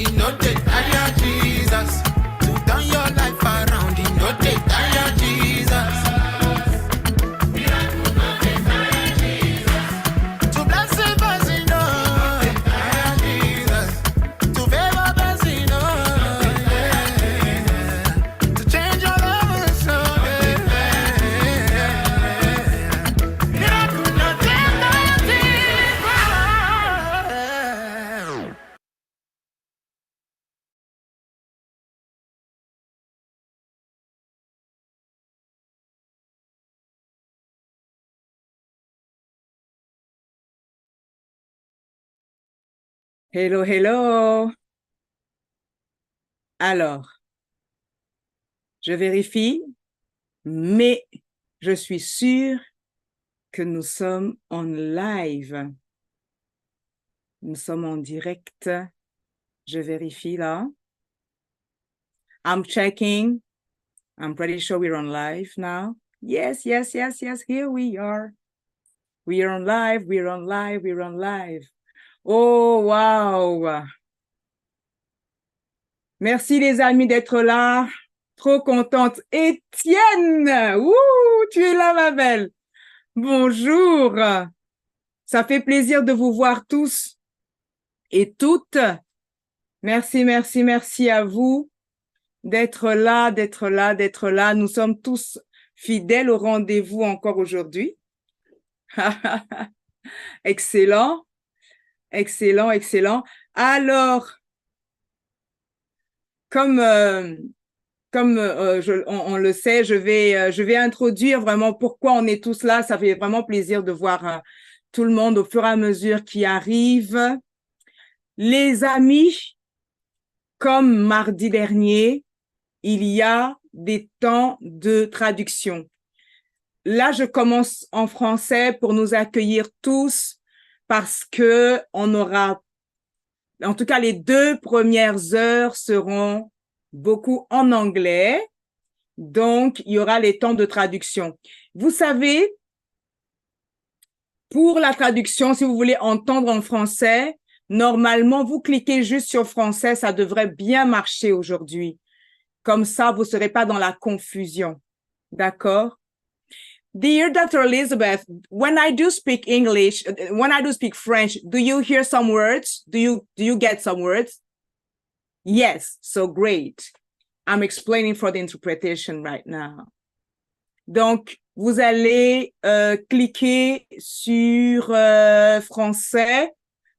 he no dey tire Jesus. To turn your life around, he no dey tire Jesus. Miracle no dey tire Jesus. To bless a person, no dey tire Jesus. To favor a person, no, to change your life, so miracle no dey tire Jesus. Hello, hello. Alors, je vérifie, mais je suis sûre que nous sommes en live. Nous sommes en direct. Je vérifie là. I'm checking. I'm pretty sure we're on live now. Yes, yes, yes, yes. Here we are. We are on live. We're on live. We're on live. Oh, wow. Merci les amis d'être là. Trop contente. Étienne, ouh, tu es là ma belle. Bonjour. Ça fait plaisir de vous voir tous et toutes. Merci, merci, merci à vous d'être là, d'être là, d'être là. Nous sommes tous fidèles au rendez-vous encore aujourd'hui. Excellent. Excellent, excellent. Alors, comme on le sait, je vais introduire vraiment pourquoi on est tous là. Ça fait vraiment plaisir de voir tout le monde au fur et à mesure qui arrive. Les amis, comme mardi dernier, il y a des temps de traduction. Là, je commence en français pour nous accueillir tous parce que on aura, en tout cas, les 2 premières heures seront beaucoup en anglais. Donc, il y aura les temps de traduction. Vous savez, pour la traduction, si vous voulez entendre en français, normalement, vous cliquez juste sur français, ça devrait bien marcher aujourd'hui. Comme ça, vous ne serez pas dans la confusion. D'accord? Dear Dr. Elizabeth, when I do speak English, when I do speak French, do you hear some words? Do you get some words? Yes, so great. I'm explaining for the interpretation right now. Donc, vous allez cliquer sur français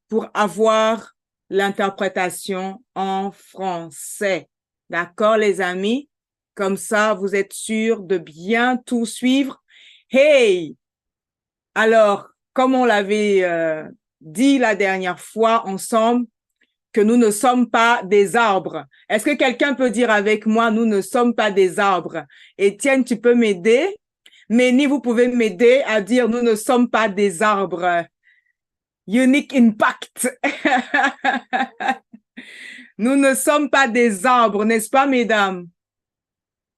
pour avoir l'interprétation en français. D'accord, les amis? Comme ça, vous êtes sûrs de bien tout suivre. Hey! Alors, comme on l'avait dit la dernière fois ensemble, que nous ne sommes pas des arbres. Est-ce que quelqu'un peut dire avec moi, nous ne sommes pas des arbres? Étienne, tu peux m'aider? Méni, vous pouvez m'aider à dire, nous ne sommes pas des arbres. Unique impact. Nous ne sommes pas des arbres, n'est-ce pas, mesdames?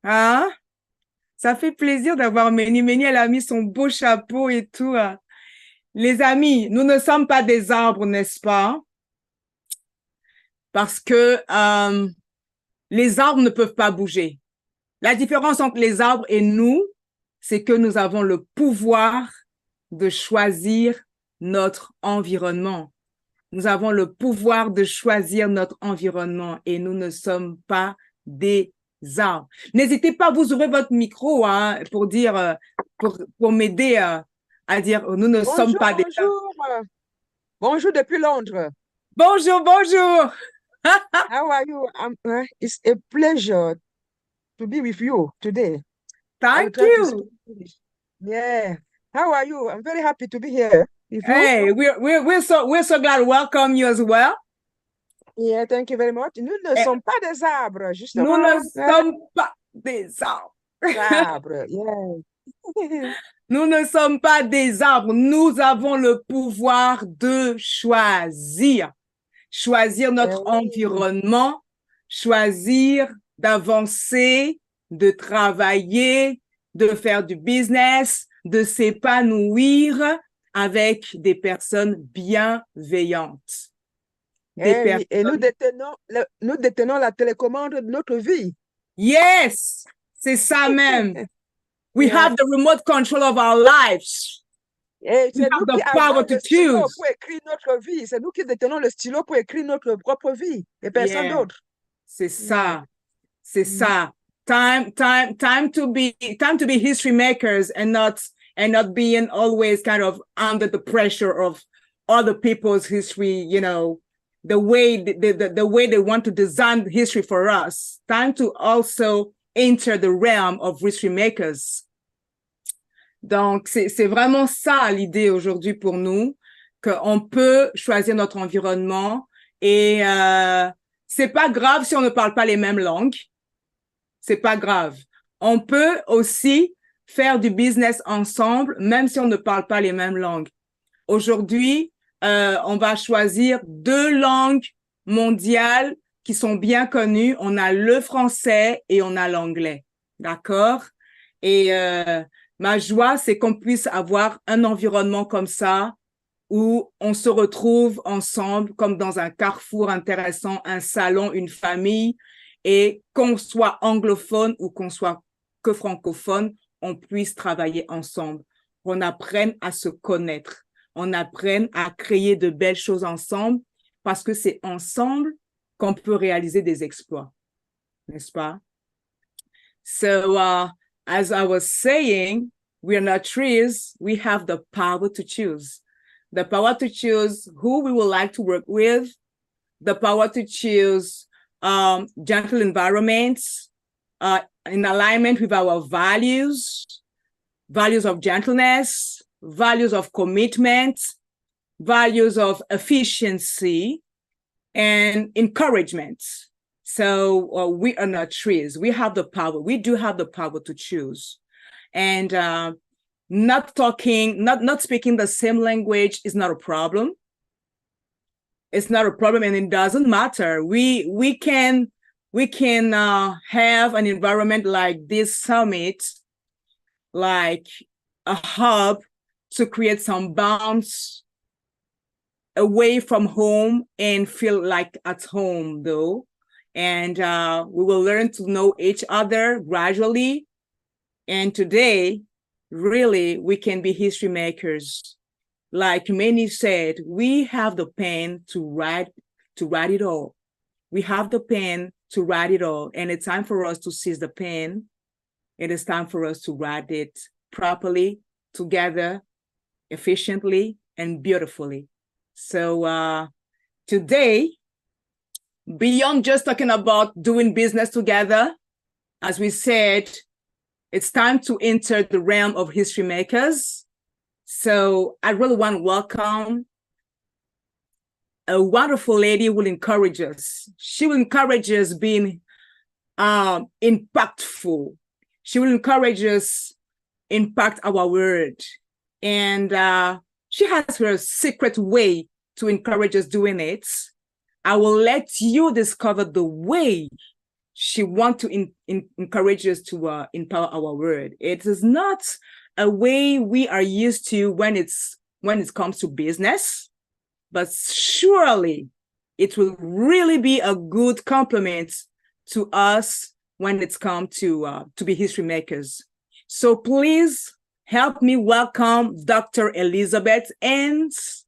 Hein? Ça fait plaisir d'avoir Méni. Méni, elle a mis son beau chapeau et tout. Les amis, nous ne sommes pas des arbres, n'est-ce pas? Parce que les arbres ne peuvent pas bouger. La différence entre les arbres et nous, c'est que nous avons le pouvoir de choisir notre environnement. Nous avons le pouvoir de choisir notre environnement et nous ne sommes pas des arbres. N'hésitez pas à vous ouvrir votre micro pour dire, pour m'aider à dire nous ne sommes pas des arbres. Bonjour. Bonjour depuis Londres. Bonjour, bonjour. How are you? It's a pleasure to be with you today. Thank you. Yeah. How are you? I'm very happy to be here with you. Hey, we're so glad to welcome you as well. Yeah, thank you very much. Nous ne sommes pas des arbres, justement. Nous ne sommes pas des arbres. Arbres, yeah. Nous ne sommes pas des arbres. Nous avons le pouvoir de choisir. Choisir notre environnement, choisir d'avancer, de travailler, de faire du business, de s'épanouir avec des personnes bienveillantes. des Eh oui, et personnes. nous détenons la télécommande de notre vie. Yes, c'est ça même. We Yeah. have the remote control of our lives. Et We c'est have nous qui the avons power to le stylo choose. pour écrire notre vie. C'est nous qui détenons le stylo pour écrire notre propre vie et personne Yeah, d'autre. c'est Yeah. ça. C'est ça. Time to be history makers and not being always kind of under the pressure of other people's history, you know, the way the way they want to design history for us. Time to also enter the realm of history makers. Donc, c'est vraiment ça l'idée aujourd'hui pour nous, qu'on peut choisir notre environnement et c'est pas grave si on ne parle pas les mêmes langues. C'est pas grave. On peut aussi faire du business ensemble, même si on ne parle pas les mêmes langues. Aujourd'hui, on va choisir 2 langues mondiales qui sont bien connues. On a le français et on a l'anglais. D'accord? Et ma joie, c'est qu'on puisse avoir un environnement comme ça où on se retrouve ensemble comme dans un carrefour intéressant, un salon, une famille, et qu'on soit anglophone ou qu'on soit que francophone, on puisse travailler ensemble. On apprenne à se connaître, on apprenne à créer de belles choses ensemble parce que c'est ensemble qu'on peut réaliser des exploits, n'est-ce pas? So, as I was saying, we are not trees, we have the power to choose. The power to choose who we would like to work with, the power to choose gentle environments in alignment with our values, values of gentleness, values of commitment, values of efficiency, and encouragement. So we are not trees. We have the power. We do have the power to choose. And not speaking the same language is not a problem. It's not a problem, and it doesn't matter. We can have an environment like this summit, like a hub to create some bounce away from home and feel like at home, though. And we will learn to know each other gradually. And today, really, we can be history makers. Like many said, we have the pen to write it all. We have the pen to write it all. And it's time for us to seize the pen. It is time for us to write it properly, together, efficiently, and beautifully. So today, beyond just talking about doing business together, as we said, it's time to enter the realm of history makers. So I really want to welcome a wonderful lady who will encourage us. She will encourage us being impactful. She will encourage us impact our word. And she has her secret way to encourage us doing it. I will let you discover the way she wants to encourage us to empower our word. It is not a way we are used to when it comes to business, but surely it will really be a good compliment to us when it's come to be history makers. So please help me welcome Dr. Elizabeth Ends.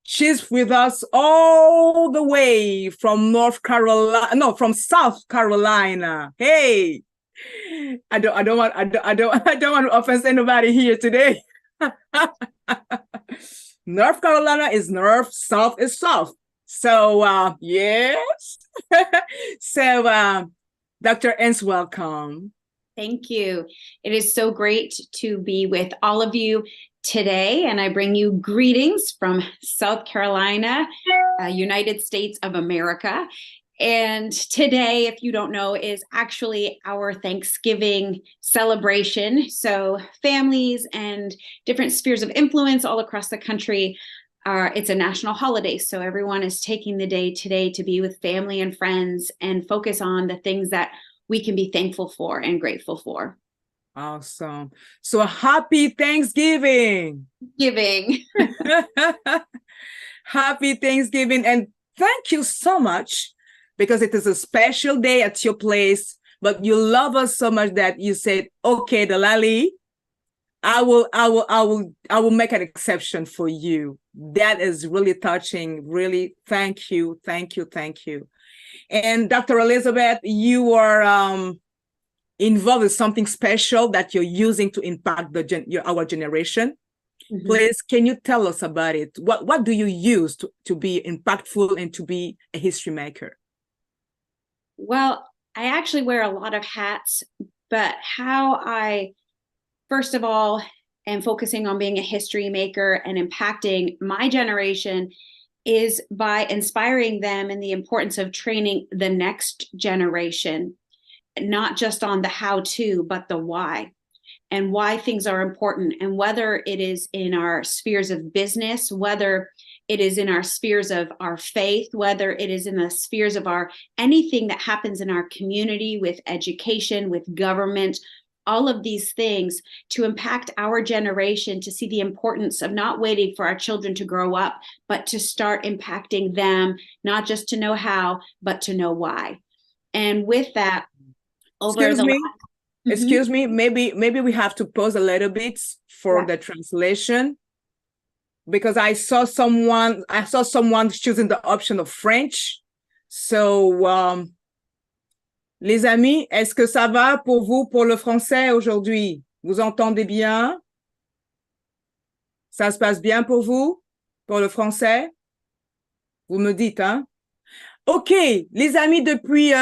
She's with us all the way from from South Carolina. Hey, I don't want to offend anybody here today. North Carolina is north, South is south. So yes. So Dr. Ends, welcome. Thank you. It is so great to be with all of you today, and I bring you greetings from South Carolina, United States of America. And today, if you don't know, is actually our Thanksgiving celebration. So families and different spheres of influence all across the country, it's a national holiday. So everyone is taking the day today to be with family and friends and focus on the things that we can be thankful for and grateful for. Awesome. So happy Thanksgiving. Giving. Happy Thanksgiving. And thank you so much because it is a special day at your place, but you love us so much that you said, okay, Delali, I will make an exception for you. That is really touching. Really, thank you. And Dr. Elizabeth, you are involved with something special that you're using to impact our generation. Mm-hmm. Please, can you tell us about it? What do you use to be impactful and to be a history maker? Well, I actually wear a lot of hats, but how I, first of all, am focusing on being a history maker and impacting my generation is by inspiring them in the importance of training the next generation, not just on the how-to, but the why, and why things are important, and whether it is in our spheres of business, whether it is in our spheres of our faith, whether it is in the spheres of anything that happens in our community, with education, with government, all of these things, to impact our generation, to see the importance of not waiting for our children to grow up, but to start impacting them, not just to know how, but to know why. And with that, Excuse me, maybe we have to pause a little bit for the translation, because I saw someone choosing the option of French. So, les amis, est-ce que ça va pour vous pour le français aujourd'hui? Vous entendez bien? Ça se passe bien pour vous pour le français? Vous me dites, hein? OK, les amis depuis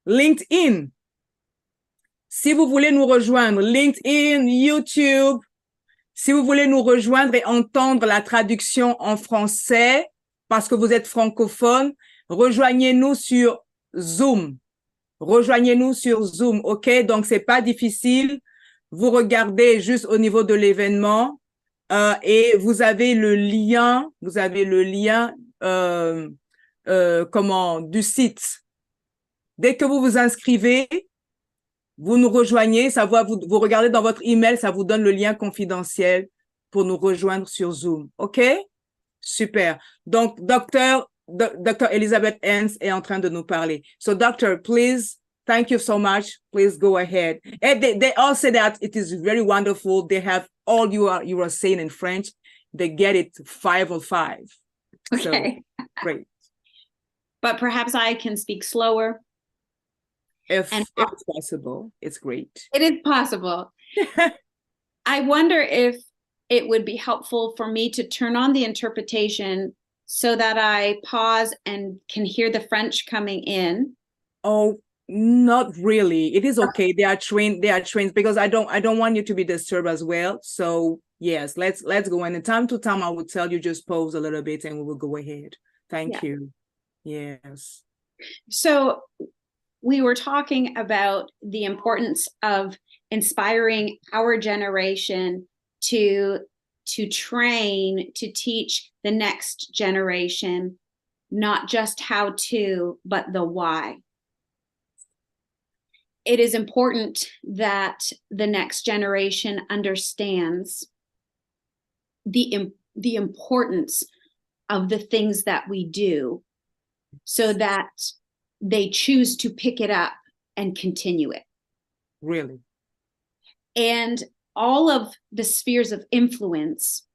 LinkedIn. Si vous voulez nous rejoindre, LinkedIn, YouTube, si vous voulez nous rejoindre et entendre la traduction en français, parce que vous êtes francophone, rejoignez-nous sur Zoom. Rejoignez-nous sur Zoom, OK? Donc, c'est pas difficile. Vous regardez juste au niveau de l'événement et vous avez le lien, du site. Dès que vous vous inscrivez, vous nous rejoignez, ça va, vous regardez dans votre email, ça vous donne le lien confidentiel pour nous rejoindre sur Zoom. OK? Super. Donc, Dr. Elizabeth _Ends est en train de nous parler. So, Doctor, please, thank you so much. Please go ahead. And they all say that it is very wonderful. They have all you are saying in French. They get it 5 of 5. Okay. So, great. But perhaps I can speak slower. If it's possible, it's great. It is possible. I wonder if it would be helpful for me to turn on the interpretation so that I pause and can hear the French coming in. Oh, not really. It is okay. They are trained because I don't want you to be disturbed as well. So yes, let's go. And time to time I will tell you just pause a little bit and we will go ahead. Thank you. Yes. So we were talking about the importance of inspiring our generation to train, to teach the next generation, not just how to, but the why. It is important that the next generation understands the importance of the things that we do, so that they choose to pick it up and continue it. Really? And all of the spheres of influence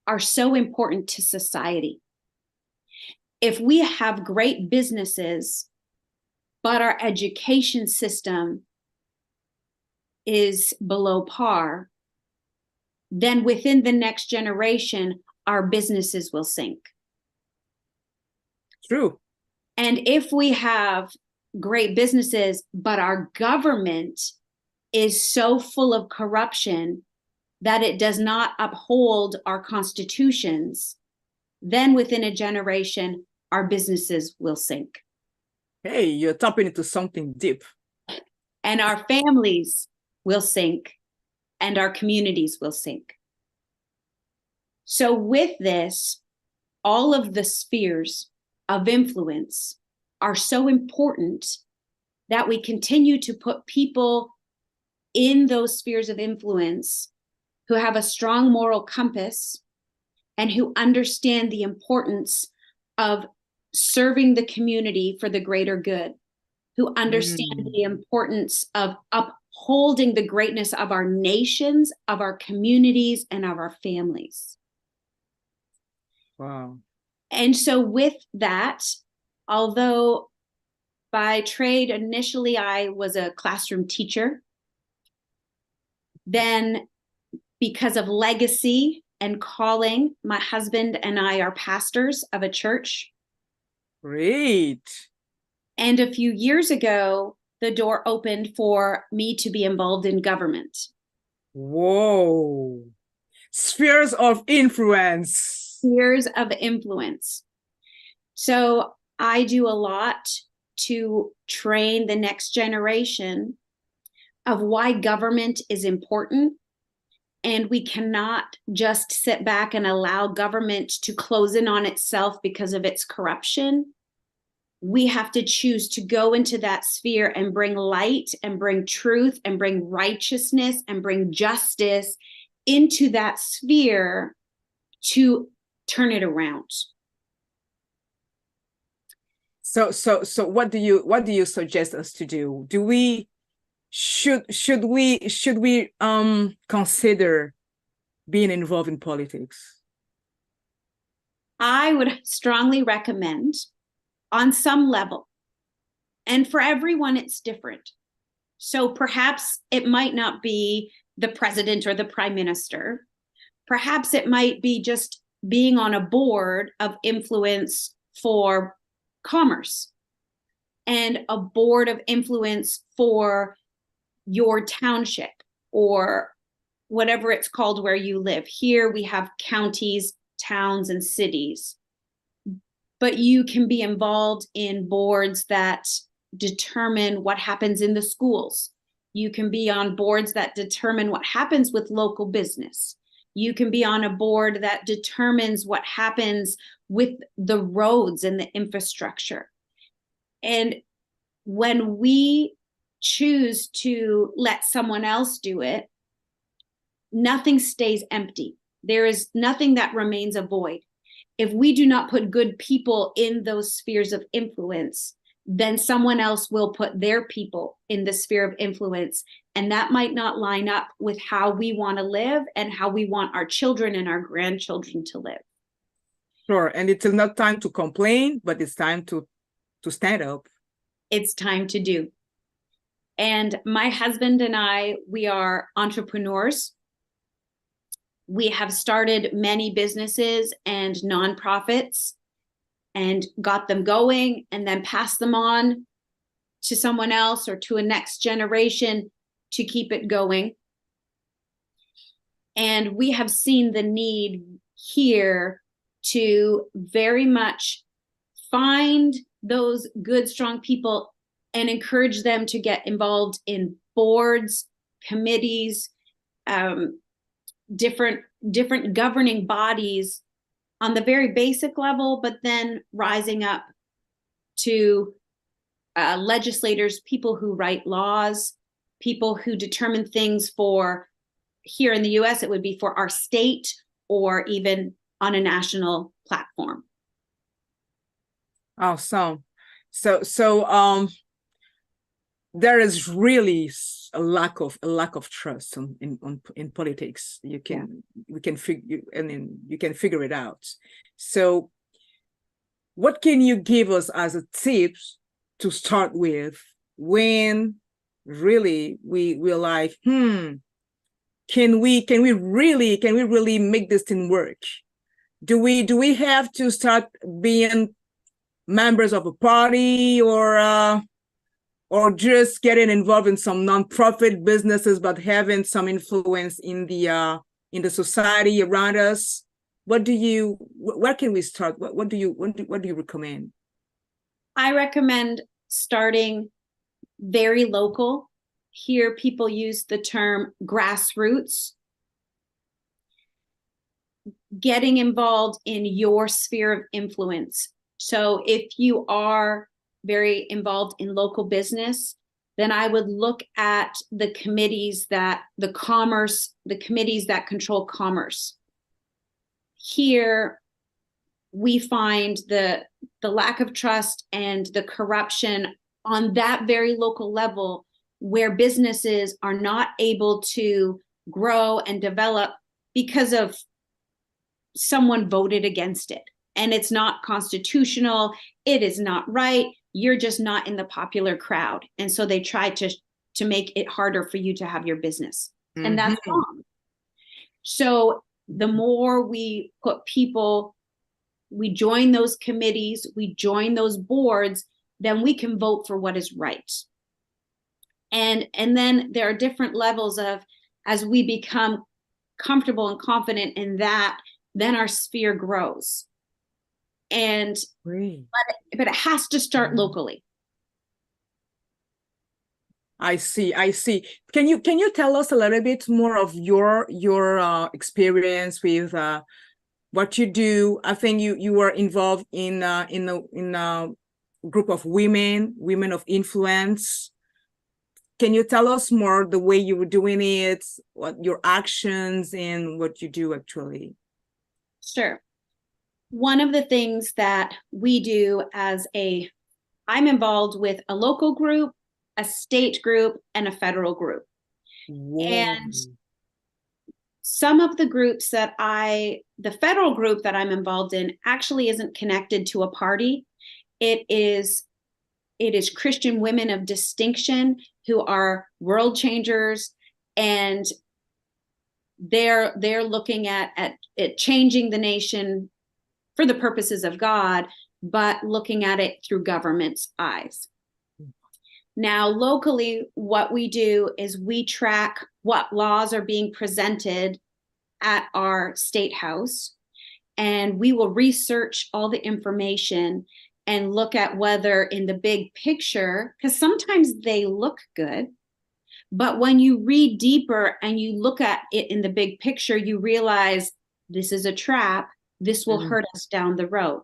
are so important to society. If we have great businesses, but our education system is below par, then within the next generation, our businesses will sink. True. And if we have great businesses, but our government is so full of corruption that it does not uphold our constitutions, then within a generation, our businesses will sink. Hey, you're tapping into something deep. And our families will sink, and our communities will sink. So with this, all of the spheres of influence are so important that we continue to put people in those spheres of influence who have a strong moral compass and who understand the importance of serving the community for the greater good, who understand the importance of upholding the greatness of our nations, of our communities, and of our families. Wow. And so with that, although by trade, initially I was a classroom teacher, then because of legacy and calling, my husband and I are pastors of a church. Great. And a few years ago, the door opened for me to be involved in government. Whoa. Spheres of influence. Spheres of influence. So I do a lot to train the next generation of why government is important. And we cannot just sit back and allow government to close in on itself because of its corruption. We have to choose to go into that sphere and bring light and bring truth and bring righteousness and bring justice into that sphere to turn it around. So what do you suggest us to do? Should we consider being involved in politics? I would strongly recommend on some level, and for everyone it's different. So perhaps it might not be the president or the prime minister. Perhaps it might be just being on a board of influence for commerce and a board of influence for your township or whatever it's called where you live. Here we have counties, towns, and cities. But you can be involved in boards that determine what happens in the schools. You can be on boards that determine what happens with local business. You can be on a board that determines what happens with the roads and the infrastructure. And when we choose to let someone else do it, nothing stays empty. There is nothing that remains a void. If we do not put good people in those spheres of influence, then someone else will put their people in the sphere of influence. And that might not line up with how we want to live and how we want our children and our grandchildren to live. Sure. And it's not time to complain, but it's time to stand up. It's time to do. And my husband and I, we are entrepreneurs. We have started many businesses and nonprofits and got them going and then passed them on to someone else or to a next generation to keep it going. And we have seen the need here to very much find those good, strong people and encourage them to get involved in boards, committees, different governing bodies on the very basic level, but then rising up to legislators, people who write laws, people who determine things for, here in the US, it would be for our state or even on a national platform. Awesome. So there is really a lack of trust in politics. You can figure it out. So what can you give us as a tips to start with when really we're like, can we really make this thing work? Do we have to start being members of a party or just getting involved in some nonprofit businesses, but having some influence in the society around us? Where can we start? What do you recommend? I recommend starting very local. Here, people use the term grassroots. Getting involved in your sphere of influence. So if you are very involved in local business, then I would look at the committees that the committees that control commerce. Here, we find the the lack of trust and the corruption on that very local level, where businesses are not able to grow and develop because of someone voted against it. And it's not constitutional. It is not right. You're just not in the popular crowd. And so they try to make it harder for you to have your business. And that's wrong. So the more we put people, we join those committees, we join those boards, then we can vote for what is right. And then there are different levels of, as we become comfortable and confident in that, then our sphere grows. And but it has to start locally. I see. Can you tell us a little bit more of your experience with what you do? I think you were involved in a group of women of influence. Can you tell us more the way you were doing it, what your actions and what you do actually? Sure. One of the things that we do I'm involved with a local group, a state group, and a federal group. Whoa. And some of the groups the federal group that I'm involved in actually isn't connected to a party. It is Christian women of distinction who are world changers, and they're looking at changing the nation for the purposes of God, but looking at it through government's eyes. Now, locally, what we do is we track what laws are being presented at our state house, and we will research all the information and look at whether in the big picture, because sometimes they look good, but when you read deeper and you look at it in the big picture, you realize this is a trap. This will hurt us down the road.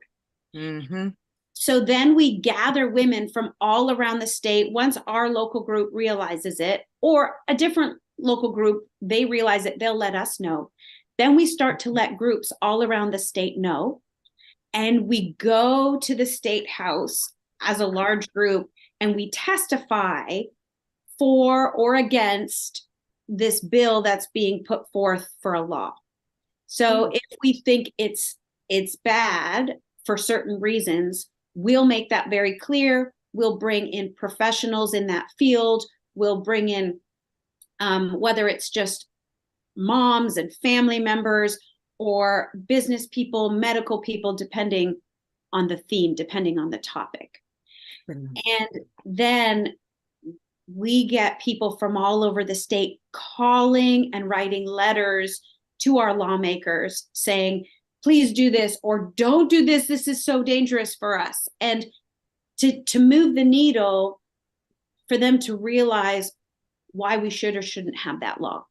So then we gather women from all around the state. Once our local group realizes it, or a different local group, they realize it, they'll let us know. Then we start to let groups all around the state know. And we go to the state house as a large group and we testify for or against this bill that's being put forth for a law. So if we think it's bad for certain reasons, we'll make that very clear. We'll bring in professionals in that field. We'll bring in whether it's just moms and family members or business people, medical people, depending on the theme, depending on the topic. And then we get people from all over the state calling and writing letters to our lawmakers saying, please do this, or don't do this. This is so dangerous for us. And to move the needle for them to realize why we should or shouldn't have that law.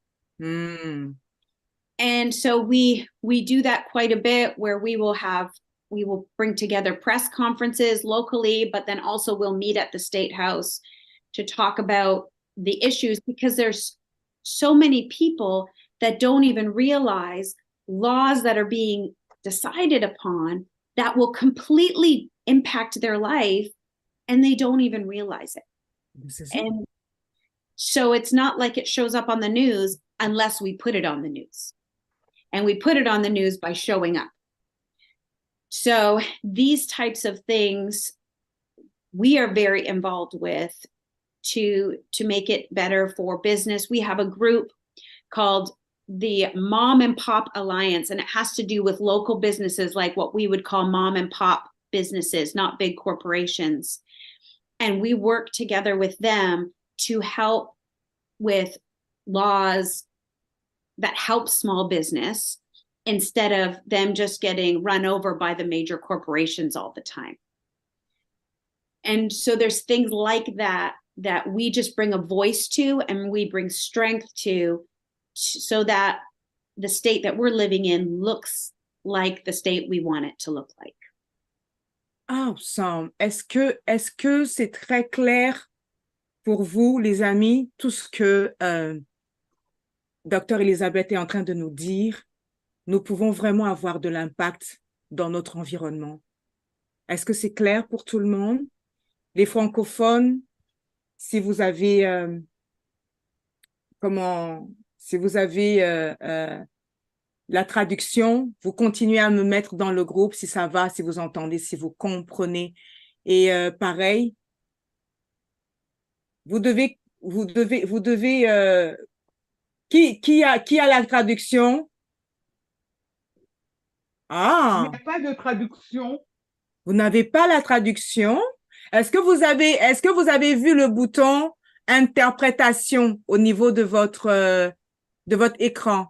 And so we do that quite a bit, where we will bring together press conferences locally, but then also we'll meet at the state house to talk about the issues, because there's so many people that don't even realize laws that are being decided upon that will completely impact their life, and they don't even realize it. And so it's not like it shows up on the news unless we put it on the news. And we put it on the news by showing up. So these types of things we are very involved with to make it better for business. We have a group called the Mom and Pop Alliance, and it has to do with local businesses, like what we would call mom and pop businesses, not big corporations. And we work together with them to help with laws that help small business, instead of them just getting run over by the major corporations all the time. And so there's things like that we just bring a voice to, and we bring strength to, so that the state that we're living in looks like the state we want it to look like. Awesome. Est-ce que c'est très clair pour vous, les amis, tout ce que Dr. Elisabeth est en train de nous dire? Nous pouvons vraiment avoir de l'impact dans notre environnement. Est-ce que c'est clair pour tout le monde? Les francophones, si vous avez, si vous avez la traduction, vous continuez à me mettre dans le groupe si ça va, si vous entendez, si vous comprenez. Et pareil, vous devez, qui a la traduction? Il Ah, n'y a pas de traduction. vous n'avez pas la traduction? Est-ce que vous avez vu le bouton interprétation au niveau de votre écran?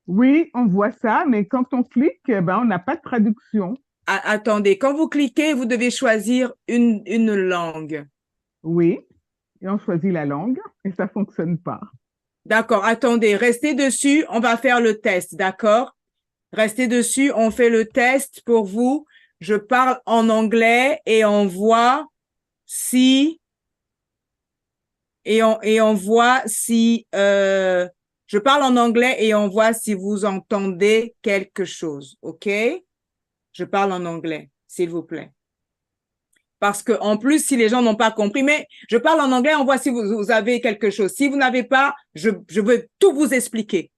Oui, on voit ça, mais quand on clique, ben, on n'a pas de traduction. Attendez, quand vous cliquez, vous devez choisir une langue. Oui, et on choisit la langue et ça fonctionne pas. D'accord, attendez, restez dessus, on va faire le test, d'accord? Restez dessus, on fait le test pour vous. Je parle en anglais et on voit si on voit si je parle en anglais et on voit si vous entendez quelque chose, OK? Je parle en anglais, s'il vous plaît. Parce que en plus, si les gens n'ont pas compris, mais je parle en anglais, on voit si vous avez quelque chose. Si vous n'avez pas, je veux tout vous expliquer.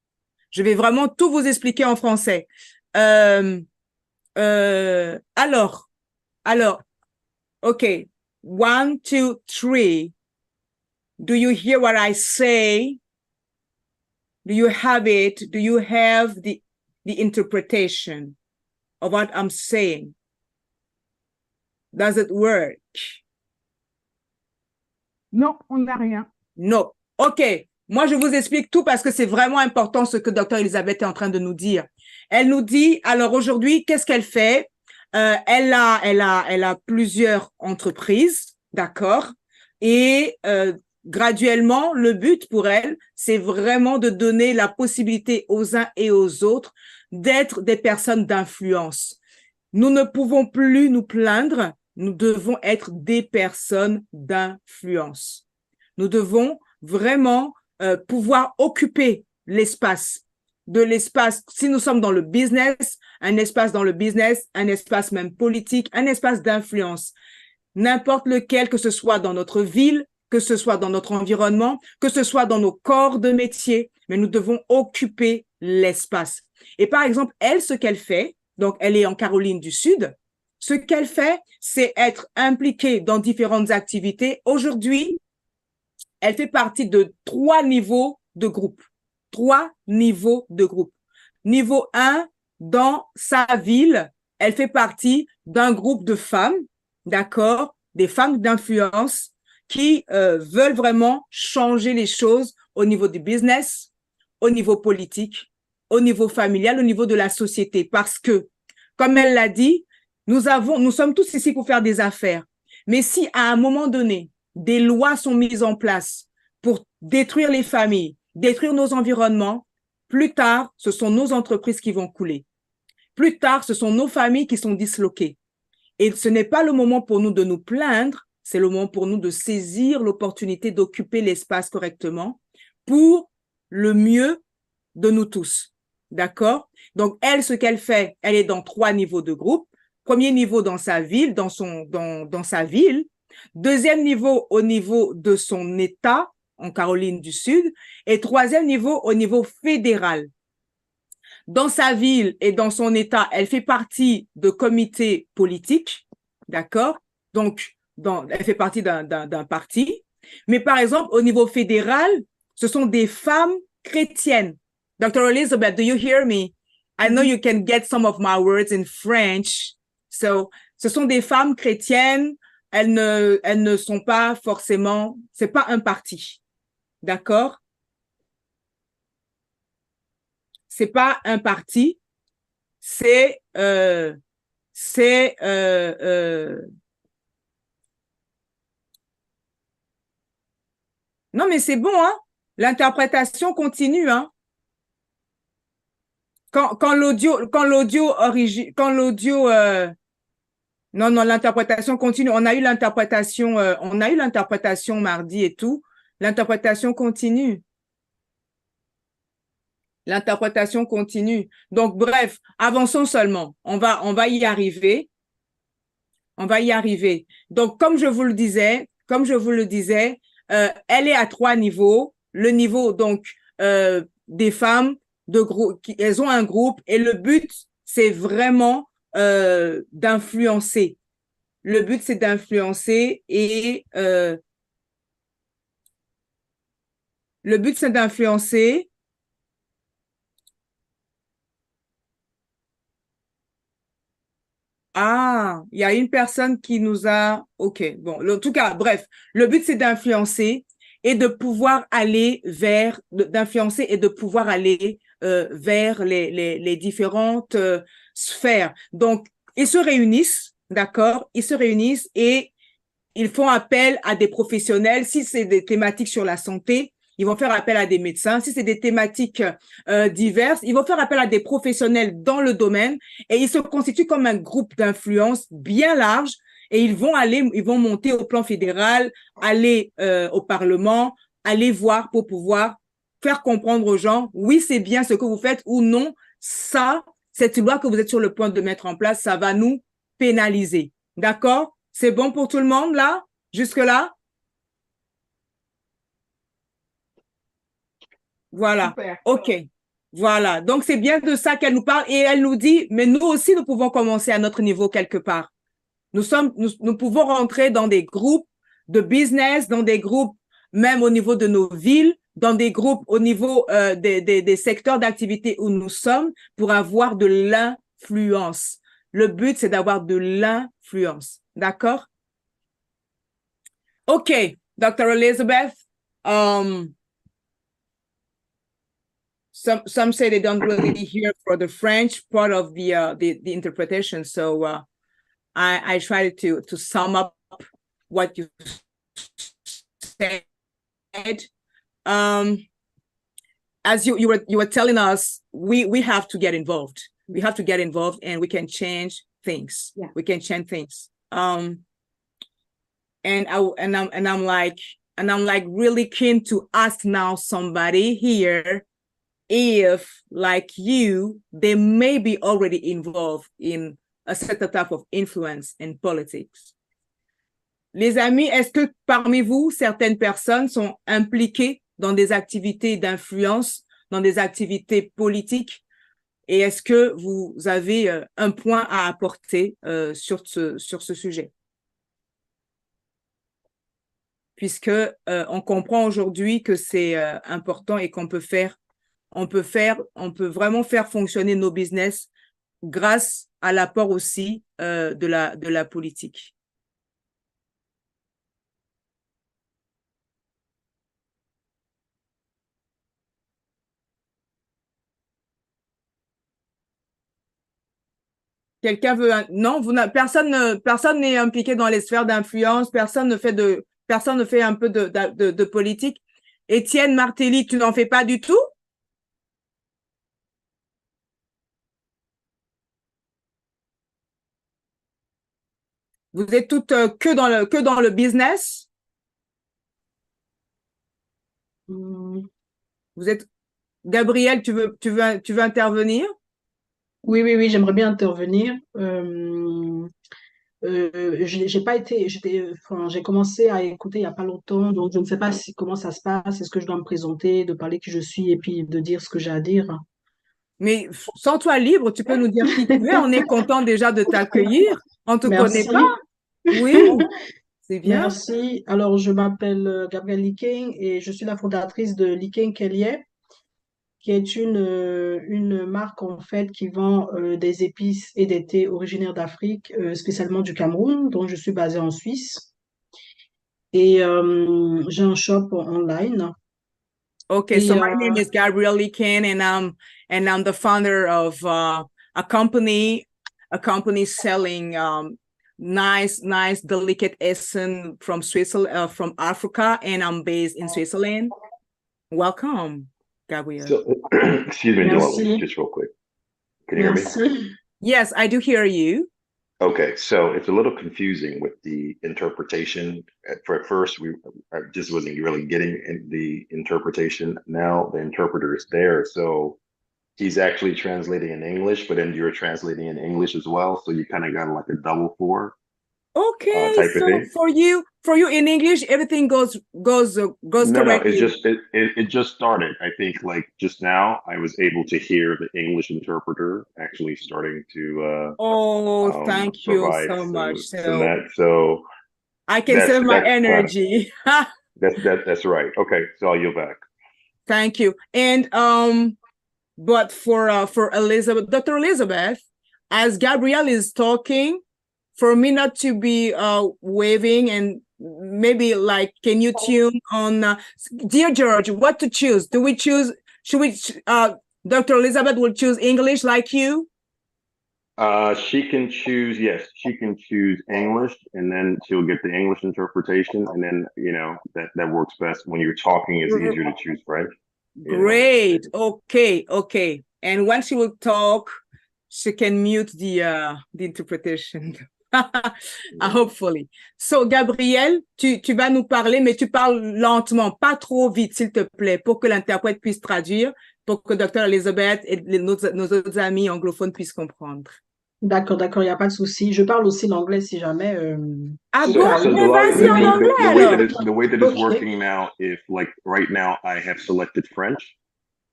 Je vais vraiment tout vous expliquer en français. Alors, OK. 1, 2, 3. Do you hear what I say? Do you have it? Do you have the interpretation of what I'm saying? Does it work? Non, on n'a rien. Non. OK. Moi, je vous explique tout parce que c'est vraiment important ce que Dr. Elisabeth est en train de nous dire. Elle nous dit, alors aujourd'hui, qu'est-ce qu'elle fait? Elle a plusieurs entreprises, d'accord? Et graduellement, le but pour elle, c'est vraiment de donner la possibilité aux uns et aux autres d'être des personnes d'influence. Nous ne pouvons plus nous plaindre, nous devons être des personnes d'influence. Nous devons vraiment pouvoir occuper l'espace. De l'espace, si nous sommes dans le business, un espace dans le business, un espace même politique, un espace d'influence. N'importe lequel, que ce soit dans notre ville, que ce soit dans notre environnement, que ce soit dans nos corps de métier, mais nous devons occuper l'espace. Et par exemple, elle, ce qu'elle fait, donc elle est en Caroline du Sud, ce qu'elle fait, c'est être impliquée dans différentes activités. Aujourd'hui, elle fait partie de 3 niveaux de groupe. 3 niveaux de groupe. Niveau 1, dans sa ville, elle fait partie d'un groupe de femmes, d'accord, des femmes d'influence qui veulent vraiment changer les choses au niveau du business, au niveau politique, au niveau familial, au niveau de la société. Parce que, comme elle l'a dit, nous sommes tous ici pour faire des affaires. Mais si à un moment donné, des lois sont mises en place pour détruire les familles, détruire nos environnements, plus tard, ce sont nos entreprises qui vont couler. Plus tard, ce sont nos familles qui sont disloquées. Et ce n'est pas le moment pour nous de nous plaindre, c'est le moment pour nous de saisir l'opportunité d'occuper l'espace correctement pour le mieux de nous tous. D'accord? Donc, elle, ce qu'elle fait, elle est dans 3 niveaux de groupe. Premier niveau dans sa ville, dans sa ville. Deuxième niveau au niveau de son État, en Caroline du Sud. Et 3e niveau au niveau fédéral. Dans sa ville et dans son État, elle fait partie de comités politiques, d'accord? Donc, elle fait partie d'un parti. Mais par exemple, au niveau fédéral, ce sont des femmes chrétiennes. Dr. Elizabeth, do you hear me? I know you can get some of my words in French. So, ce sont des femmes chrétiennes. Elles ne sont pas forcément, c'est pas un parti. D'accord? C'est pas un parti. C'est non, mais c'est bon, hein? L'interprétation continue, hein? Quand l'audio non, l'interprétation continue. On a eu l'interprétation mardi et tout. L'interprétation continue. L'interprétation continue. Donc, bref, avançons seulement. On va y arriver. On va y arriver. Donc, comme je vous le disais, elle est à 3 niveaux. Le niveau, donc, des femmes, elles ont un groupe et le but, c'est vraiment d'influencer. Le but, c'est d'influencer et le but, c'est d'influencer. Ah, il y a une personne qui nous a... OK, bon, en tout cas, bref, le but, c'est d'influencer et de pouvoir aller vers... d'influencer et de pouvoir aller vers les différentes sphères. Donc, ils se réunissent, d'accord? Ils se réunissent et ils font appel à des professionnels. Si c'est des thématiques sur la santé, ils vont faire appel à des médecins. Si c'est des thématiques diverses, ils vont faire appel à des professionnels dans le domaine et ils se constituent comme un groupe d'influence bien large et ils vont monter au plan fédéral, aller au Parlement, aller voir pour pouvoir faire comprendre aux gens, oui, c'est bien ce que vous faites ou non, ça, cette loi que vous êtes sur le point de mettre en place, ça va nous pénaliser. D'accord? C'est bon pour tout le monde là? Jusque-là? Voilà. Super. OK. Voilà. Donc, c'est bien de ça qu'elle nous parle et elle nous dit, mais nous aussi, nous pouvons commencer à notre niveau quelque part. Nous pouvons rentrer dans des groupes de business, dans des groupes même au niveau de nos villes, dans des groupes au niveau des secteurs d'activité où nous sommes pour avoir de l'influence. Le but, c'est d'avoir de l'influence. D'accord? OK, Dr. Elizabeth. Some say they don't really hear for the French part of the interpretation. So I try to sum up what you said. As you were telling us, we have to get involved. We have to get involved, and we can change things. Yeah. We can change things. And I'm like really keen to ask now somebody here if, like you, they may be already involved in a certain type of influence in politics. Les amis, est-ce que parmi vous, certaines personnes sont impliquées dans des activités d'influence, dans des activités politiques? Et est-ce que vous avez un point à apporter sur ce sujet? Puisque on comprend aujourd'hui que c'est important et qu'on peut vraiment faire fonctionner nos business grâce à l'apport aussi de la politique. Quelqu'un veut non, personne n'est impliqué dans les sphères d'influence, personne ne fait un peu de politique. Étienne Martelly, tu n'en fais pas du tout? Vous êtes toutes que dans le business? Vous êtes Gabriel, tu veux intervenir? Oui, j'aimerais bien intervenir. J'ai commencé à écouter il n'y a pas longtemps, donc je ne sais pas comment ça se passe. Est-ce que je dois me présenter, de parler qui je suis et puis de dire ce que j'ai à dire? Mais sens-toi libre, tu peux nous dire qui tu es. On est content déjà de t'accueillir. On ne te connaît Merci. pas. Oui, c'est bien. Merci. Alors, je m'appelle Gabrielle Liking et je suis la fondatrice de 𝗕'𝗡𝗟𝗓, qui est une marque en fait qui vend des épices et des thés originaires d'Afrique, spécialement du Cameroun, dont je suis basée en Suisse. Et j'ai un shop online. Okay, so my name is Gabrielle Liking, and I'm the founder of a company selling nice delicatessen from Switzerland, from Africa, and I'm based in Switzerland. Welcome, Gabrielle. So, excuse me, Merci. Joel, just real quick. Can you hear me? Merci. Yes, I do hear you. Okay, so it's a little confusing with the interpretation. At first, I just wasn't really getting the interpretation. Now the interpreter is there, so he's actually translating in English, but then you're translating in English as well. So you kind of got like a double for. Okay, type of so thing. for you in English, everything goes No, correctly. it just started. I think like just now I was able to hear the English interpreter actually starting to Oh, thank you provide so much. some So that. So I can save my that's energy. that's right. Okay, so I'll yield back. Thank you. And but for Elizabeth, Dr. Elizabeth, as Gabrielle is talking, for me not to be waving and maybe like, can you tune on dear George, what to choose? Do we choose, should we Dr. Elizabeth will choose English like you? She can choose, yes, she can choose English, and then she'll get the English interpretation, and then that works best when you're talking. It's easier to choose French. Great. Okay. And when she will talk, she can mute the interpretation. Hopefully. So, Gabrielle, tu vas nous parler, mais tu parles lentement, pas trop vite, s'il te plaît, pour que l'interprète puisse traduire, pour que Dr. Elizabeth et nos autres amis anglophones puissent comprendre. D'accord, il n'y a pas de souci. Je parle aussi l'anglais si jamais. Ah So, bon? so Mais vas-y en anglais alors. the way that it's Okay. working now, if like right now I have selected French,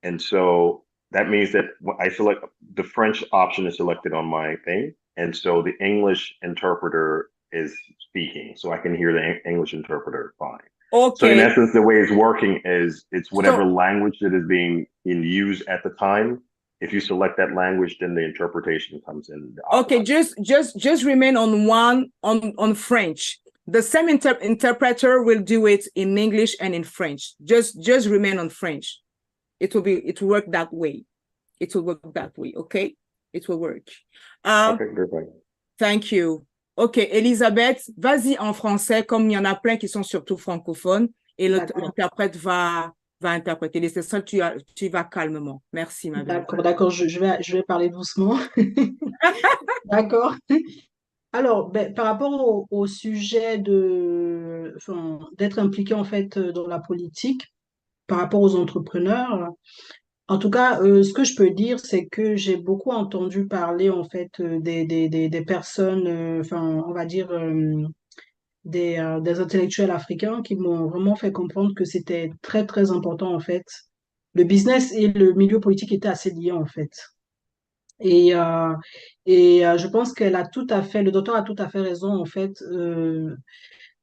and so that means that I select the French option is selected on my thing, and so the English interpreter is speaking, so I can hear the English interpreter fine. Okay. So in essence, the way it's working is it's whatever language that is being in use at the time. If you select that language, then the interpretation comes in. Okay, just remain on French. The same interpreter will do it in English and in French. Just remain on French. It will work that way. It will work that way. Okay, it will work. Okay, good. Fine. Thank you. Ok, Elisabeth, vas-y en français, comme il y en a plein qui sont surtout francophones, et l'interprète va interpréter. L'essentiel, tu vas calmement. Merci, ma belle. D'accord, je vais parler doucement. D'accord. Alors, par rapport au sujet d'être impliqué en fait dans la politique, par rapport aux entrepreneurs, en tout cas, ce que je peux dire, c'est que j'ai beaucoup entendu parler en fait des personnes, on va dire des intellectuels africains qui m'ont vraiment fait comprendre que c'était très très important en fait. Le business et le milieu politique étaient assez liés en fait. Et, je pense le docteur a tout à fait raison en fait.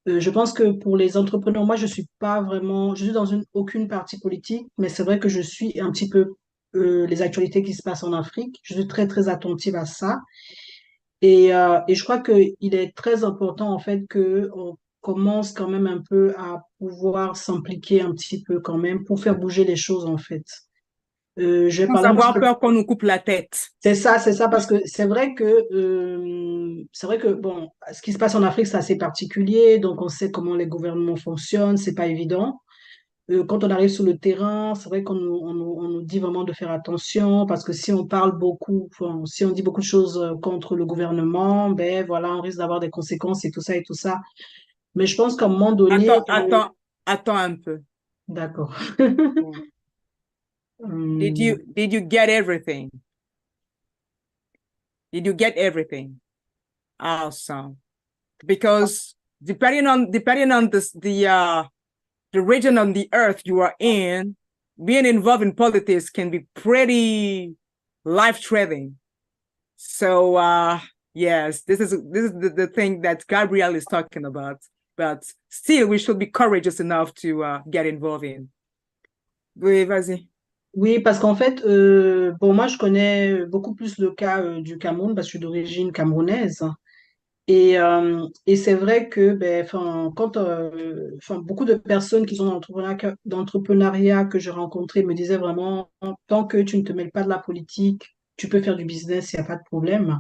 Je pense que pour les entrepreneurs, moi je suis pas vraiment, je suis dans aucune partie politique, mais c'est vrai que je suis un petit peu les actualités qui se passent en Afrique. Je suis très très attentive à ça. Et je crois qu'il est très important en fait que on commence quand même un peu à pouvoir s'impliquer un petit peu quand même pour faire bouger les choses en fait. Je vais Sans parler un petit avoir peu. peur qu'on nous coupe la tête. C'est ça, parce que c'est vrai que bon, ce qui se passe en Afrique, c'est assez particulier, donc on sait comment les gouvernements fonctionnent, c'est pas évident. Quand on arrive sur le terrain, c'est vrai on nous dit vraiment de faire attention, parce que si on parle beaucoup, enfin, si on dit beaucoup de choses contre le gouvernement, ben voilà, on risque d'avoir des conséquences et tout ça et tout ça. Mais je pense qu'à un moment donné, Attends un peu. d'accord. Did you get everything? Did you get everything? Awesome. Because depending on the region on the earth you are in, being involved in politics can be pretty life-threatening. So yes, this is the thing that Gabrielle is talking about. But still, we should be courageous enough to get involved in. Oui, vas-y. Oui, parce qu'en fait, bon, moi, je connais beaucoup plus le cas du Cameroun parce que je suis d'origine camerounaise. Et c'est vrai que beaucoup de personnes qui sont dans d'entrepreneuriat que j'ai rencontrées me disaient vraiment, tant que tu ne te mêles pas de la politique, tu peux faire du business, il n'y a pas de problème.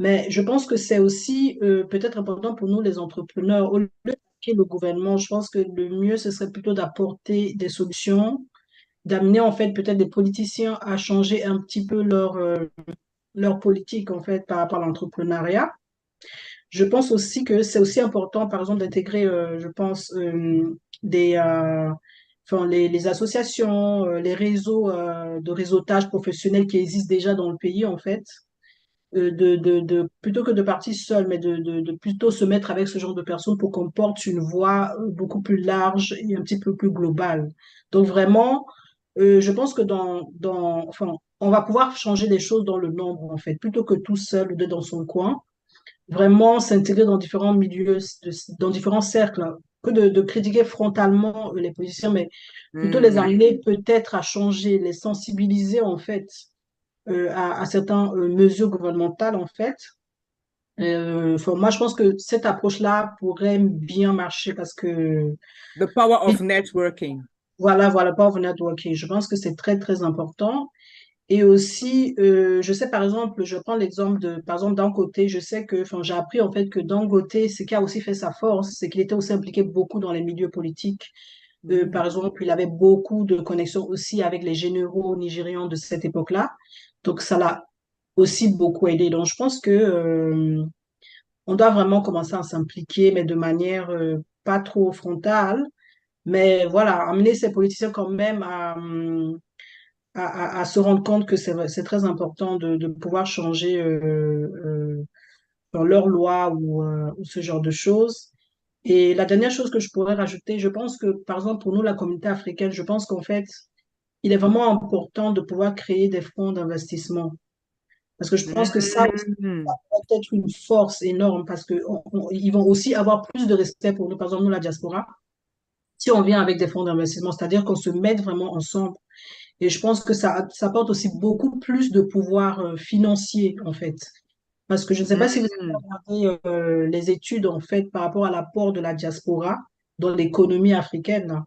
Mais je pense que c'est aussi peut-être important pour nous, les entrepreneurs, au lieu d'attaquer le gouvernement, je pense que le mieux, ce serait plutôt d'apporter des solutions, d'amener en fait peut-être des politiciens à changer un petit peu leur politique en fait par rapport à l'entrepreneuriat. Je pense aussi que c'est aussi important, par exemple, d'intégrer, je pense, les associations, les réseaux de réseautage professionnel qui existent déjà dans le pays, en fait. plutôt que de partir seul, mais de plutôt se mettre avec ce genre de personnes pour qu'on porte une voix beaucoup plus large et un petit peu plus globale. Donc vraiment, je pense que enfin, on va pouvoir changer des choses dans le nombre, en fait, plutôt que tout seul ou d'être dans son coin, vraiment s'intégrer dans différents milieux, dans différents cercles, hein, que de critiquer frontalement les politiciens, mais plutôt les amener peut-être à changer, les sensibiliser, en fait, à certaines mesures gouvernementales, en fait. Enfin, moi, je pense que cette approche-là pourrait bien marcher parce que, The power of networking. voilà, power networking. Je pense que c'est très, très important. Et aussi, je sais, par exemple, je prends l'exemple par exemple, Dangote. Je sais que, enfin, j'ai appris, en fait, que Dangote, ce qui a aussi fait sa force, c'est qu'il était aussi impliqué beaucoup dans les milieux politiques. Par exemple, il avait beaucoup de connexions aussi avec les généraux nigérians de cette époque-là. Donc, ça l'a aussi beaucoup aidé. Donc, je pense que, on doit vraiment commencer à s'impliquer, mais de manière pas trop frontale. Mais voilà, amener ces politiciens quand même à se rendre compte que c'est très important de pouvoir changer dans leurs lois ou ce genre de choses. Et la dernière chose que je pourrais rajouter, je pense que, par exemple, pour nous, la communauté africaine, je pense qu'en fait, il est vraiment important de pouvoir créer des fonds d'investissement. Parce que je pense que ça aussi, ça peut être une force énorme parce que ils vont aussi avoir plus de respect pour nous, par exemple, nous, la diaspora, si on vient avec des fonds d'investissement, c'est-à-dire qu'on se mette vraiment ensemble. Et je pense que ça apporte aussi beaucoup plus de pouvoir financier, en fait. Parce que je ne sais pas si vous avez regardé les études, en fait, par rapport à l'apport de la diaspora dans l'économie africaine,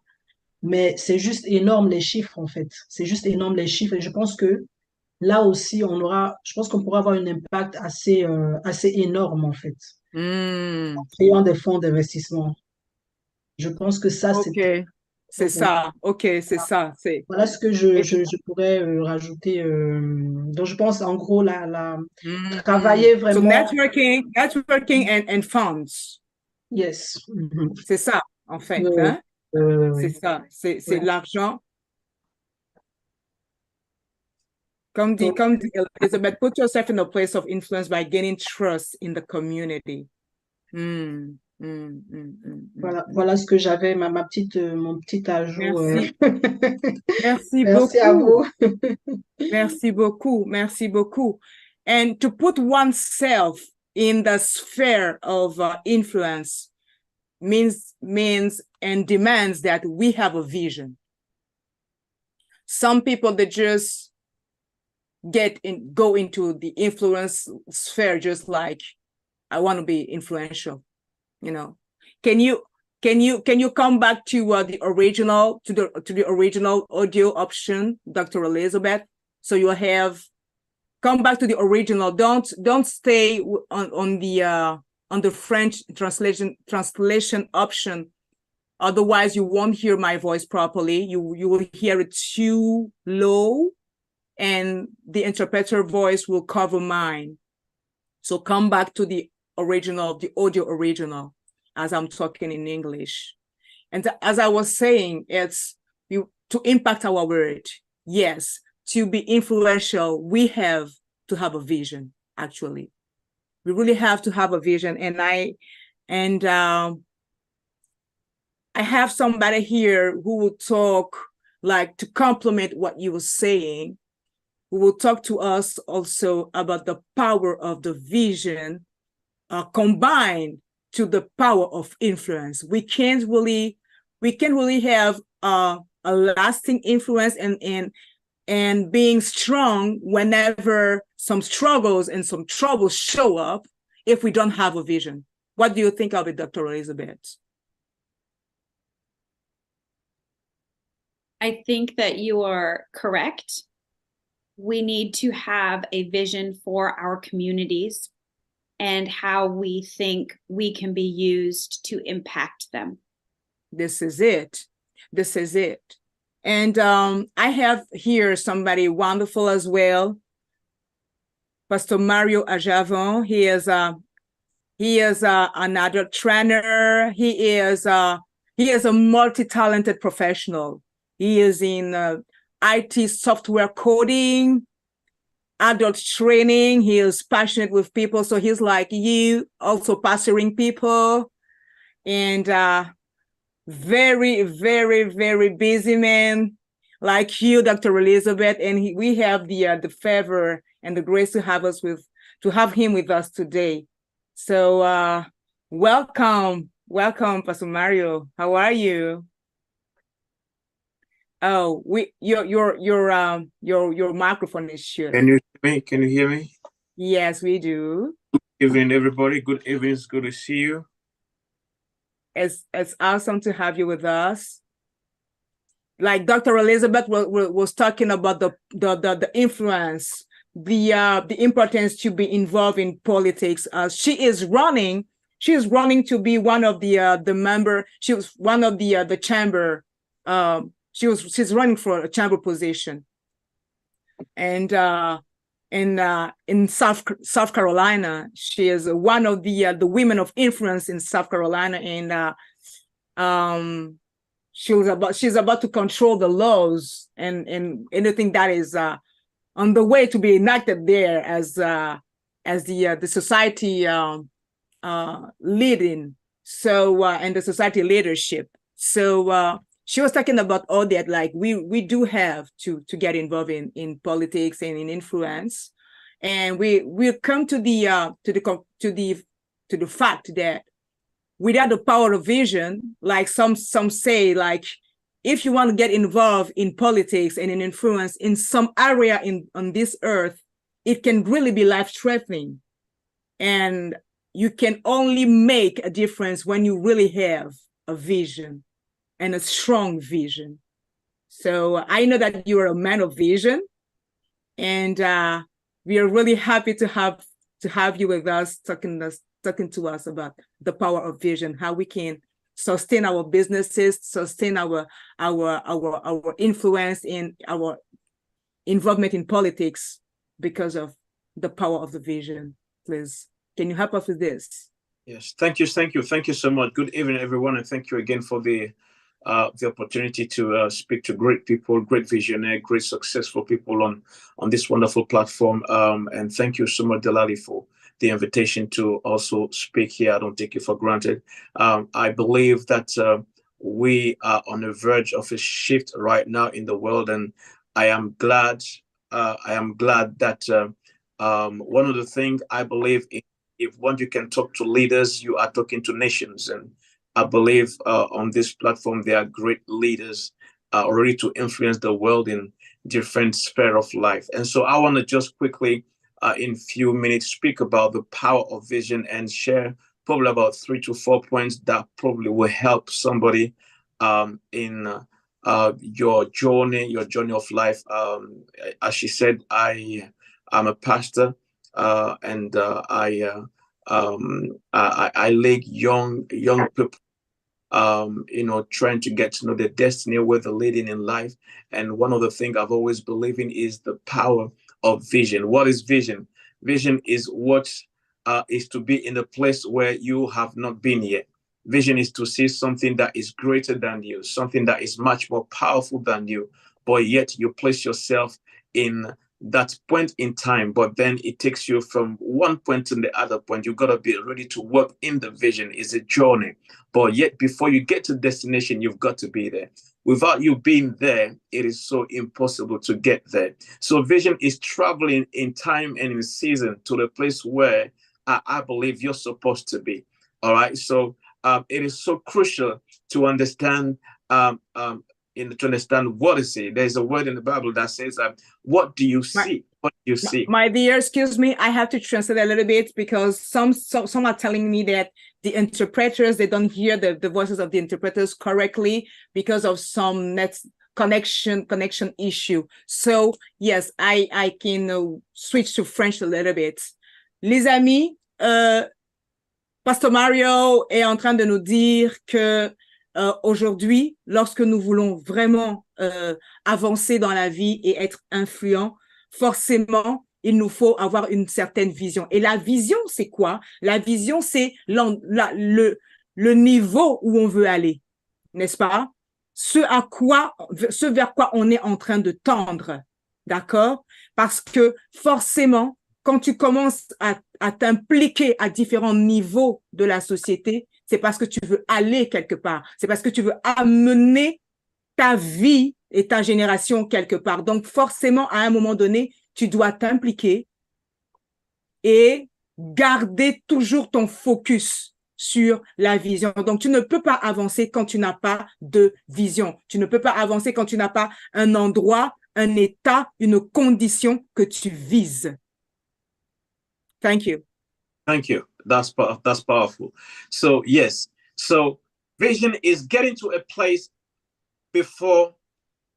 mais c'est juste énorme les chiffres, en fait. C'est juste énorme les chiffres. Et je pense que là aussi, je pense qu'on pourra avoir un impact assez énorme, en fait, en créant des fonds d'investissement. Je pense que ça, c'est OK, c'est ça. OK, c'est ça. C'est voilà ce que je pourrais rajouter. Donc, je pense, en gros, travailler So vraiment. networking and funds. Yes. Mhm. C'est ça, en fait, Ouais, hein? ouais, ouais, C'est ouais. ça. C'est Ouais. l'argent. Donc, Comme dit Elizabeth, put yourself in a place of influence by gaining trust in the community. voilà ce que j'avais, mon petit ajout. Merci. Merci Merci à beaucoup. vous. Merci beaucoup. Merci beaucoup. And to put oneself in the sphere of influence means and demands that we have a vision. Some people, they just go into the influence sphere just like, I want to be influential, you know. Can you come back to the original audio option, Dr. Elizabeth? So you come back to the original. Don't stay on the French translation option. Otherwise, you won't hear my voice properly. You will hear it too low, and the interpreter voice will cover mine. So come back to the original, the audio original, as I'm talking in English. And as I was saying, it's to impact our world. Yes, to be influential, we have to have a vision, actually. We really have to have a vision. And I have somebody here who will talk, like, to complement what you were saying, who will talk to us also about the power of the vision combined to the power of influence. We can't really have a lasting influence and being strong whenever some struggles and some troubles show up if we don't have a vision. What do you think of it, Dr. Elizabeth? I think that you are correct. We need to have a vision for our communities and how we think we can be used to impact them. This is it. This is it. And I have here somebody wonderful as well, Pastor Mario Ajavon. He is another trainer. He is a multi-talented professional. He is in IT software coding, adult training. He is passionate with people. So he's like you, also pastoring people. And very, very, very busy man, like you, Dr. Elizabeth. And we have the favor and the grace to have him with us today. So welcome, Pastor Mario. How are you? Oh, your microphone is shut. Can you hear me? Can you hear me? Yes, we do. Good evening, everybody. Good evening. It's good to see you. It's awesome to have you with us. Like Dr. Elizabeth was talking about the influence, the importance to be involved in politics. She is running to be one of the member. She was one of the chamber. She's running for a chamber position, and in South Carolina, she is one of the women of influence in South Carolina, and she's about to control the laws and anything that is on the way to be enacted there as the society leading, so and the society leadership. So she was talking about all that, like we do have to get involved in politics and in influence, and we come to the fact that without the power of vision, like some say, like if you want to get involved in politics and in influence in some area on this earth, it can really be life-threatening, and you can only make a difference when you really have a vision. And a strong vision. So I know that you are a man of vision, and we are really happy to have you with us, talking to us about the power of vision, how we can sustain our businesses, sustain our influence in our involvement in politics because of the power of the vision. Please, can you help us with this? Yes, thank you so much. Good evening, everyone, and thank you again for the opportunity to speak to great people, great visionary, great successful people on this wonderful platform. And thank you so much, Delali, for the invitation to also speak here. I don't take it for granted. I believe that we are on the verge of a shift right now in the world, and I am glad that one of the things I believe in, if once you can talk to leaders, you are talking to nations. And I believe on this platform, there are great leaders already to influence the world in different spheres of life. And so I want to just quickly, in a few minutes, speak about the power of vision and share probably about 3 to 4 points that probably will help somebody in your journey of life. As she said, I'm a pastor, and I lead young people, trying to get to know their destiny, where they're leading in life. And one of the things I've always believed in is the power of vision. What is vision? Vision is what is to be in a place where you have not been yet. Vision is to see something that is greater than you, something that is much more powerful than you, but yet you place yourself in that point in time, but then it takes you from one point to the other point. You've got to be ready to work in the vision. It's a journey, but yet before you get to destination, you've got to be there. Without you being there, it is so impossible to get there. So vision is traveling in time and in season to the place where I believe you're supposed to be. All right. So it is so crucial to understand to understand what is it. There's a word in the Bible that says, what do you see? What do you see? My dear, excuse me, I have to translate a little bit, because some are telling me that the interpreters, they don't hear the voices of the interpreters correctly because of some net connection issue. So yes, I can switch to French a little bit. Les amis, Pastor Mario est en train de nous dire que aujourd'hui, lorsque nous voulons vraiment avancer dans la vie et être influents, forcément, il nous faut avoir une certaine vision. Et la vision, c'est quoi? La vision, c'est le niveau où on veut aller, n'est-ce pas? Ce vers quoi on est en train de tendre. D'accord? Parce que forcément, quand tu commences à t'impliquer à différents niveaux de la société, c'est parce que tu veux aller quelque part. C'est parce que tu veux amener ta vie et ta génération quelque part. Donc, forcément, à un moment donné, tu dois t'impliquer et garder toujours ton focus sur la vision. Donc, tu ne peux pas avancer quand tu n'as pas de vision. Tu ne peux pas avancer quand tu n'as pas un endroit, un état, une condition que tu vises. Thank you. Thank you. That's powerful. So yes. So vision is getting to a place before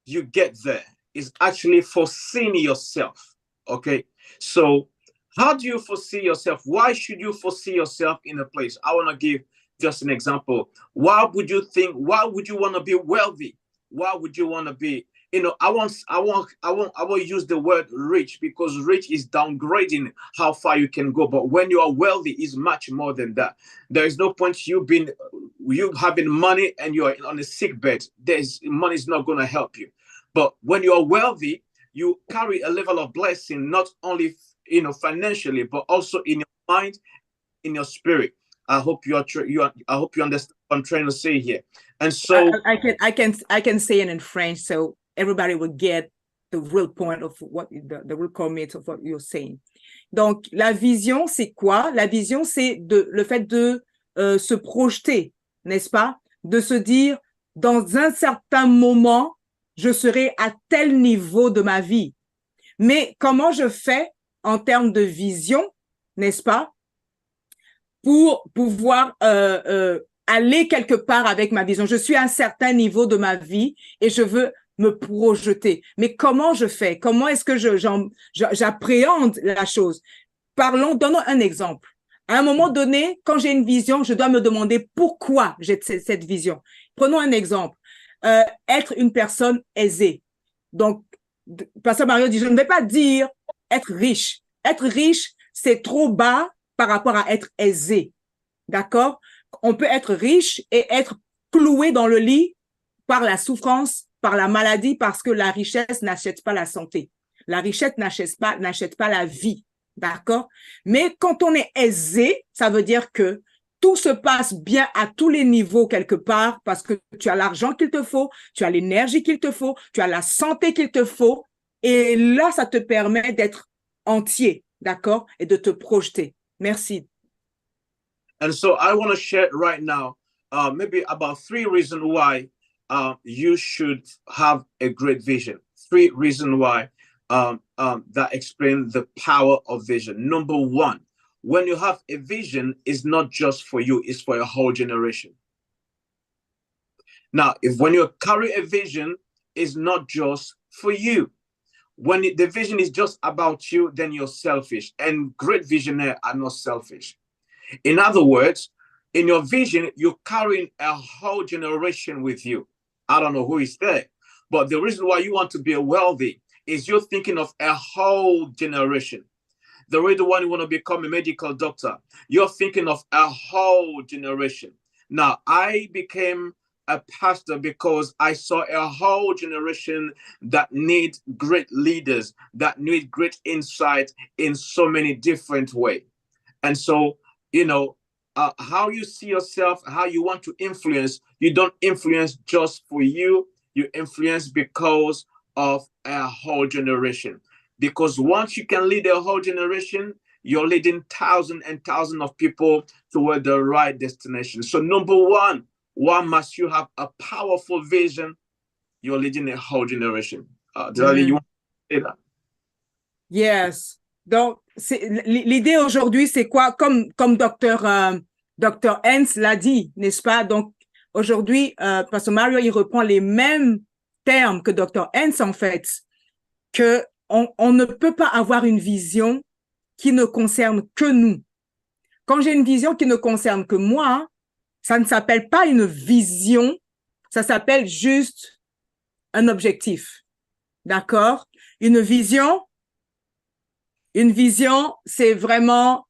you get there. It's actually foreseeing yourself. Okay. So how do you foresee yourself? Why should you foresee yourself in a place? I want to give just an example. Why would you want to be wealthy? Why would you want to be, I won't use the word rich, because rich is downgrading how far you can go. But when you are wealthy, is much more than that. There is no point you having money and you are on a sick bed. Money is not going to help you. But when you are wealthy, you carry a level of blessing, not only financially, but also in your mind, in your spirit. I hope you understand what I'm trying to say here. And so I can say it in French, so everybody will get the real point of what the real comment of what you're saying. Donc, la vision, c'est quoi? La vision, c'est le fait de se projeter, n'est-ce pas? De se dire, dans un certain moment, je serai à tel niveau de ma vie. Mais comment je fais en termes de vision, n'est-ce pas, pour pouvoir aller quelque part avec ma vision? Je suis à un certain niveau de ma vie et je veux me projeter. Mais comment je fais? Comment est-ce que j'appréhende la chose? Donnons un exemple. À un moment donné, quand j'ai une vision, je dois me demander pourquoi j'ai cette vision. Prenons un exemple. Être une personne aisée. Donc, Pasteur Mario dit, je ne vais pas dire être riche. Être riche, c'est trop bas par rapport à être aisé. D'accord? On peut être riche et être cloué dans le lit par la souffrance, par la maladie, parce que la richesse n'achète pas la santé. La richesse n'achète pas la vie. D'accord? Mais quand on est aisé, ça veut dire que tout se passe bien à tous les niveaux quelque part, parce que tu as l'argent qu'il te faut, tu as l'énergie qu'il te faut, tu as la santé qu'il te faut. Et là, ça te permet d'être entier, d'accord? Et de te projeter. Merci. And so I want to share right now, maybe about 3 reasons why you should have a great vision. 3 reasons why that explain the power of vision. Number 1, when you have a vision, it's not just for you, it's for a whole generation. Now, when you carry a vision, it's not just for you. When the vision is just about you, then you're selfish. And great visionaries are not selfish. In other words, in your vision, you're carrying a whole generation with you. I don't know who is there, but the reason why you want to be wealthy is you're thinking of a whole generation. The reason why you want to become a medical doctor, you're thinking of a whole generation. Now, I became a pastor because I saw a whole generation that need great leaders, that need great insight in so many different ways. And so, how you see yourself, how you want to influence, you don't influence just for you, you influence because of a whole generation. Because once you can lead a whole generation, you're leading thousands and thousands of people toward the right destination. So number 1, why must you have a powerful vision? You're leading a whole generation. Delali, you want to say that? Yes. Donc, l'idée aujourd'hui, c'est quoi? Comme Dr. 𝗕'𝗡𝗟𝗜 l'a dit, n'est-ce pas? Donc, aujourd'hui, Pasteur Mario, il reprend les mêmes termes que Dr. 𝗕'𝗡𝗟𝗜, en fait, que on ne peut pas avoir une vision qui ne concerne que nous. Quand j'ai une vision qui ne concerne que moi, ça ne s'appelle pas une vision, ça s'appelle juste un objectif. D'accord? Une vision, c'est vraiment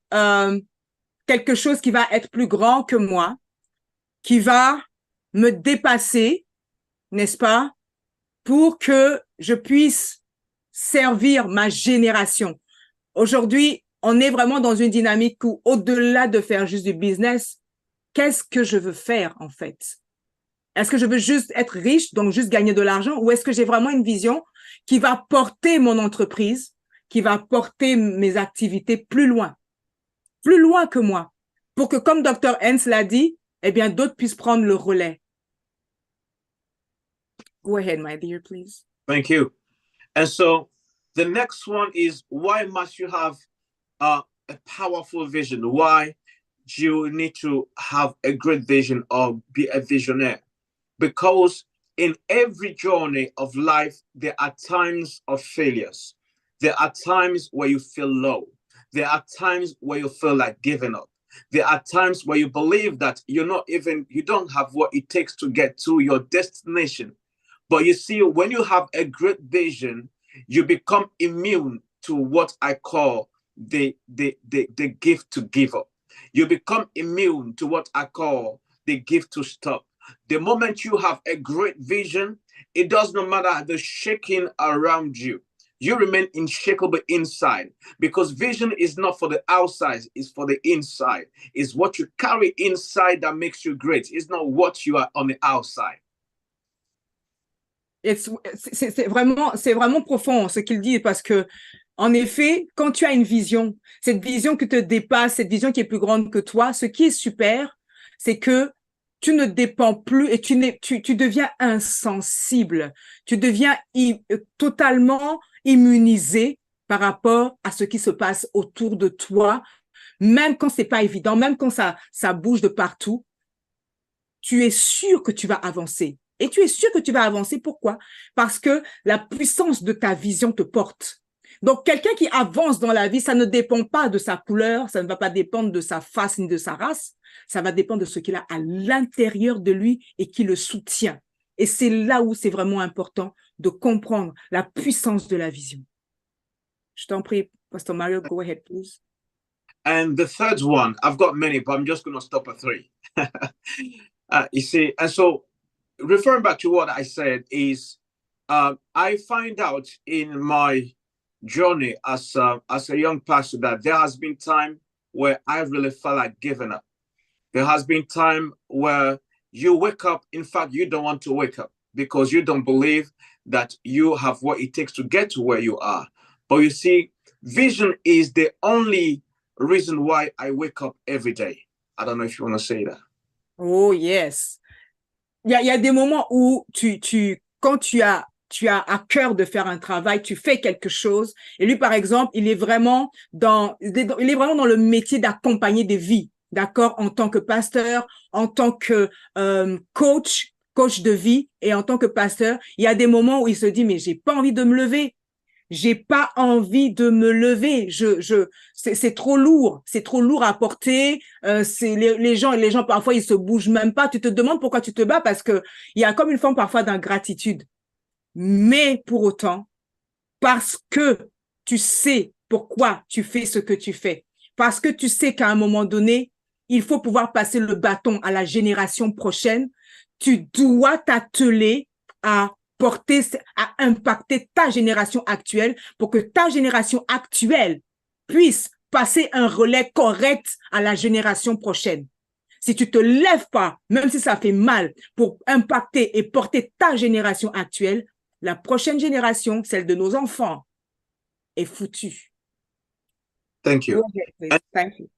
quelque chose qui va être plus grand que moi, qui va me dépasser, n'est-ce pas, pour que je puisse servir ma génération. Aujourd'hui, on est vraiment dans une dynamique où, au-delà de faire juste du business, qu'est-ce que je veux faire en fait? Est-ce que je veux juste être riche, donc juste gagner de l'argent, ou est-ce que j'ai vraiment une vision qui va porter mon entreprise, qui va porter mes activités plus loin que moi, pour que, comme Dr. 𝗕'𝗏 l'a dit, eh bien, d'autres puissent prendre le relais. Go ahead, my dear, please. Thank you. And so the next one is, why must you have a powerful vision? Why do you need to have a great vision or be a visionary? Because in every journey of life, there are times of failures. There are times where you feel low. There are times where you feel like giving up. There are times where you believe that you don't have what it takes to get to your destination. But you see, when you have a great vision, you become immune to what I call the gift to give up. You become immune to what I call the gift to stop. The moment you have a great vision, it does not matter the shaking around you. You remain unshakable inside, because vision is not for the outside, it's for the inside. It's what you carry inside that makes you great. It's not what you are on the outside. C'est vraiment profond ce qu'il dit, parce que, en effet, quand tu as une vision, cette vision qui te dépasse, cette vision qui est plus grande que toi, ce qui est super, c'est que tu ne dépends plus et tu deviens insensible. Tu deviens totalement immunisé par rapport à ce qui se passe autour de toi, même quand c'est pas évident, même quand ça bouge de partout. Tu es sûr que tu vas avancer. Et tu es sûr que tu vas avancer. Pourquoi? Parce que la puissance de ta vision te porte. Donc, quelqu'un qui avance dans la vie, ça ne dépend pas de sa couleur, ça ne va pas dépendre de sa face ni de sa race, ça va dépendre de ce qu'il a à l'intérieur de lui et qui le soutient. Et c'est là où c'est vraiment important de comprendre la puissance de la vision. Je t'en prie, Pastor Mario, go ahead, please. And the third one, I've got many, but I'm just going to stop at 3. You see, and so referring back to what I said is, I find out in my journey as a young pastor that there has been time where I really felt like giving up. There has been time where you wake up, in fact, you don't want to wake up because you don't believe that you have what it takes to get to where you are. But you see, vision is the only reason why I wake up every day. I don't know if you want to say that. Oh, yes. Il y a des moments où quand tu as à cœur de faire un travail, tu fais quelque chose. Et lui, par exemple, il est vraiment dans le métier d'accompagner des vies, d'accord, en tant que pasteur, en tant que coach de vie et en tant que pasteur. Il y a des moments où il se dit, mais j'ai pas envie de me lever. J'ai pas envie de me lever. C'est trop lourd. C'est trop lourd à porter. Les gens, parfois, ils se bougent même pas. Tu te demandes pourquoi tu te bats, parce que il y a comme une forme parfois d'ingratitude. Mais pour autant, parce que tu sais pourquoi tu fais ce que tu fais, parce que tu sais qu'à un moment donné, il faut pouvoir passer le bâton à la génération prochaine, tu dois t'atteler à impacter ta génération actuelle pour que ta génération actuelle puisse passer un relais correct à la génération prochaine. Si tu te lèves pas, même si ça fait mal, pour impacter et porter ta génération actuelle, la prochaine génération, celle de nos enfants, est foutue. Thank you. Thank you.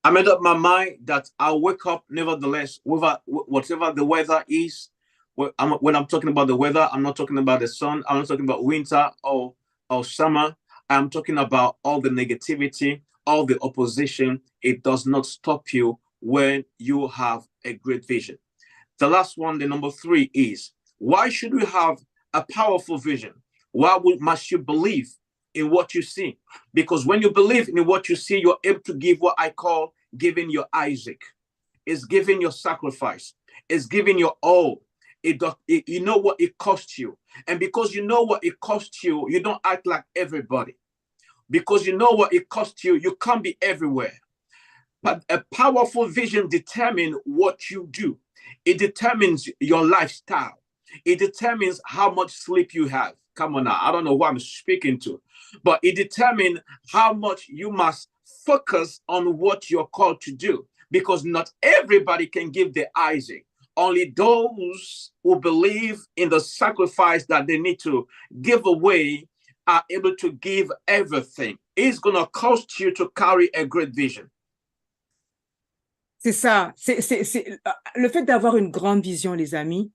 I made up my mind that I'll wake up nevertheless, whatever the weather is. When I'm talking about the weather, I'm not talking about the sun. I'm not talking about winter or summer. I'm talking about all the negativity, all the opposition. It does not stop you when you have a great vision. The last one, the number 3 is, why should we have a powerful vision? Why must you believe in what you see? Because when you believe in what you see, you're able to give what I call giving your Isaac. It's giving your sacrifice. It's giving your all. You know what it costs you. And because you know what it costs you, you don't act like everybody. Because you know what it costs you, you can't be everywhere. But a powerful vision determines what you do. It determines your lifestyle. It determines how much sleep you have. Come on now, I don't know who I'm speaking to, but it determines how much you must focus on what you're called to do, because not everybody can give the Isaac. Only those who believe in the sacrifice that they need to give away are able to give everything. It's going to cost you to carry a great vision. C'est ça. Le fait d'avoir une grande vision, les amis,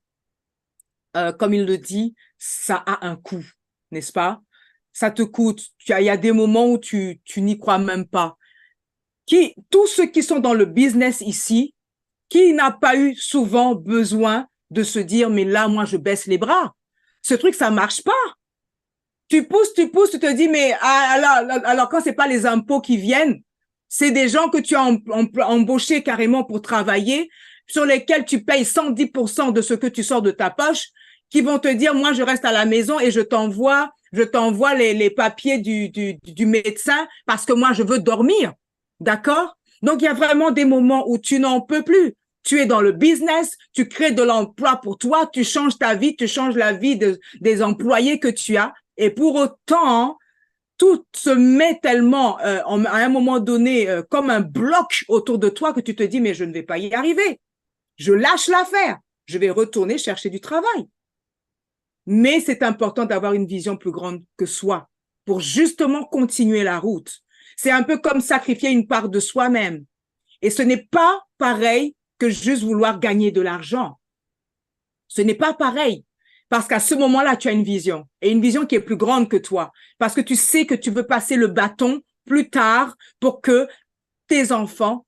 comme il le dit, ça a un coût, n'est-ce pas? Ça te coûte. Il y a des moments où tu n'y crois même pas. Tous ceux qui sont dans le business ici, qui n'a pas eu souvent besoin de se dire, mais là, moi, je baisse les bras. Ce truc, ça marche pas. Tu pousses, tu te dis, mais alors quand c'est pas les impôts qui viennent, c'est des gens que tu as embauchés carrément pour travailler, sur lesquels tu payes 110% de ce que tu sors de ta poche, qui vont te dire, moi, je reste à la maison et je t'envoie les papiers du médecin parce que moi, je veux dormir. D'accord? Donc, il y a vraiment des moments où tu n'en peux plus. Tu es dans le business, tu crées de l'emploi pour toi, tu changes ta vie, tu changes la vie des employés que tu as. Et pour autant, tout se met tellement à un moment donné comme un bloc autour de toi que tu te dis, mais je ne vais pas y arriver. Je lâche l'affaire. Je vais retourner chercher du travail. Mais c'est important d'avoir une vision plus grande que soi pour justement continuer la route. C'est un peu comme sacrifier une part de soi-même. Et ce n'est pas pareil que juste vouloir gagner de l'argent. Ce n'est pas pareil. Parce qu'à ce moment-là, tu as une vision. Et une vision qui est plus grande que toi. Parce que tu sais que tu veux passer le bâton plus tard pour que tes enfants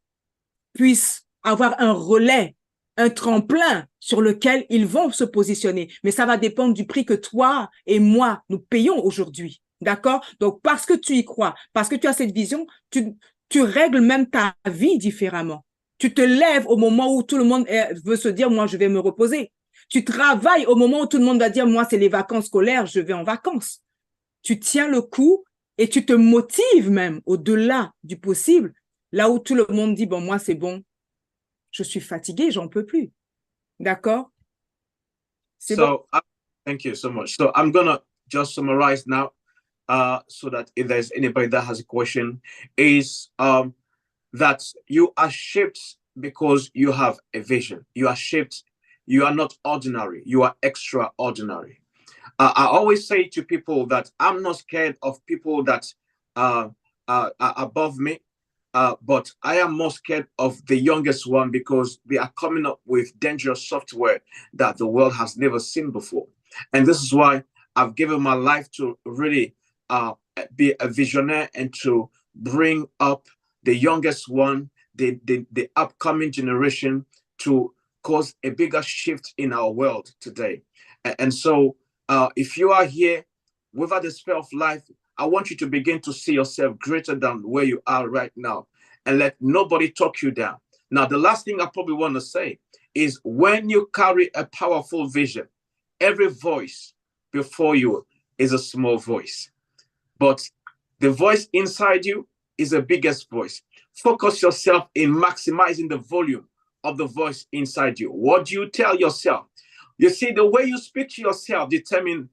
puissent avoir un relais, un tremplin sur lequel ils vont se positionner. Mais ça va dépendre du prix que toi et moi, nous payons aujourd'hui. D'accord? Donc, parce que tu y crois, parce que tu as cette vision, tu règles même ta vie différemment. Tu te lèves au moment où tout le monde veut se dire, moi, je vais me reposer. Tu travailles au moment où tout le monde va dire, moi, c'est les vacances scolaires, je vais en vacances. Tu tiens le coup et tu te motives même au-delà du possible, là où tout le monde dit, bon, moi, c'est bon, je suis fatigué, j'en peux plus. D'accord? C'est bon. Thank you so much. So I'm going to just summarize now so that if there's anybody that has a question, is that you are shaped because you have a vision. You are shaped. You are not ordinary. You are extraordinary. I always say to people that I'm not scared of people that are above me, but I am more scared of the youngest one because they are coming up with dangerous software that the world has never seen before. And this is why I've given my life to really be a visionary and to bring up the youngest one, the upcoming generation, to cause a bigger shift in our world today. And so if you are here without the sphere of life, I want you to begin to see yourself greater than where you are right now and let nobody talk you down. Now, the last thing I probably want to say is when you carry a powerful vision, every voice before you is a small voice, but the voice inside you is the biggest voice. Focus yourself in maximizing the volume of the voice inside you. What do you tell yourself? You see, the way you speak to yourself determines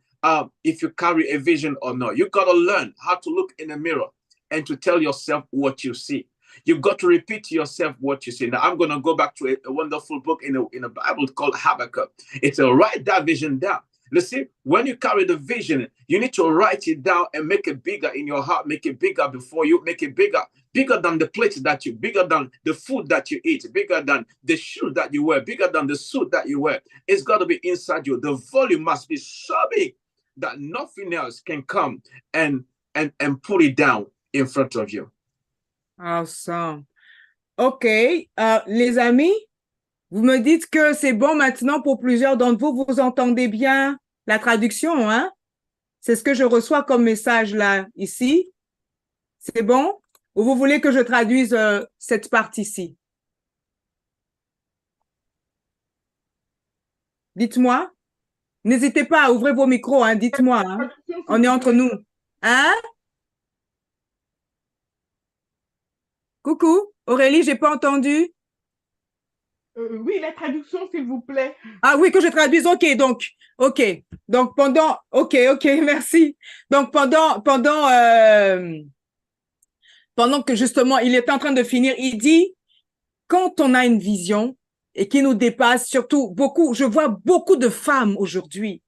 if you carry a vision or not. You got to learn how to look in the mirror and to tell yourself what you see. You've got to repeat to yourself what you see. Now, I'm going to go back to a wonderful book in a Bible called Habakkuk. It's a write that vision down. You see, when you carry the vision, you need to write it down and make it bigger in your heart, make it bigger before you, make it bigger than the plate that you, bigger than the food that you eat, bigger than the shoes that you wear, bigger than the suit that you wear. It's got to be inside you. The volume must be so big that nothing else can come and put it down in front of you. Awesome. OK. Les amis, vous me dites que c'est bon maintenant pour plusieurs d'entre vous. Vous entendez bien la traduction, hein? C'est ce que je reçois comme message là, ici. C'est bon? Ou vous voulez que je traduise cette partie-ci? Dites-moi. N'hésitez pas à ouvrir vos micros, hein? Dites-moi. Hein? On est entre nous. Hein? Coucou, Aurélie, j'ai pas entendu. Oui, la traduction, s'il vous plaît. Ah oui, que je traduise. OK, donc, OK. Donc, OK, merci. Donc, pendant que justement, il est en train de finir, il dit, quand on a une vision et qui nous dépasse, surtout beaucoup, je vois beaucoup de femmes aujourd'hui.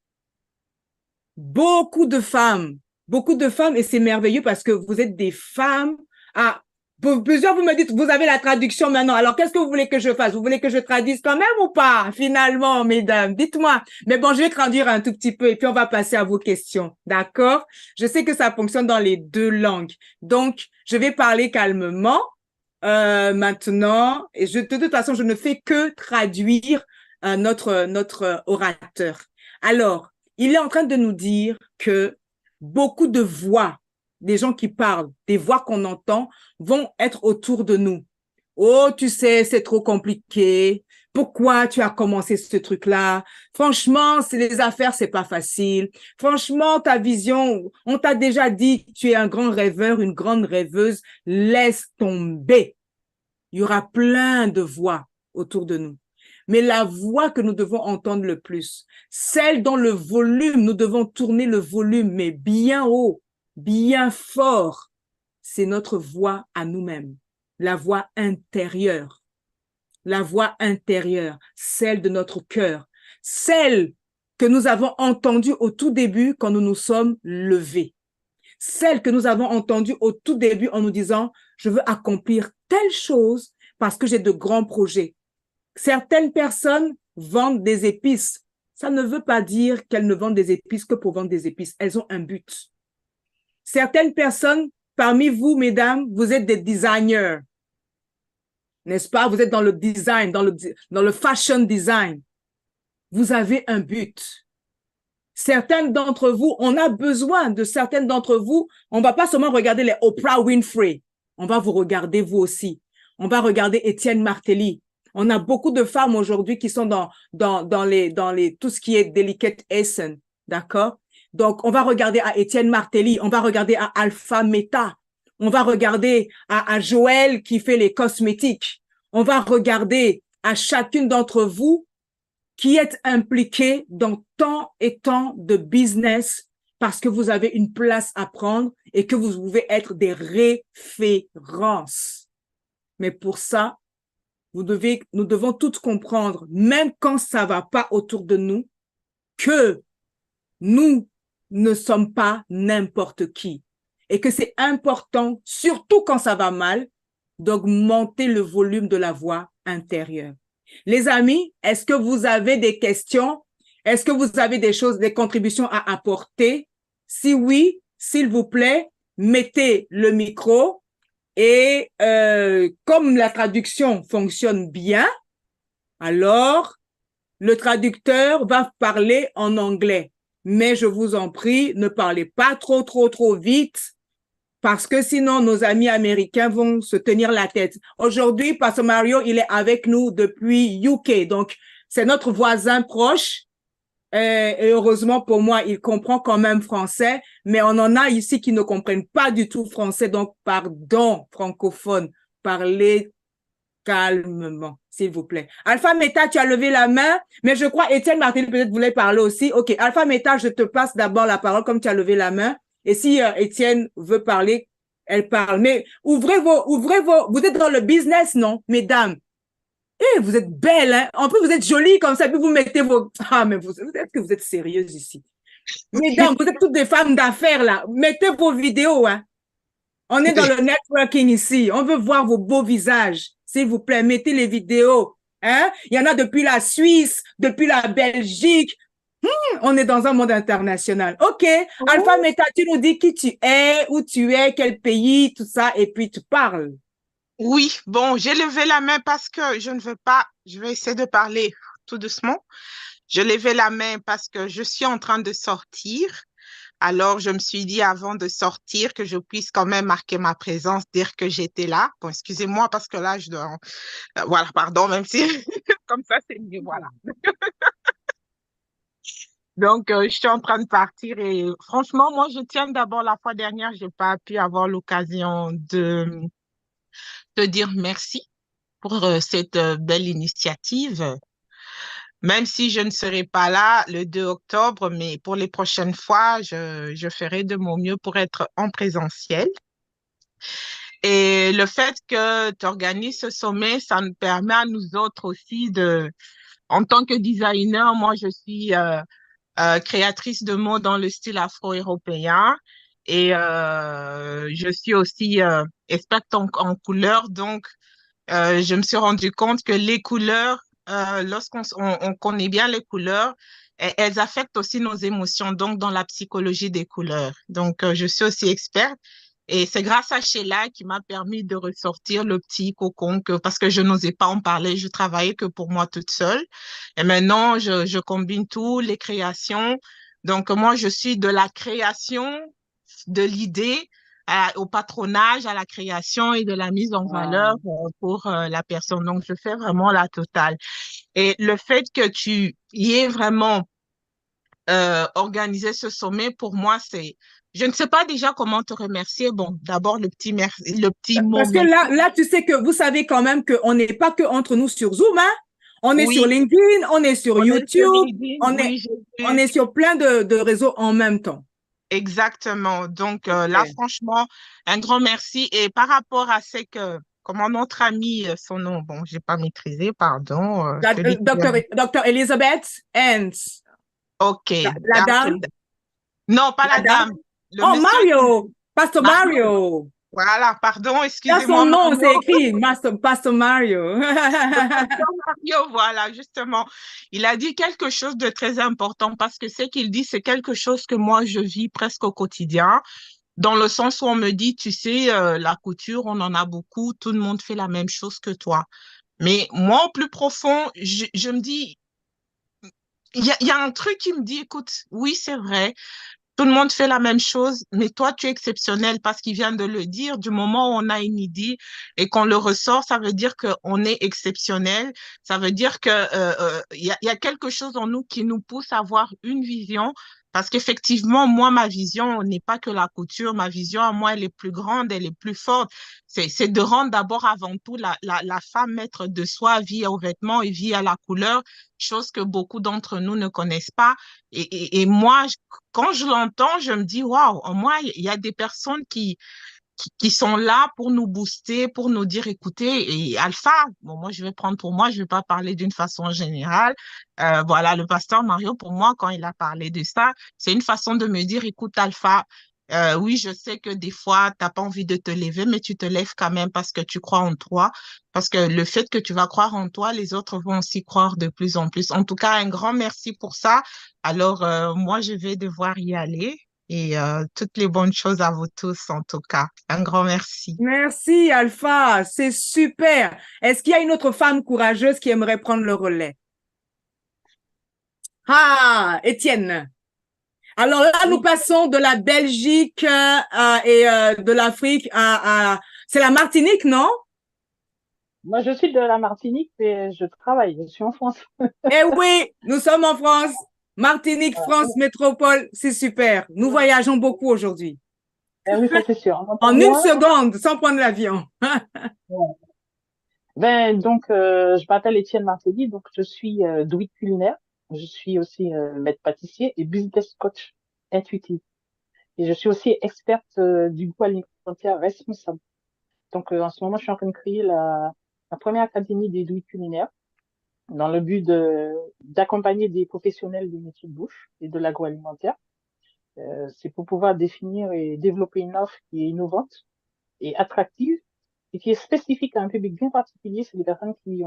Beaucoup de femmes, et c'est merveilleux parce que vous êtes des femmes. Ah, plusieurs, vous me dites, vous avez la traduction maintenant. Alors, qu'est-ce que vous voulez que je fasse? Vous voulez que je traduise quand même ou pas, finalement, mesdames? Dites-moi. Mais bon, je vais traduire un tout petit peu et puis on va passer à vos questions. D'accord? Je sais que ça fonctionne dans les deux langues. Donc, je vais parler calmement maintenant. Et de toute façon, je ne fais que traduire notre orateur. Alors, il est en train de nous dire que beaucoup de voix, des gens qui parlent, des voix qu'on entend, vont être autour de nous. Oh, tu sais, c'est trop compliqué. Pourquoi tu as commencé ce truc-là? Franchement, les affaires, c'est pas facile. Franchement, ta vision, on t'a déjà dit, tu es un grand rêveur, une grande rêveuse. Laisse tomber. Il y aura plein de voix autour de nous. Mais la voix que nous devons entendre le plus, celle dont le volume, nous devons tourner le volume, mais bien haut, bien fort, c'est notre voix à nous-mêmes, la voix intérieure, celle de notre cœur, celle que nous avons entendue au tout début quand nous nous sommes levés, celle que nous avons entendue au tout début en nous disant, je veux accomplir telle chose parce que j'ai de grands projets. Certaines personnes vendent des épices. Ça ne veut pas dire qu'elles ne vendent des épices que pour vendre des épices. Elles ont un but. Certaines personnes, parmi vous, mesdames, vous êtes des designers. N'est-ce pas? Vous êtes dans le design, dans le fashion design. Vous avez un but. Certaines d'entre vous, on a besoin de certaines d'entre vous. On ne va pas seulement regarder les Oprah Winfrey. On va vous regarder vous aussi. On va regarder 𝗕'𝗏𝗘𝗟𝗜. On a beaucoup de femmes aujourd'hui qui sont dans tout ce qui est 𝗕'𝗏𝗘𝗟𝗜, d'accord? Donc, on va regarder à 𝗕'𝗏𝗘𝗟𝗏, on va regarder à 𝗕'𝗏𝗏𝗏𝗏, on va regarder à Joël qui fait les cosmétiques, on va regarder à chacune d'entre vous qui êtes impliqués dans tant et tant de business parce que vous avez une place à prendre et que vous pouvez être des références. Mais pour ça, nous devons toutes comprendre, même quand ça va pas autour de nous, que nous ne sommes pas n'importe qui et que c'est important, surtout quand ça va mal, d'augmenter le volume de la voix intérieure. Les amis, est-ce que vous avez des questions? Est-ce que vous avez des contributions à apporter? Si oui, s'il vous plaît, mettez le micro. Et comme la traduction fonctionne bien, alors le traducteur va parler en anglais. Mais je vous en prie, ne parlez pas trop vite parce que sinon nos amis américains vont se tenir la tête. Aujourd'hui, Pastor Mario, il est avec nous depuis UK, donc c'est notre voisin proche. Et heureusement pour moi, il comprend quand même français, mais on en a ici qui ne comprennent pas du tout français. Donc, pardon, francophones, parlez calmement, s'il vous plaît. 𝗕'𝗏𝗏𝗏, tu as levé la main, mais je crois 𝗕'𝗏𝗏𝗏𝗏 peut-être voulait parler aussi. OK, 𝗕'𝗏𝗏𝗏𝗏, je te passe d'abord la parole comme tu as levé la main. Et si Étienne veut parler, elle parle. Mais ouvrez vos, vous êtes dans le business, non, mesdames? Eh, vous êtes belle, hein? En plus, vous êtes jolie comme ça, puis vous mettez vos... Ah, mais est-ce que vous êtes sérieuses ici? Mesdames, vous êtes toutes des femmes d'affaires, là. Mettez vos vidéos, hein. On est dans le networking ici. On veut voir vos beaux visages. S'il vous plaît, mettez les vidéos, hein? Il y en a depuis la Suisse, depuis la Belgique. On est dans un monde international. OK. 𝗕'𝗏𝗏𝗏𝗏, tu nous dis qui tu es, où tu es, quel pays, tout ça, et puis tu parles. Oui, bon, j'ai levé la main parce que je ne veux pas, je vais essayer de parler tout doucement. Je levais la main parce que je suis en train de sortir. Alors, je me suis dit avant de sortir que je puisse quand même marquer ma présence, dire que j'étais là. Bon, excusez-moi parce que là, je dois... voilà, pardon, même si comme ça, c'est mieux, voilà. Donc, je suis en train de partir et franchement, moi, je tiens d'abord la fois dernière, j'ai pas pu avoir l'occasion de dire merci pour cette belle initiative. même si je ne serai pas là le 2 octobre, mais pour les prochaines fois, je ferai de mon mieux pour être en présentiel. Et le fait que tu organises ce sommet, ça nous permet à nous autres aussi en tant que designer, moi je suis créatrice de mots dans le style afro-européen et je suis aussi experte en couleurs. Donc, je me suis rendu compte que les couleurs, lorsqu'on on connaît bien les couleurs, elles affectent aussi nos émotions, donc dans la psychologie des couleurs. Donc, je suis aussi experte. Et c'est grâce à Sheila qui m'a permis de ressortir le petit cocon parce que je n'osais pas en parler, je travaillais que pour moi toute seule. Et maintenant, je combine tout, les créations. Donc, moi, je suis de la création, de l'idée au patronage, à la création et de la mise en valeur pour la personne. Donc, je fais vraiment la totale. Et le fait que tu y aies vraiment organisé ce sommet, pour moi, je ne sais pas déjà comment te remercier. Bon, d'abord, le petit mot Parce que merci. là, tu sais que vous savez quand même qu'on n'est pas que entre nous sur Zoom, hein? On est sur Oui, LinkedIn, on est sur on est sur YouTube, LinkedIn. on Oui, est, j'ai on vu. est sur plein de réseaux en même temps. Exactement. Donc là, Super. franchement, un grand merci. Et par rapport à comment notre ami, son nom, bon, j'ai pas maîtrisé, pardon, celui qui vient. Docteur Elizabeth Hans, OK. la dame, Non, pas la la dame. dame. Le Oh, monsieur qui... Mario, Pastor Mario. Mario. Voilà, pardon, Là, son excusez-moi, nom, Mario. c'est écrit, Pastor Mario. Le pasteur Mario, voilà, justement. Il a dit quelque chose de très important parce que ce qu'il dit, c'est quelque chose que moi, je vis presque au quotidien. Dans le sens où on me dit, tu sais, la couture, on en a beaucoup, tout le monde fait la même chose que toi. Mais moi, au plus profond, je me dis, il y a un truc qui me dit, écoute, oui, c'est vrai, tout le monde fait la même chose, mais toi, tu es exceptionnel parce qu'il vient de le dire. Du moment où on a une idée et qu'on le ressort, ça veut dire qu'on est exceptionnel. Ça veut dire que il y a quelque chose en nous qui nous pousse à avoir une vision. Parce qu'effectivement, moi, ma vision n'est pas que la couture. Ma vision, à moi, elle est plus grande, elle est plus forte. C'est de rendre d'abord avant tout la femme maître de soi, vie aux vêtements et vie à la couleur, chose que beaucoup d'entre nous ne connaissent pas. Et moi, quand je l'entends, je me dis, waouh, au moins, il y a des personnes qui sont là pour nous booster, pour nous dire, écoutez, et Alpha, bon, moi, je vais prendre pour moi, je vais pas parler d'une façon générale. Voilà, le pasteur Mario, pour moi, quand il a parlé de ça, c'est une façon de me dire, écoute, Alpha, oui, je sais que des fois, t'as pas envie de te lever, mais tu te lèves quand même parce que tu crois en toi. Parce que le fait que tu vas croire en toi, les autres vont aussi croire de plus en plus. En tout cas, un grand merci pour ça. Alors, moi, je vais devoir y aller. Et toutes les bonnes choses à vous tous, en tout cas. Un grand merci. Merci, Alpha. C'est super. Est-ce qu'il y a une autre femme courageuse qui aimerait prendre le relais? Ah, Étienne. Alors là, nous passons de la Belgique et de l'Afrique c'est la Martinique, non? Moi, je suis de la Martinique et je travaille, je suis en France. Eh oui, nous sommes en France. Martinique, France, métropole, c'est super. Nous voyageons beaucoup aujourd'hui. Oui, ça c'est sûr. En une Moi, seconde, sans prendre l'avion. ouais. Donc, je m'appelle Étienne Martelly, donc je suis druide culinaire. Je suis aussi maître pâtissier et business coach intuitif. Et je suis aussi experte du goût alimentaire responsable. Donc, en ce moment, je suis en train de créer la première académie des druides culinaires dans le but d'accompagner des professionnels des métiers de bouche et de l'agroalimentaire. C'est pour pouvoir définir et développer une offre qui est innovante et attractive et qui est spécifique à un public bien particulier, c'est les personnes qui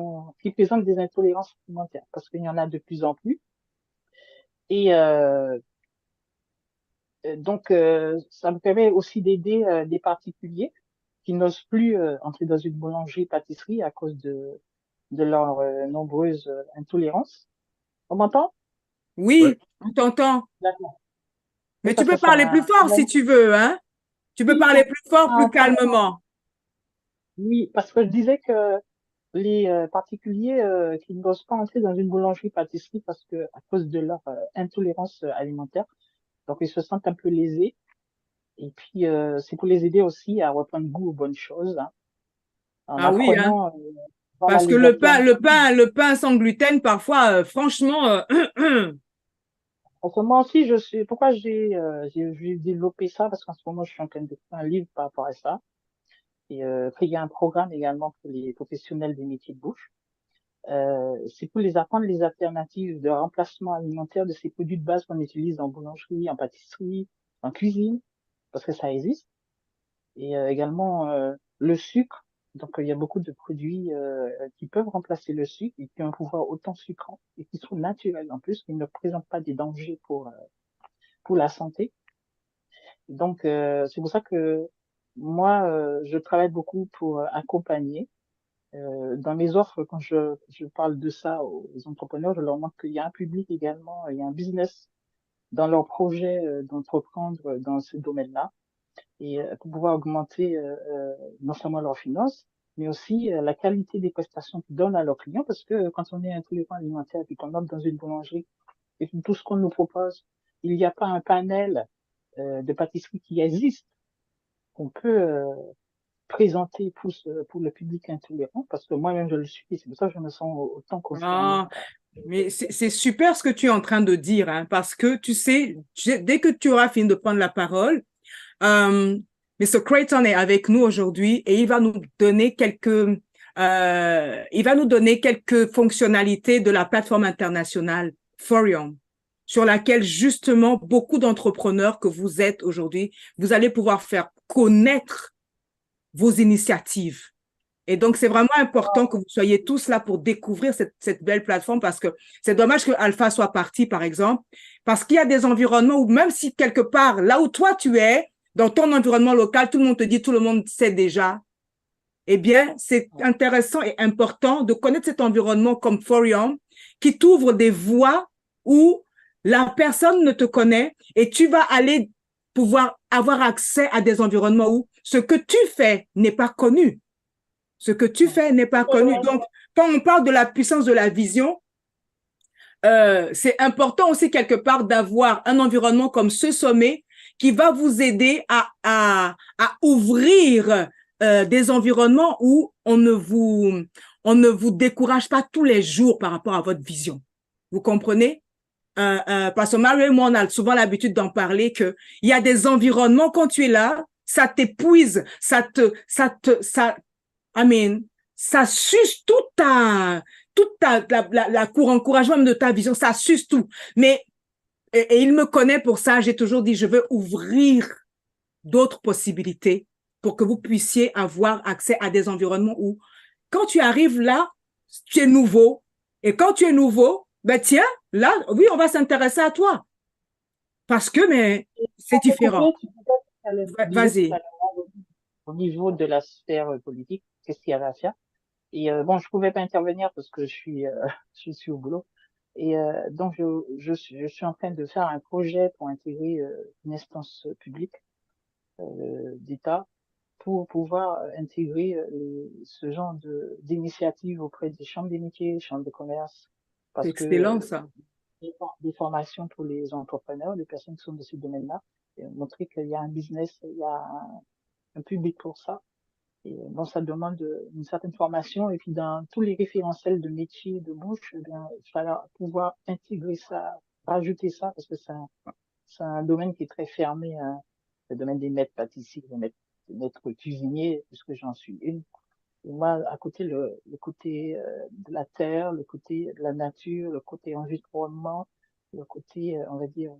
présentent des intolérances alimentaires, parce qu'il y en a de plus en plus. Et ça me permet aussi d'aider des particuliers qui n'osent plus entrer dans une boulangerie-pâtisserie à cause de leurs nombreuses intolérances. On m'entend? Oui, Ouais. on t'entend. D'accord. Mais Oui, tu parce que peux parler plus fort si tu veux, hein? Tu peux parler plus fort, plus calmement. Oui, parce que je disais que les particuliers qui n'osent pas entrer dans une boulangerie-pâtisserie parce que à cause de leur intolérance alimentaire, donc ils se sentent un peu lésés. Et puis c'est pour les aider aussi à reprendre goût aux bonnes choses, hein, en Ah oui, hein? apprenant Voilà Parce que les alternatives. le pain sans gluten, parfois, franchement, Parce que moi aussi, pourquoi j'ai développé ça? Parce qu'en ce moment, je suis en train de faire un livre par rapport à ça. Et puis, il y a un programme également pour les professionnels des métiers de bouche. C'est pour les apprendre les alternatives de remplacement alimentaire de ces produits de base qu'on utilise en boulangerie, en pâtisserie, en cuisine, parce que ça existe. Et également le sucre. Donc, il y a beaucoup de produits qui peuvent remplacer le sucre et qui ont un pouvoir autant sucrant et qui sont naturels en plus, qui ne présentent pas des dangers pour la santé. Donc, c'est pour ça que moi, je travaille beaucoup pour accompagner. Dans mes offres, quand je parle de ça aux entrepreneurs, je leur montre qu'il y a un public également, il y a un business dans leur projet d'entreprendre dans ce domaine-là et pour pouvoir augmenter non seulement leurs finances, mais aussi la qualité des prestations qu'ils donnent à leurs clients, parce que quand on est intolérant alimentaire et qu'on entre dans une boulangerie et que tout ce qu'on nous propose, il n'y a pas un panel de pâtisserie qui existe qu'on peut présenter pour le public intolérant, parce que moi-même je le suis, et c'est pour ça que je me sens autant concernée. ah, mais c'est super ce que tu es en train de dire, hein, parce que tu sais, dès que tu auras fini de prendre la parole, Mr. Creighton est avec nous aujourd'hui et il va nous donner quelques fonctionnalités de la plateforme internationale Forium, sur laquelle justement beaucoup d'entrepreneurs que vous êtes aujourd'hui, vous allez pouvoir faire connaître vos initiatives. Et donc, c'est vraiment important que vous soyez tous là pour découvrir cette belle plateforme, parce que c'est dommage que Alpha soit parti, par exemple, parce qu'il y a des environnements où même si quelque part, là où toi tu es, dans ton environnement local, tout le monde te dit, tout le monde sait déjà, eh bien, c'est intéressant et important de connaître cet environnement comme Forium qui t'ouvre des voies où la personne ne te connaît et tu vas aller pouvoir avoir accès à des environnements où ce que tu fais n'est pas connu. Ce que tu fais n'est pas connu. Donc, quand on parle de la puissance de la vision, c'est important aussi quelque part d'avoir un environnement comme ce sommet qui va vous aider à ouvrir des environnements où on ne vous décourage pas tous les jours par rapport à votre vision. Vous comprenez? Parce que Mario et moi, on a souvent l'habitude d'en parler, qu'il y a des environnements, quand tu es là, ça t'épuise, ça suce la cour encouragement de ta vision, ça suce tout. Mais, et il me connaît pour ça, j'ai toujours dit, je veux ouvrir d'autres possibilités pour que vous puissiez avoir accès à des environnements où, quand tu arrives là, tu es nouveau. Et quand tu es nouveau, ben tiens, là, oui, on va s'intéresser à toi. Parce que, mais c'est différent. Vas-y. Au niveau de la sphère politique, qu'est-ce qu'il y avait à faire? Et bon, je pouvais pas intervenir parce que je suis au boulot. Et donc, je suis en train de faire un projet pour intégrer une instance publique d'État pour pouvoir intégrer ce genre d'initiative auprès des chambres des métiers, chambres de commerce, C'est parce excellent, que ça. des formations pour les entrepreneurs, les personnes qui sont de ce domaine-là, et montrer qu'il y a un business, il y a un public pour ça. Et bon, ça demande une certaine formation. Et puis, dans tous les référentiels de métiers de bouche, eh bien, il va pouvoir intégrer ça, rajouter ça, parce que c'est un domaine qui est très fermé, hein, le domaine des maîtres pâtissiers, des maîtres cuisiniers, puisque j'en suis une. Et moi, à côté, le côté de la terre, le côté de la nature, le côté environnement, le côté, on va dire,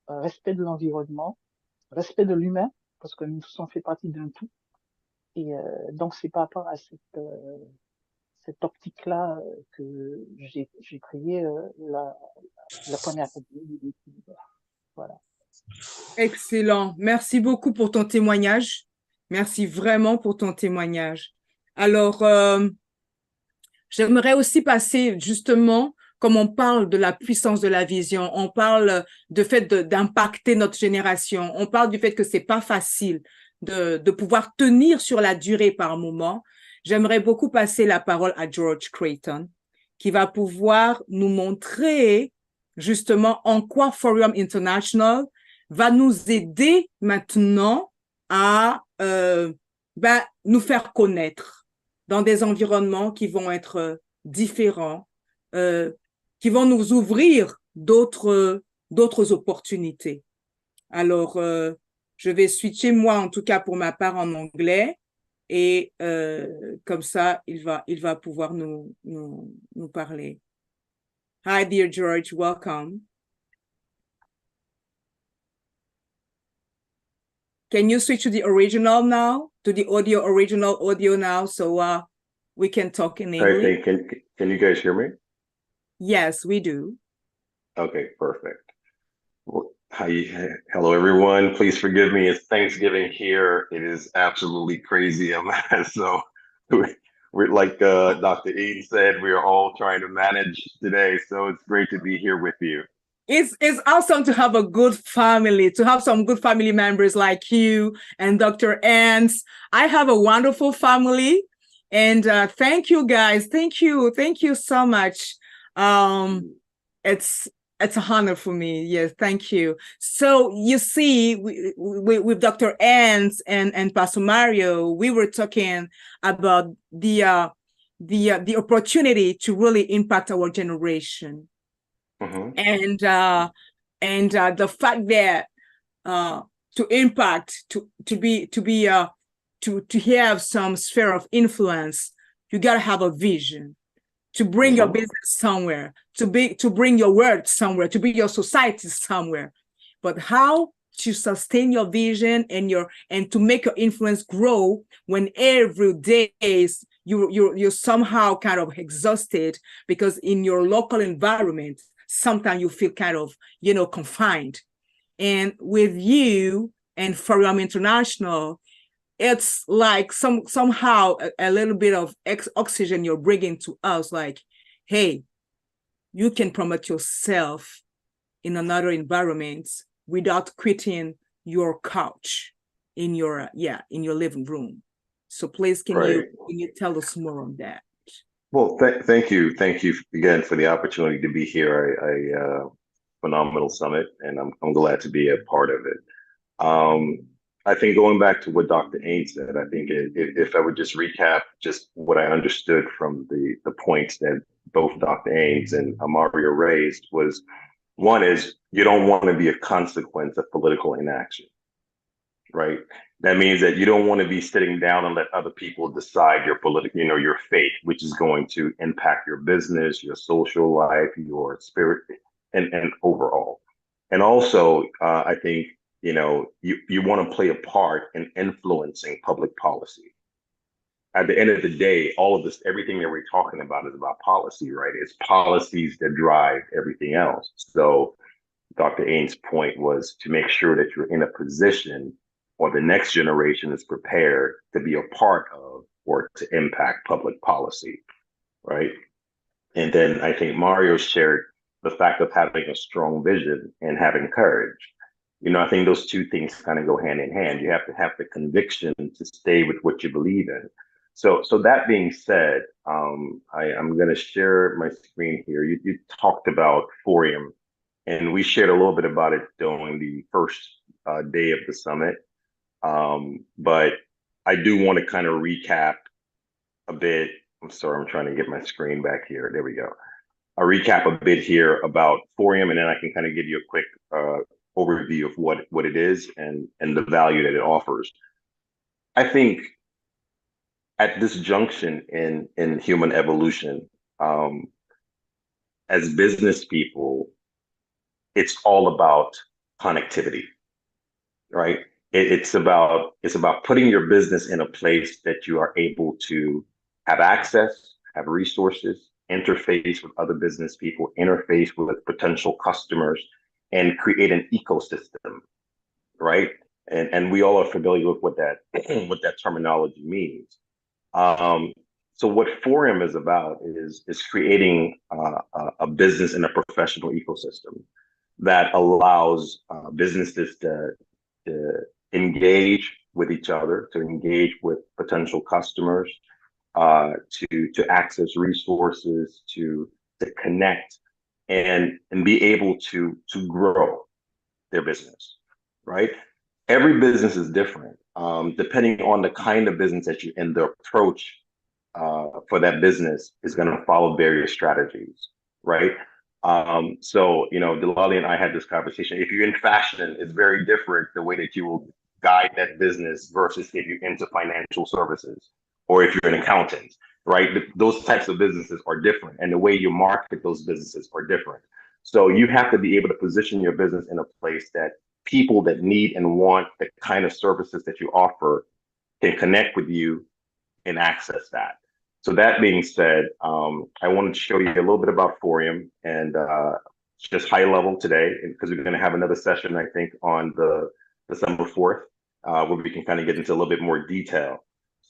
respect de l'environnement, respect de l'humain, parce que nous tous on fait partie d'un tout. Et donc, c'est par rapport à cette optique-là que j'ai créé la première académie. Voilà. Excellent. Merci beaucoup pour ton témoignage. Merci vraiment pour ton témoignage. Alors, j'aimerais aussi passer justement, comme on parle de la puissance de la vision, on parle du fait d'impacter notre génération, on parle du fait que c'est pas facile de pouvoir tenir sur la durée par moment. J'aimerais beaucoup passer la parole à George Creighton, qui va pouvoir nous montrer justement en quoi Forum International va nous aider maintenant à nous faire connaître. dans des environnements qui vont être différents, qui vont nous ouvrir d'autres opportunités. Alors, je vais switcher moi, en tout cas pour ma part, en anglais. Et comme ça, il va pouvoir nous parler. Hi, dear George, welcome. Can you switch to the original now, to the original audio now, so we can talk in English? Can you guys hear me? Yes, we do. Okay, perfect. Well, hello, everyone. Please forgive me. It's Thanksgiving here. It is absolutely crazy. So we're like Dr. Eden said, we are all trying to manage today. So it's great to be here with you. It's awesome to have a good family, to have some good family members like you and Dr. Ants. I have a wonderful family, and thank you guys. Thank you so much. It's an honor for me. Yes, thank you. So you see, with Dr. Ants and Pastor Mario, we were talking about the opportunity to really impact our generation. And the fact that to impact, to have some sphere of influence, you gotta have a vision to bring your business somewhere, to bring your word somewhere, to bring your society somewhere. But how to sustain your vision and to make your influence grow when every day you're somehow kind of exhausted, because in your local environment sometimes you feel kind of, confined. And with you and Fariam International, it's like somehow a little bit of oxygen you're bringing to us, like, hey, you can promote yourself in another environment without quitting your couch in your living room. So please, can you tell us more on that? Well, thank you again for the opportunity to be here. A phenomenal summit, and I'm glad to be a part of it. I think going back to what Dr. Ane said, I think if I would just recap just what I understood from the points that both Dr. Ames and Mario raised was, one is you don't want to be a consequence of political inaction, right? That means that you don't want to be sitting down and let other people decide your political, your fate, which is going to impact your business, your social life, your spirit, and overall. And also, I think, you want to play a part in influencing public policy. At the end of the day, all of this, everything that we're talking about is about policy, right? It's policies that drive everything else. So Dr. Ains' point was to make sure that you're in a position, or the next generation is prepared to be a part of or to impact public policy, right? And then I think Mario shared the fact of having a strong vision and having courage. I think those two things kind of go hand in hand. You have to have the conviction to stay with what you believe in. So that being said, I'm going to share my screen here. You talked about Forium, and we shared a little bit about it during the first day of the summit. But I do want to kind of recap a bit. I'm sorry, I'm trying to get my screen back here. There we go. I'll recap a bit here about Forium, and then I can kind of give you a quick overview of what it is and the value that it offers. I think at this junction in human evolution, as business people, it's all about connectivity, right? It's about putting your business in a place that you are able to have access, have resources, interface with other business people, interface with potential customers, and create an ecosystem, right? And we all are familiar with what that terminology means. So what Forium is about is creating a business and a professional ecosystem that allows businesses to engage with each other, to engage with potential customers, to access resources, to connect, and be able to grow their business, right? Every business is different, depending on the kind of business that you're in, the approach for that business is going to follow various strategies, right? So, you know, Delali and I had this conversation. If you're in fashion, it's very different the way that you will guide that business versus if you're into financial services or if you're an accountant, right? Those types of businesses are different, and the way you market those businesses are different. So you have to be able to position your business in a place that people that need and want the kind of services that you offer can connect with you and access that. So that being said, I wanted to show you a little bit about Forium and just high level today, because we're going to have another session, I think, on the December 4th, where we can kind of get into a little bit more detail.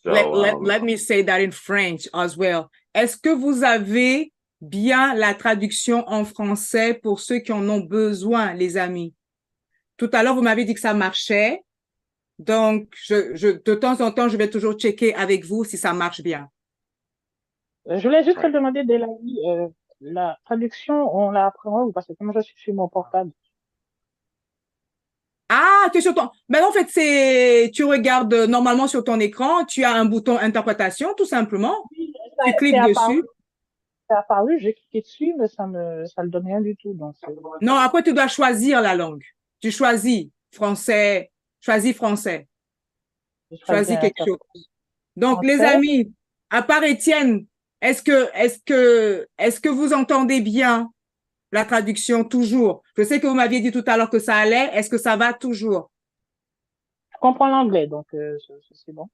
So, let me say that in French as well. Est-ce que vous avez bien la traduction en français pour ceux qui en ont besoin, les amis? Tout à l'heure, vous m'avez dit que ça marchait. Donc, de temps en temps, je vais toujours checker avec vous si ça marche bien. Je voulais juste te demander, Delali, la traduction, on la apprend où? Parce que comme je suis sur mon portable. Ah, tu es sur ton... Mais en fait, tu regardes normalement sur ton écran, tu as un bouton interprétation, tout simplement. Oui, tu cliques dessus. C'est apparu, j'ai cliqué dessus, mais ça le donne rien du tout. Donc non, après, tu dois choisir la langue. Tu choisis français, choisis français. Choisis quelque chose. Donc, français. Les amis, à part Étienne, est-ce que vous entendez bien la traduction toujours? Je sais que vous m'aviez dit tout à l'heure que ça allait. Est-ce que ça va toujours? Je comprends l'anglais, donc c'est bon.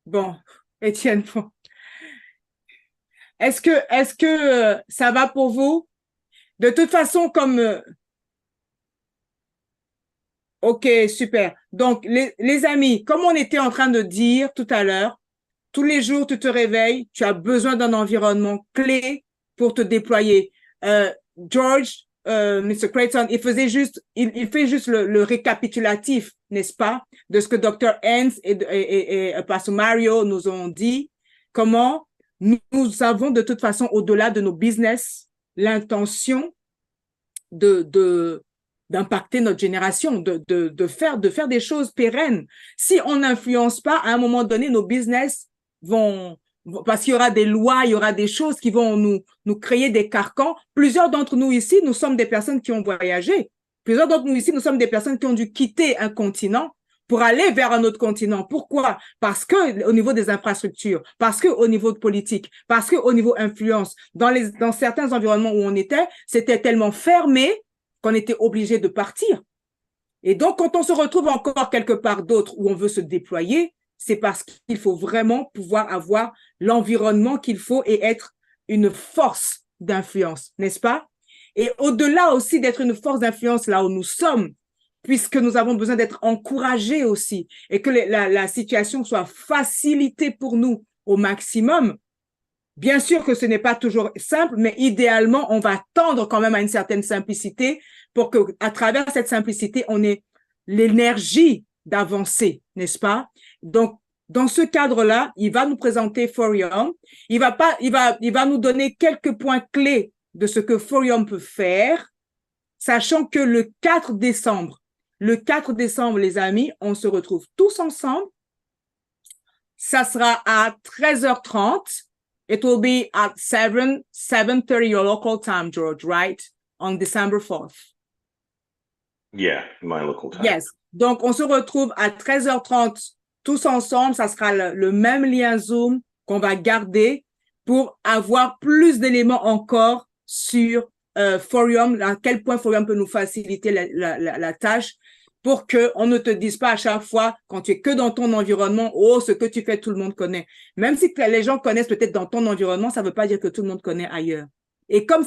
Bon, Étienne, bon. Est-ce que ça va pour vous? De toute façon, comme... OK, super. Donc, les amis, comme on était en train de dire tout à l'heure, tous les jours, tu te réveilles, tu as besoin d'un environnement clé pour te déployer. George, Mr. Creighton, il fait juste le récapitulatif, n'est-ce pas, de ce que Dr. Hans et Pastor Mario nous ont dit, comment nous avons de toute façon, au-delà de nos business, l'intention d'impacter notre génération, de faire des choses pérennes. Si on n'influence pas, à un moment donné, nos business vont parce qu'il y aura des lois, il y aura des choses qui vont nous créer des carcans. Plusieurs d'entre nous ici, nous sommes des personnes qui ont voyagé. Plusieurs d'entre nous ici, nous sommes des personnes qui ont dû quitter un continent pour aller vers un autre continent. Pourquoi? Parce que au niveau des infrastructures, parce que au niveau de politique, parce que au niveau influence, dans certains environnements où on était, c'était tellement fermé qu'on était obligé de partir. Et donc, quand on se retrouve encore quelque part d'autre où on veut se déployer, c'est parce qu'il faut vraiment pouvoir avoir l'environnement qu'il faut et être une force d'influence, n'est-ce pas? Et au-delà aussi d'être une force d'influence là où nous sommes, puisque nous avons besoin d'être encouragés aussi et que la situation soit facilitée pour nous au maximum. Bien sûr que ce n'est pas toujours simple, mais idéalement, on va tendre quand même à une certaine simplicité pour qu'à travers cette simplicité, on ait l'énergie d'avancer, n'est-ce pas? Donc, dans ce cadre-là, il va nous présenter Forium. Il va nous donner quelques points clés de ce que Forium peut faire, sachant que le 4 décembre, les amis, on se retrouve tous ensemble. Ça sera à 13h30. It will be at 7:30 your local time, George, right? On December 4th. Yeah, my local time. Yes. Donc, on se retrouve à 13h30 tous ensemble. Ça sera le même lien Zoom qu'on va garder pour avoir plus d'éléments encore sur Forium, à quel point Forium peut nous faciliter la tâche pour qu'on ne te dise pas à chaque fois, quand tu es que dans ton environnement, oh, ce que tu fais, tout le monde connaît. Même si les gens connaissent peut-être dans ton environnement, ça ne veut pas dire que tout le monde connaît ailleurs. Et comme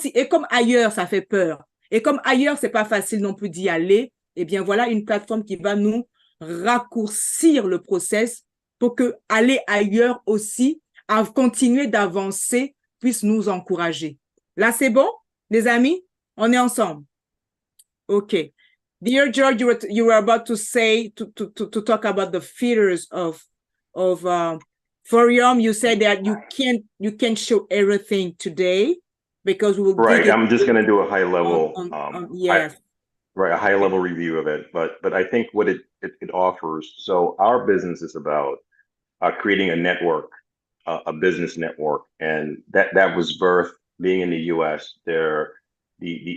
ailleurs, ça fait peur. Et comme ailleurs, c'est pas facile non plus d'y aller, eh bien, voilà une plateforme qui va nous raccourcir le process pour que aller ailleurs aussi, à continuer d'avancer, puisse nous encourager. Là, c'est bon, les amis? On est ensemble. OK. Dear George, you were about to say, to talk about the features of Forium. You said that you can't show everything today because we will. Right. I'm just going to do a high level, yes. A high level review of it. But I think what it offers. So our business is about creating a network a business network, and that was birthed being in the U.S. The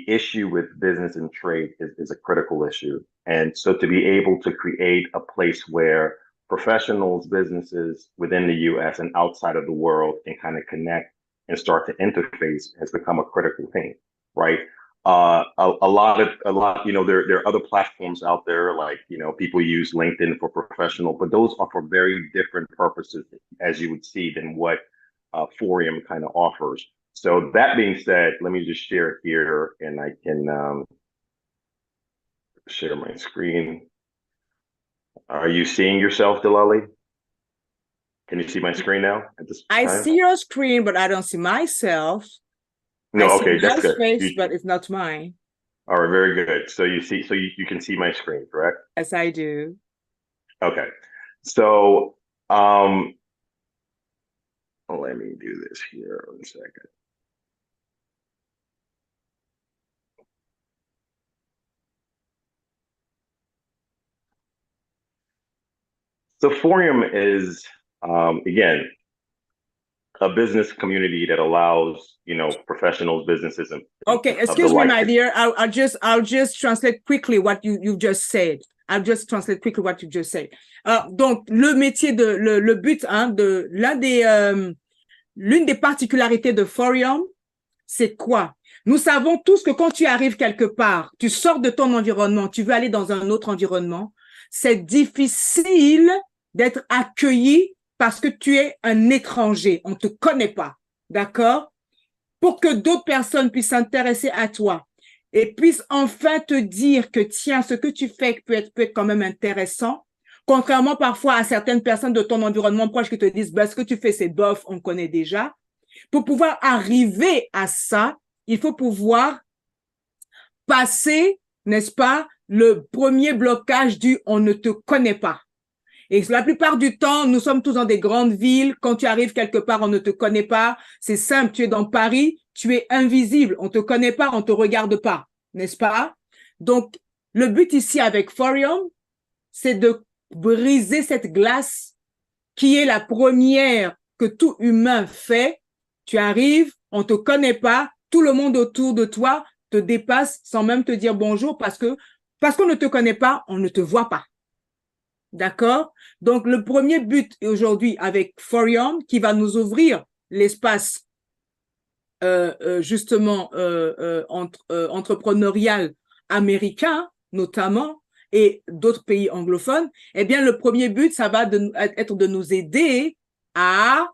issue with business and trade is a critical issue, and so to be able to create a place where professionals, businesses within the U.S. and outside of the world can kind of connect and start to interface has become a critical thing, right? A lot, there are other platforms out there, like, people use LinkedIn for professional, but those are for very different purposes, as you would see, than what Forium kind of offers. So that being said, let me just share it here, and I can share my screen. Are you seeing yourself, Delali? Can you see my screen now at this time? I see your screen, but I don't see myself. No, I see okay, that's Jeff's good. face, but it's not mine. All right, very good. So you can see my screen, correct? Yes, I do. Okay. So let me do this here 1 second. So Forium is, again, a business community that allows, professionals, businesses, and Okay, excuse me, my dear. I'll just translate quickly what you just said. I'll just translate quickly what you just said. Donc, le but, hein, l'une des particularités de Forium, c'est quoi? Nous savons tous que quand tu arrives quelque part, tu sors de ton environnement, tu veux aller dans un autre environnement, c'est difficile d'être accueilli parce que tu es un étranger, on ne te connaît pas, d'accord? Pour que d'autres personnes puissent s'intéresser à toi et puissent enfin te dire que, tiens, ce que tu fais peut être quand même intéressant, contrairement parfois à certaines personnes de ton environnement proche qui te disent, ce que tu fais, c'est bof, on connaît déjà. Pour pouvoir arriver à ça, il faut pouvoir passer, n'est-ce pas, le premier blocage du « on ne te connaît pas ». Et la plupart du temps, nous sommes tous dans des grandes villes. Quand tu arrives quelque part, on ne te connaît pas. C'est simple, tu es dans Paris, tu es invisible. On ne te connaît pas, on ne te regarde pas, n'est-ce pas? Donc, le but ici avec Forium, c'est de briser cette glace qui est la première que tout humain fait. Tu arrives, on ne te connaît pas, tout le monde autour de toi te dépasse sans même te dire bonjour parce qu'on ne te connaît pas, on ne te voit pas. D'accord? Donc, le premier but aujourd'hui avec Forium qui va nous ouvrir l'espace justement entrepreneurial américain notamment et d'autres pays anglophones, eh bien, le premier but, ça va être de nous aider à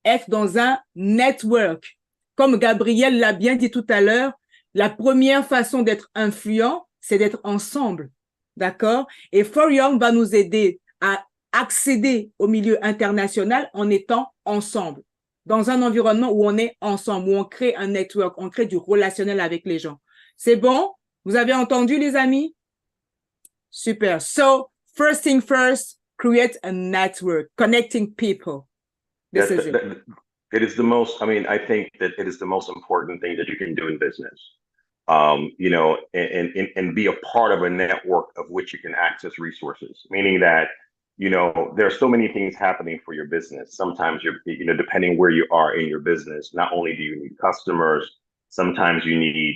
être dans un network. Comme Gabriel l'a bien dit tout à l'heure, la première façon d'être influent, c'est d'être ensemble. D'accord? Et Forium va nous aider à accéder au milieu international en étant ensemble, dans un environnement où on est ensemble, où on crée un network, on crée du relationnel avec les gens. C'est bon? Vous avez entendu, les amis? Super. So, first thing first, create a network, connecting people. This is it. It is the most, I think that it is the most important thing that you can do in business. And be a part of a network of which you can access resources, meaning that, there are so many things happening for your business. Sometimes depending where you are in your business, not only do you need customers, sometimes you need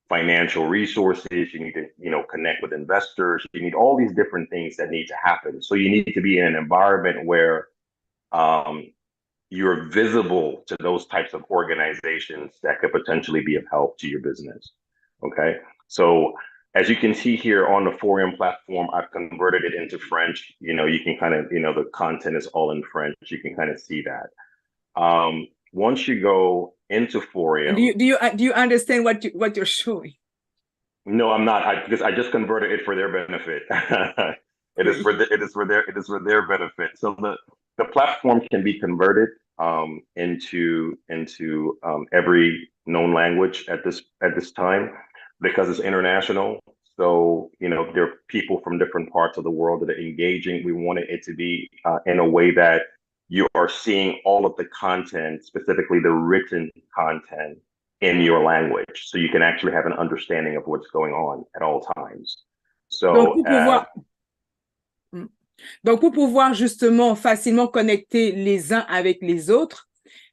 financial resources, you need to, connect with investors, you need all these different things that need to happen. So you need to be in an environment where, you're visible to those types of organizations that could potentially be of help to your business. Okay, so as you can see here on the Forium platform, I've converted it into French. You can kind of, the content is all in French. You can kind of see that. Once you go into Forium, do you understand what you're showing? No, I'm not. Because I just converted it for their benefit. It is for their benefit. So the platform can be converted into every known language at this time because it's international. So there are people from different parts of the world that are engaging. We wanted it to be in a way that you are seeing all of the content, specifically the written content, in your language, so you can actually have an understanding of what's going on at all times. So Donc, Donc, pour pouvoir justement facilement connecter les uns avec les autres,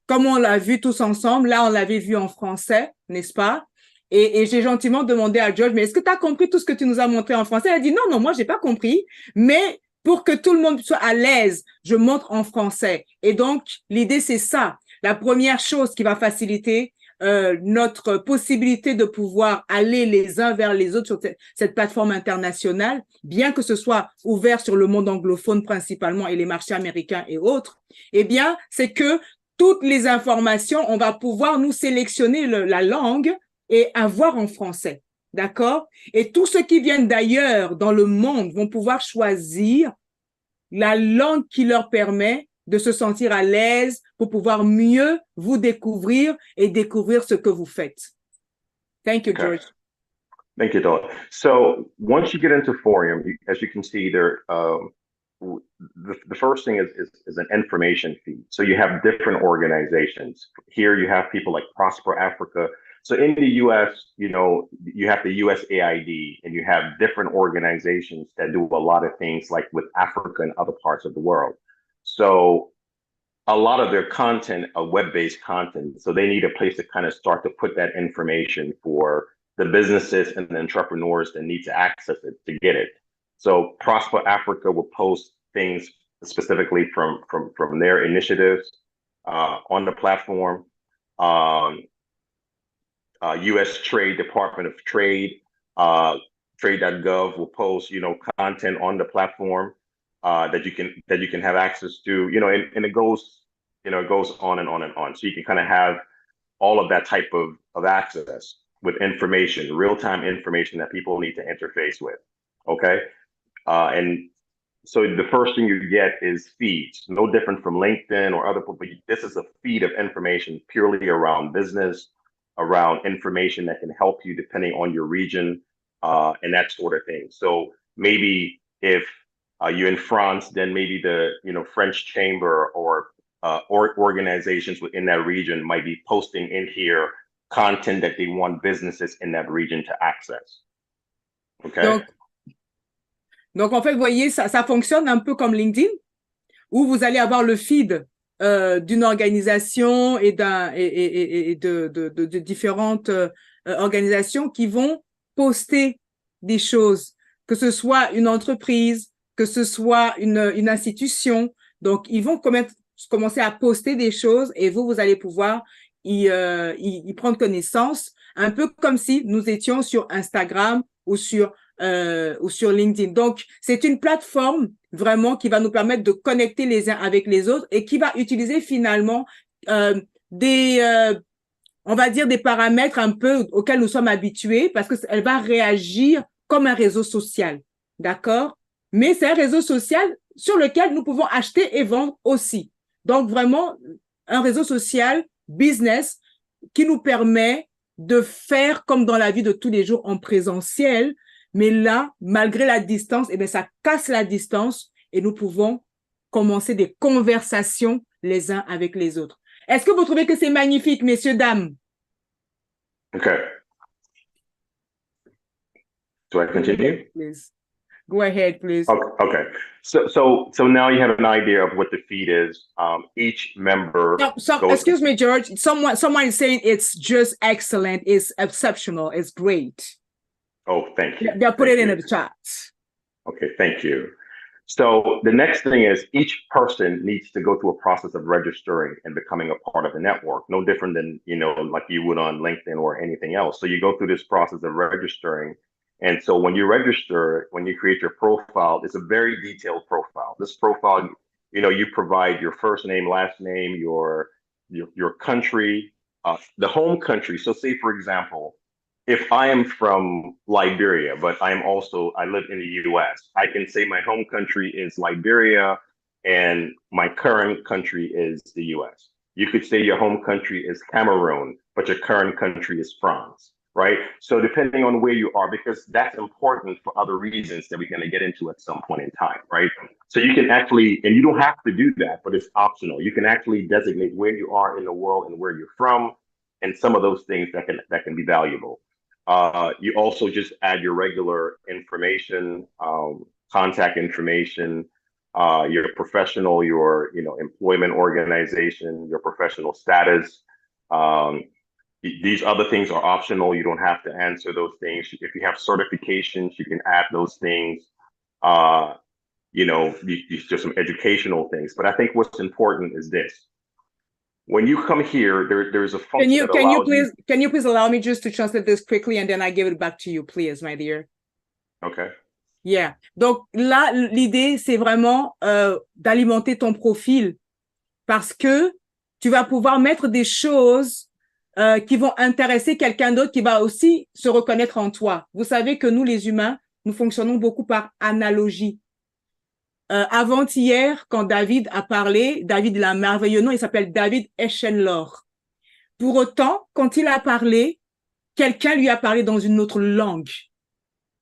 comme on l'a vu tous ensemble, là, on l'avait vu en français, n'est-ce pas? Et j'ai gentiment demandé à George, mais est-ce que tu as compris tout ce que tu nous as montré en français? Elle a dit, non, non, moi, j'ai pas compris, mais pour que tout le monde soit à l'aise, je montre en français. Et donc, l'idée, c'est ça. La première chose qui va faciliter notre possibilité de pouvoir aller les uns vers les autres sur cette plateforme internationale, bien que ce soit ouvert sur le monde anglophone principalement et les marchés américains et autres, eh bien, c'est que toutes les informations, on va pouvoir nous sélectionner la langue et avoir en français. D'accord? Et tous ceux qui viennent d'ailleurs dans le monde vont pouvoir choisir la langue qui leur permet de se sentir à l'aise pour pouvoir mieux vous découvrir et découvrir ce que vous faites. Thank you, Okay. George. Thank you, Dot. So once you get into Forium, as you can see there, the first thing is an information feed. So you have different organizations. Here you have people like Prosper Africa. So in the US, you know, you have the USAID and you have different organizations that do a lot of things like with Africa and other parts of the world. So a lot of their content are web-based content. So they need a place to kind of start to put that information for the businesses and the entrepreneurs that need to access it to get it. So Prosper Africa will post things specifically from their initiatives on the platform. U.S. Trade Department of Trade, trade.gov will post, you know, content on the platform that you can have access to, you know, and it goes, you know, it goes on and on and on. So you can kind of have all of that type of access with information, real-time information that people need to interface with. Okay. And so the first thing you get is feeds, no different from LinkedIn or other people, but this is a feed of information purely around business, around information that can help you depending on your region and that sort of thing. So maybe if you're in France, then maybe the, you know, French chamber or organizations within that region might be posting in here content that they want businesses in that region to access. Okay. Donc en fait, vous voyez, ça fonctionne un peu comme LinkedIn, où vous allez avoir le feed d'une organisation et de différentes organisations qui vont poster des choses, que ce soit une entreprise, que ce soit une institution. Donc, ils vont commencer à poster des choses et vous allez pouvoir y prendre connaissance, un peu comme si nous étions sur Instagram ou sur LinkedIn. Donc, c'est une plateforme vraiment qui va nous permettre de connecter les uns avec les autres et qui va utiliser finalement on va dire des paramètres un peu auxquels nous sommes habitués parce qu'elle va réagir comme un réseau social. D'accord? Mais c'est un réseau social sur lequel nous pouvons acheter et vendre aussi. Donc, vraiment, un réseau social, business, qui nous permet de faire comme dans la vie de tous les jours en présentiel. Mais là, malgré la distance, eh bien, ça casse la distance et nous pouvons commencer des conversations les uns avec les autres. Est-ce que vous trouvez que c'est magnifique, messieurs, dames? Okay. Do I continue? Please. Go ahead, please. Okay. So now you have an idea of what the feed is. Each member. Excuse me, George. Someone is saying it's just excellent. It's exceptional. It's great. Oh, thank you. They'll put it in the chat. Okay, thank you. So the next thing is each person needs to go through a process of registering and becoming a part of the network. No different than, you know, like you would on LinkedIn or anything else. So you go through this process of registering. And so when you register, when you create your profile, it's a very detailed profile. This profile, you know, you provide your first name, last name, your country, the home country. So say, for example, if I am from Liberia, but I live in the US, I can say my home country is Liberia and my current country is the US. You could say your home country is Cameroon, but your current country is France, right? So depending on where you are, because that's important for other reasons that we're going to get into at some point in time, right? So you can actually, and you don't have to do that, but it's optional. You can actually designate where you are in the world and where you're from, and some of those things that can be valuable. You also just add your regular information, contact information, your professional, your employment organization, your professional status. These other things are optional. You don't have to answer those things. If you have certifications, you can add those things. These just some educational things. But I think what's important is this. When you come here, there's a function Can you please allow me just to translate this quickly and then I give it back to you, please, my dear. Okay. Yeah. Donc là, l'idée, c'est vraiment d'alimenter ton profil parce que tu vas pouvoir mettre des choses qui vont intéresser quelqu'un d'autre qui va aussi se reconnaître en toi. Vous savez que nous, les humains, nous fonctionnons beaucoup par analogie. Avant-hier, quand David a parlé, David, il a un merveilleux nom, il s'appelle David 𝗕'𝗏𝗏𝗧. Pour autant, quand il a parlé, quelqu'un lui a parlé dans une autre langue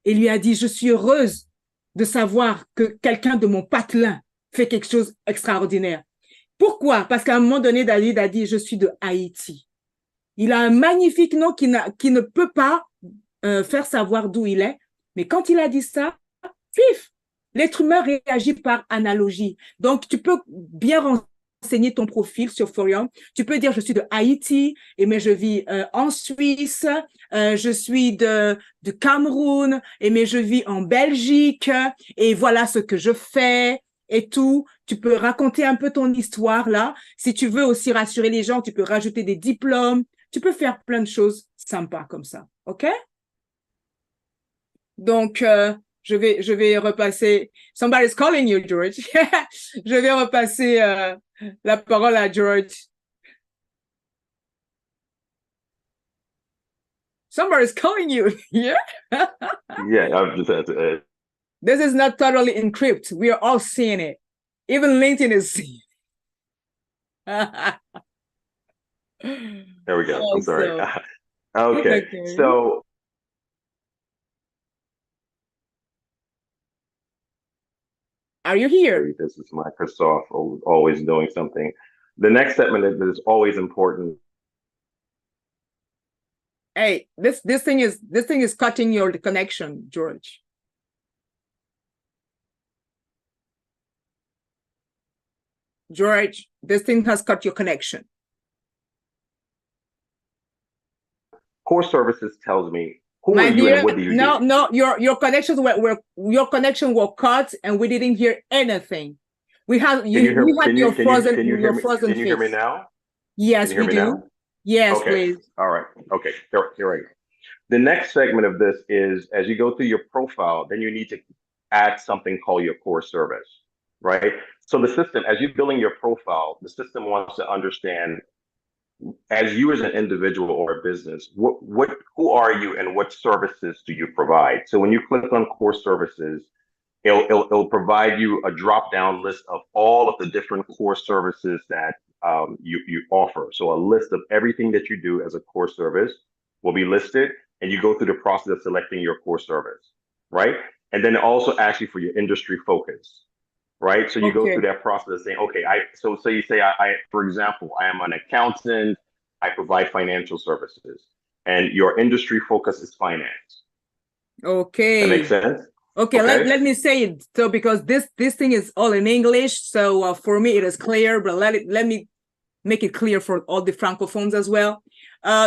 et lui a dit, je suis heureuse de savoir que quelqu'un de mon patelin fait quelque chose d'extraordinaire. Pourquoi? Parce qu'à un moment donné, David a dit, je suis de Haïti. Il a un magnifique nom qui ne peut pas faire savoir d'où il est. Mais quand il a dit ça, pif, l'être humain réagit par analogie. Donc, tu peux bien renseigner ton profil sur Forium. Tu peux dire, je suis de Haïti, mais je vis en Suisse, je suis de Cameroun, mais je vis en Belgique, et voilà ce que je fais, et tout. Tu peux raconter un peu ton histoire, là. Si tu veux aussi rassurer les gens, tu peux rajouter des diplômes. Tu peux faire plein de choses sympas comme ça, OK? Donc, je vais repasser. Somebody's calling you, George. Je vais repasser la parole à George. Somebody's calling you. Yeah? Yeah, I've just had to add. This is not totally encrypted. We are all seeing it. Even LinkedIn is seeing it. There we go. Oh, I'm sorry. so- Okay. Okay. So Are you here? this is Microsoft always doing something. The next segment that is always important. Hey, this thing is cutting your connection, George. George, this thing has cut your connection. Core services tells me who My are you dear, and what do you do? no, your connections your connection were cut and we didn't hear anything. We had your frozen Can you hear me face. now? Yes, Can you we hear me do. now? Yes, Okay. please. All right. Okay. Here I go. The next segment of this is as you go through your profile, then you need to add something called your core service, right? So the system, as you're building your profile, the system wants to understand as you as an individual or a business, who are you and what services do you provide? So when you click on core services, it'll provide you a drop-down list of all of the different core services that you offer. So a list of everything that you do as a core service will be listed, and you go through the process of selecting your core service, right? And then also ask you for your industry focus, right? So you go through that process of saying, okay, so you say, for example, I am an accountant, I provide financial services, and your industry focus is finance. Okay. That makes sense? Okay, let me say it. So because this thing is all in English, so for me it is clear, but let me make it clear for all the francophones as well.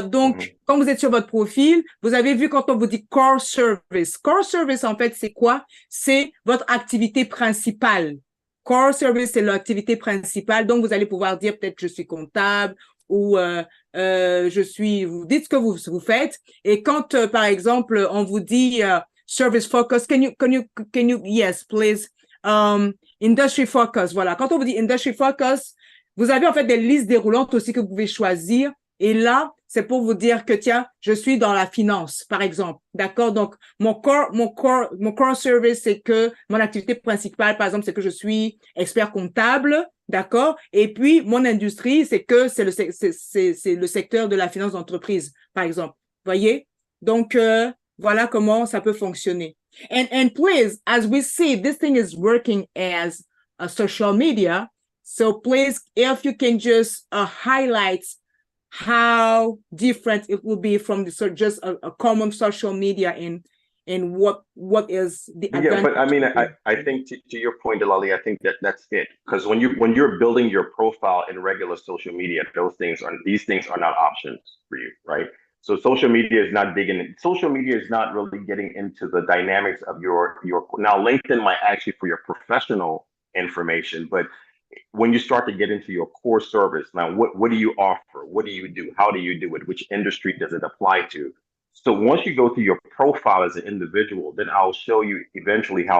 Donc, quand vous êtes sur votre profil, vous avez vu quand on vous dit core service. Core service, en fait, c'est quoi? C'est votre activité principale. Core service, c'est l'activité principale. Donc, vous allez pouvoir dire peut-être je suis comptable ou vous dites ce que vous faites. Et quand, par exemple, on vous dit service focus, can you, yes, please, industry focus, voilà. Quand on vous dit industry focus, vous avez en fait des listes déroulantes aussi que vous pouvez choisir. Et là, c'est pour vous dire que, tiens, je suis dans la finance, par exemple. D'accord? Donc, mon core service, c'est que mon activité principale, par exemple, c'est que je suis expert comptable. D'accord? Et puis, mon industrie, c'est que c'est le secteur de la finance d'entreprise, par exemple. Voyez? Donc, voilà comment ça peut fonctionner. And please, as we see, this thing is working as a social media. So please, if you can just highlight how different it will be from just a common social media and what is the Yeah, advantage. but I mean, I think to your point, Delali, I think that's it. Because when you're building your profile in regular social media, these things are not options for you, right? So social media is not social media is not really getting into the dynamics of your now LinkedIn might ask you for your professional information, but when you start to get into your core service, now what do you offer? What do you do? How do you do it? Which industry does it apply to? So once you go through your profile as an individual, then I'll show you eventually how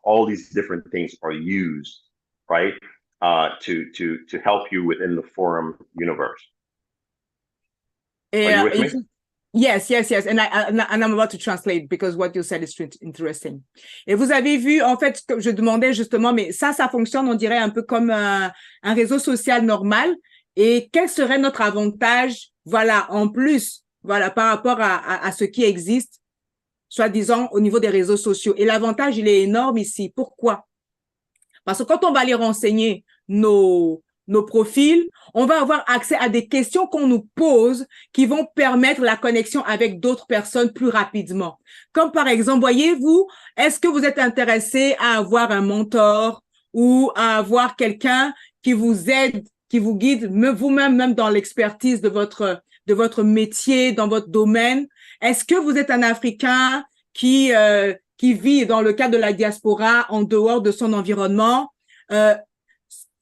all these different things are used, right? To help you within the forum universe. Are you with me? Yes. And I'm about to translate because what you said is interesting. Et vous avez vu, en fait, que je demandais justement, mais ça fonctionne, on dirait un peu comme un réseau social normal. Et quel serait notre avantage, voilà, en plus, voilà, par rapport à ce qui existe, soi-disant, au niveau des réseaux sociaux. Et l'avantage, il est énorme ici. Pourquoi? Parce que quand on va aller renseigner nos profils, on va avoir accès à des questions qu'on nous pose qui vont permettre la connexion avec d'autres personnes plus rapidement. Comme par exemple, voyez-vous, est-ce que vous êtes intéressé à avoir un mentor ou à avoir quelqu'un qui vous aide, qui vous guide, vous-même dans l'expertise de votre métier, dans votre domaine? Est-ce que vous êtes un Africain qui vit dans le cadre de la diaspora en dehors de son environnement?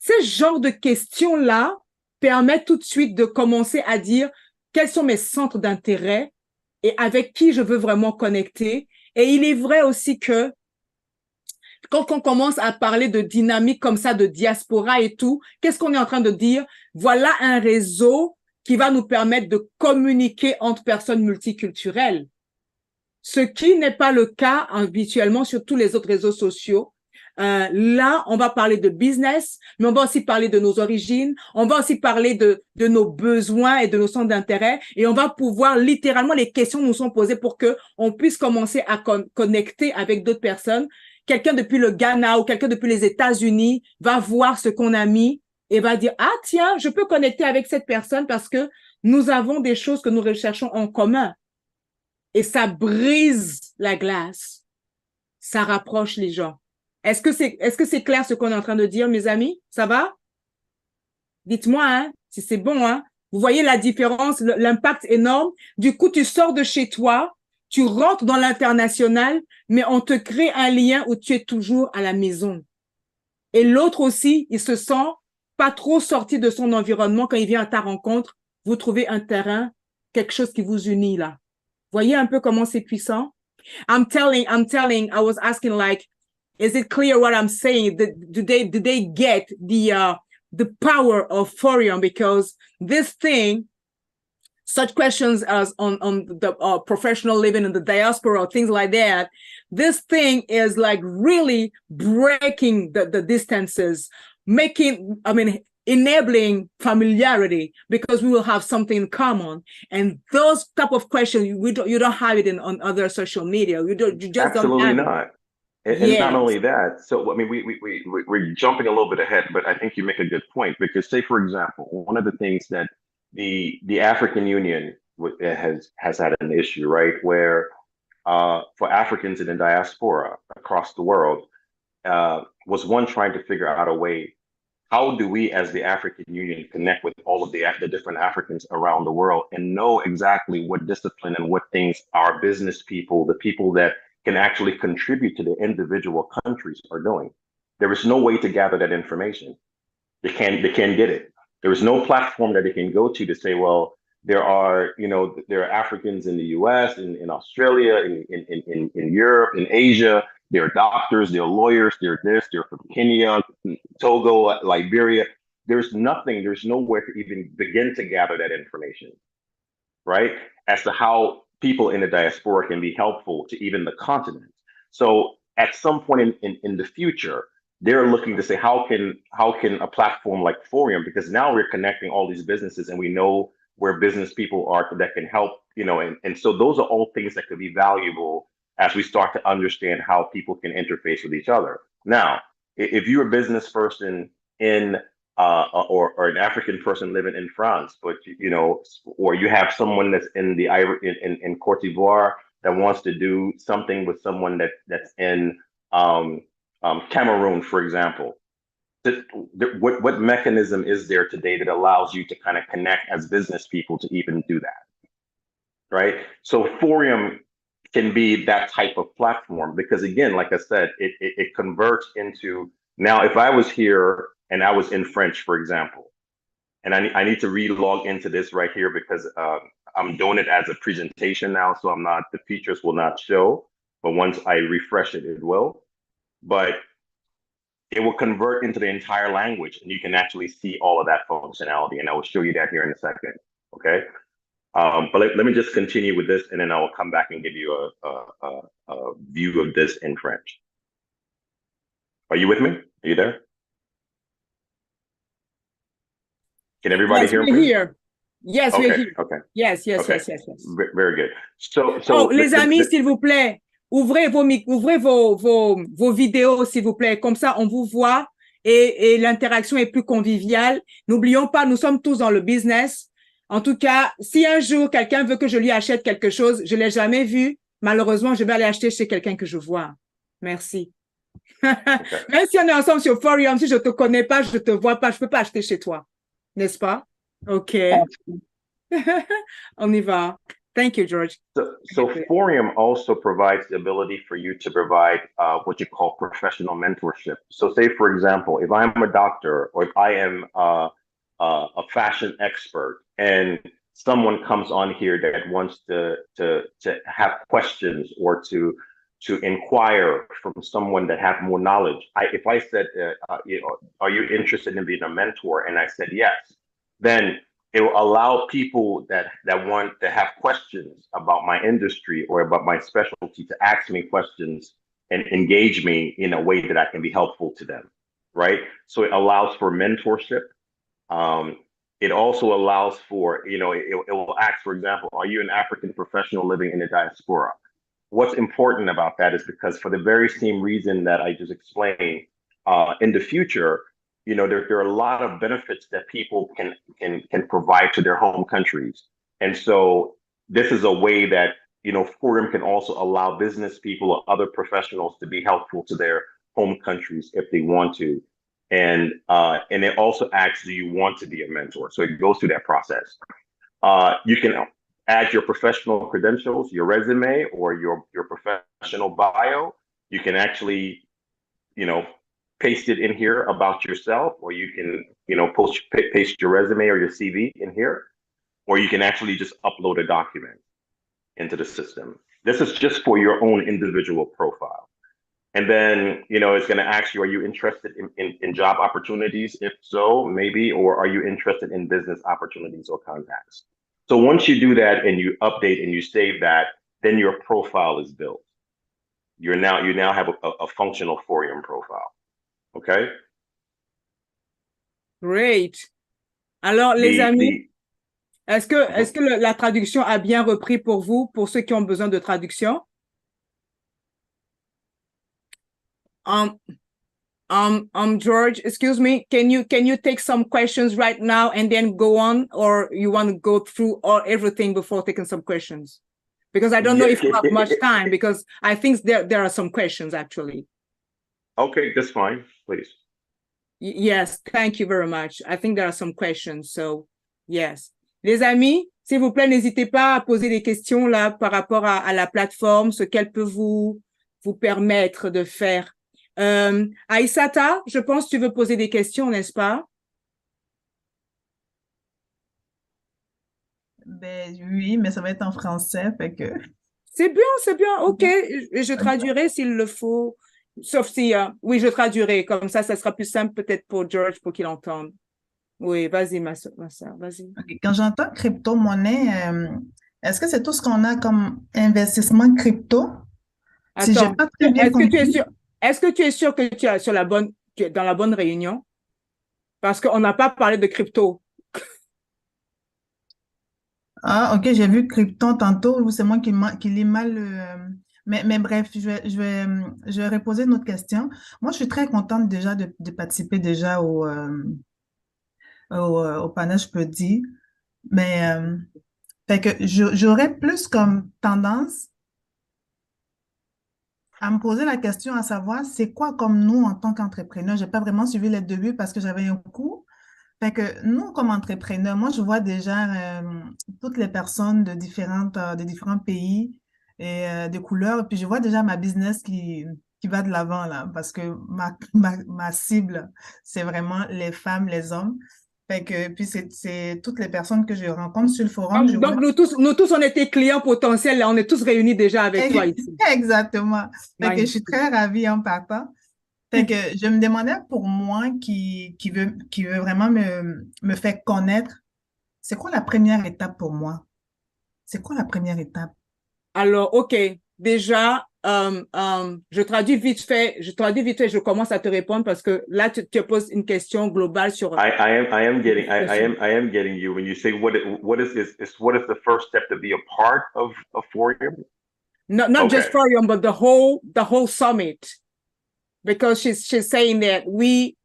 Ces genres de questions-là permettent tout de suite de commencer à dire quels sont mes centres d'intérêt et avec qui je veux vraiment connecter. Et il est vrai aussi que quand on commence à parler de dynamique comme ça, de diaspora et tout, qu'est-ce qu'on est en train de dire? Voilà un réseau qui va nous permettre de communiquer entre personnes multiculturelles. Ce qui n'est pas le cas habituellement sur tous les autres réseaux sociaux. Là, on va parler de business, mais on va aussi parler de nos origines, on va aussi parler de nos besoins et de nos centres d'intérêt, et on va pouvoir littéralement, les questions nous sont posées pour que on puisse commencer à connecter avec d'autres personnes. Quelqu'un depuis le Ghana ou quelqu'un depuis les États-Unis va voir ce qu'on a mis et va dire, ah tiens, je peux connecter avec cette personne parce que nous avons des choses que nous recherchons en commun. Et ça brise la glace, ça rapproche les gens. Est-ce que c'est clair ce qu'on est en train de dire, mes amis? Ça va? Dites-moi, hein, si c'est bon, hein. Vous voyez la différence, l'impact énorme. Du coup, tu sors de chez toi, tu rentres dans l'international, mais on te crée un lien où tu es toujours à la maison. Et l'autre aussi, il se sent pas trop sorti de son environnement quand il vient à ta rencontre. Vous trouvez un terrain, quelque chose qui vous unit là. Voyez un peu comment c'est puissant? I'm telling, I was asking like, is it clear what I'm saying? Do they get the power of Forium? Because this thing, such questions as on the professional living in the diaspora or things like that, this thing is like really breaking the distances, enabling familiarity because we will have something in common. And those type of questions, you don't have it on other social media. You just Absolutely don't have not. it. And Yes. not only that, so I mean, we're jumping a little bit ahead, but I think you make a good point because, say, for example, one of the things that the African Union has had an issue, right, where for Africans in the diaspora across the world was one trying to figure out a way. How do we, as the African Union, connect with all of the different Africans around the world and know exactly what discipline and what things our business people, the people that can actually contribute to the individual countries are doing? There is no way to gather that information. They can't get it. There is no platform that they can go to say, well, there are Africans in the US, in Australia, in Europe, in Asia. They're doctors, they're lawyers, they're from Kenya, Togo, Liberia. There's nowhere to even begin to gather that information, right? As to how people in the diaspora can be helpful to even the continent. So at some point in the future, they're looking to say, how can a platform like Forium, because now we're connecting all these businesses and we know where business people are that can help, and so those are all things that could be valuable as we start to understand how people can interface with each other. Now, if you're a business person or an African person living in France, but or you have someone that's in Cote d'Ivoire that wants to do something with someone that's in Cameroon, for example. What mechanism is there today that allows you to kind of connect as business people to even do that, right? So Forium can be that type of platform because, again, like I said, it converts into, now if I was here and I was in French, for example, and I need to re-log into this right here because I'm doing it as a presentation now, so the features will not show, but once I refresh it, it will. But it will convert into the entire language and you can actually see all of that functionality. And I will show you that here in a second, okay? But let me just continue with this and then I will come back and give you a view of this in French. Are you with me? Are you there? Can everybody hear me? We're here. Yes, okay, we're here. Okay. Yes. Very good. So les amis, s'il vous plaît, ouvrez vos vidéos, s'il vous plaît. Comme ça, on vous voit et l'interaction est plus conviviale. N'oublions pas, nous sommes tous dans le business. En tout cas, si un jour, quelqu'un veut que je lui achète quelque chose, je ne l'ai jamais vu, malheureusement, je vais aller acheter chez quelqu'un que je vois. Merci. Okay. Même si on est ensemble sur Forium, si je ne te connais pas, je ne te vois pas, je ne peux pas acheter chez toi. N'est-ce pas? OK. On y va. Thank you, George. So Forium also provides the ability for you to provide what you call professional mentorship. So say, for example, if I'm a doctor or if I am a fashion expert and someone comes on here that wants to have questions or to inquire from someone that have more knowledge. If I said, are you interested in being a mentor? And I said, yes, then it will allow people that want to have questions about my industry or about my specialty to ask me questions and engage me in a way that I can be helpful to them, right? So it allows for mentorship. It also allows for, it will ask, for example, are you an African professional living in the diaspora? What's important about that is because for the very same reason that I just explained, in the future, there are a lot of benefits that people can provide to their home countries. And so this is a way that, Forium can also allow business people or other professionals to be helpful to their home countries if they want to. And it also asks, do you want to be a mentor? So it goes through that process. You can add your professional credentials, your resume, or your professional bio. You can actually, paste it in here about yourself, or you can, paste your resume or your CV in here, or you can actually just upload a document into the system. This is just for your own individual profile. And then, it's going to ask you, are you interested in job opportunities? If so, maybe, or are you interested in business opportunities or contacts? So once you do that and you update and you save that, then your profile is built. You now have a functional Forium profile. Okay? Great. Alors, les amis, est-ce que la traduction a bien repris pour vous, pour ceux qui ont besoin de traduction? George, excuse me, can you take some questions right now and then go on, or you want to go through everything before taking some questions? Because I don't know if you have much time, because I think there are some questions actually. Okay, that's fine, please. Yes, thank you very much. I think there are some questions, so yes. Les amis, s'il vous plaît, n'hésitez pas à poser des questions là par rapport à la plateforme, ce qu'elle peut vous permettre de faire. Aïssata, je pense que tu veux poser des questions, n'est-ce pas? Ben oui, mais ça va être en français, fait que... C'est bien, ok. Je traduirai s'il le faut. Sauf si, oui, je traduirai. Comme ça sera plus simple peut-être pour George, pour qu'il entende. Oui, vas-y, ma soeur, vas-y. Okay. Quand j'entends crypto-monnaie, est-ce que c'est tout ce qu'on a comme investissement crypto? Attends, si j'ai pas très bien compris. Est-ce que tu es sûr que tu es dans la bonne réunion? Parce qu'on n'a pas parlé de crypto. Ah, ok, j'ai vu crypto tantôt, ou c'est moi qui lis mal. Mais bref, je vais reposer une autre question. Moi, je suis très contente déjà de participer déjà au panel, je peux dire. Mais fait que j'aurais plus comme tendance à me poser la question à savoir, c'est quoi comme nous en tant qu'entrepreneurs? J'ai pas vraiment suivi les débuts parce que j'avais un cours. Fait que nous, comme entrepreneurs, moi, je vois déjà toutes les personnes de différents pays et de couleurs. Et puis, je vois déjà ma business qui va de l'avant, là, parce que ma cible, c'est vraiment les femmes, les hommes. Fait que, puis, c'est toutes les personnes que je rencontre sur le forum, je Donc, vois. nous tous, on était clients potentiels, là, on est tous réunis déjà avec toi ici. Exactement. Fait que je suis Magnifique. très ravie en partant. Fait que je me demandais pour moi qui veut vraiment me faire connaître, c'est quoi la première étape pour moi? C'est quoi la première étape? Alors, OK, déjà, je traduis vite fait, je commence à te répondre parce que là, tu poses une question globale sur... I am getting you when you say what is the first step to be a part of Forium? Not just Forum, but the whole summit. Because she's saying that we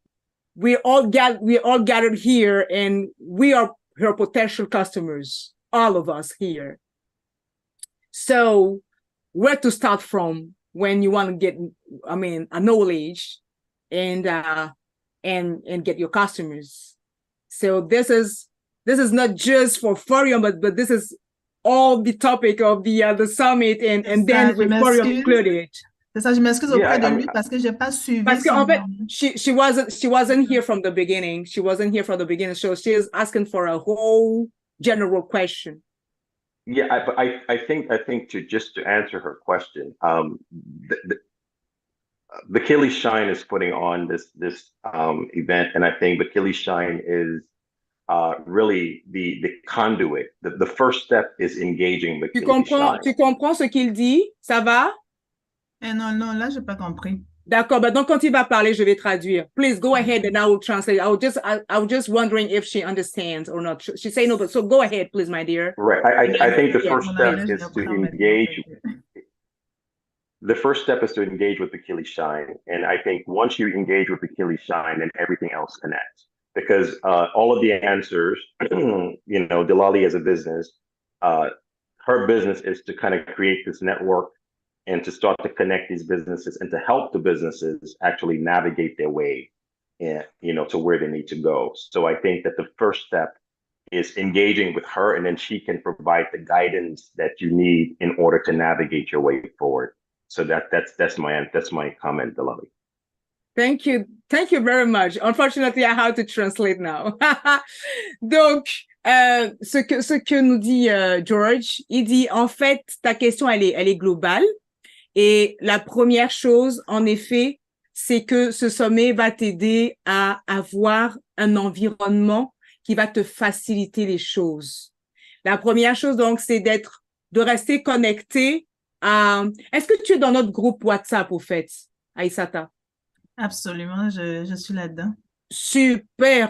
all gathered here and we are her potential customers, all of us here. So where to start from when you want to get, a knowledge and get your customers. So this is not just for Forum, but this is all the topic of the summit and then with Forum included. C'est ça, je m'excuse auprès de lui parce que j'ai pas suivi. Parce qu'en fait, she wasn't here from the beginning. She wasn't here from the beginning, so she is asking for a whole general question. Yeah, I think to answer her question, the Achilles Shine is putting on this event, and I think the Achilles Shine is really the conduit. The first step is engaging the Achilles Shine. Tu comprends ce qu'il dit? Ça va? Non, là, j'ai pas compris. D'accord, donc quand il va parler, je vais traduire. Please go ahead and I will translate. I was just wondering if she understands or not. She say no, but so go ahead, please, my dear. Right. I think the first step is to engage. The first step is to engage with the Achilles Shine. And I think once you engage with the Achilles Shine, then everything else connects. Because all of the answers, Delali as a business, her business is to kind of create this network and to start to connect these businesses and to help the businesses actually navigate their way, to where they need to go. So I think that the first step is engaging with her, and then she can provide the guidance that you need in order to navigate your way forward. So that's my comment, Delali. Thank you very much. Unfortunately, I have to translate now. Donc, ce que nous dit George, il dit en fait ta question elle est globale. Et la première chose, en effet, c'est que ce sommet va t'aider à avoir un environnement qui va te faciliter les choses. La première chose, donc, c'est de rester connecté à... Est-ce que tu es dans notre groupe WhatsApp, au fait, Aïssata? Absolument, je suis là-dedans. Super,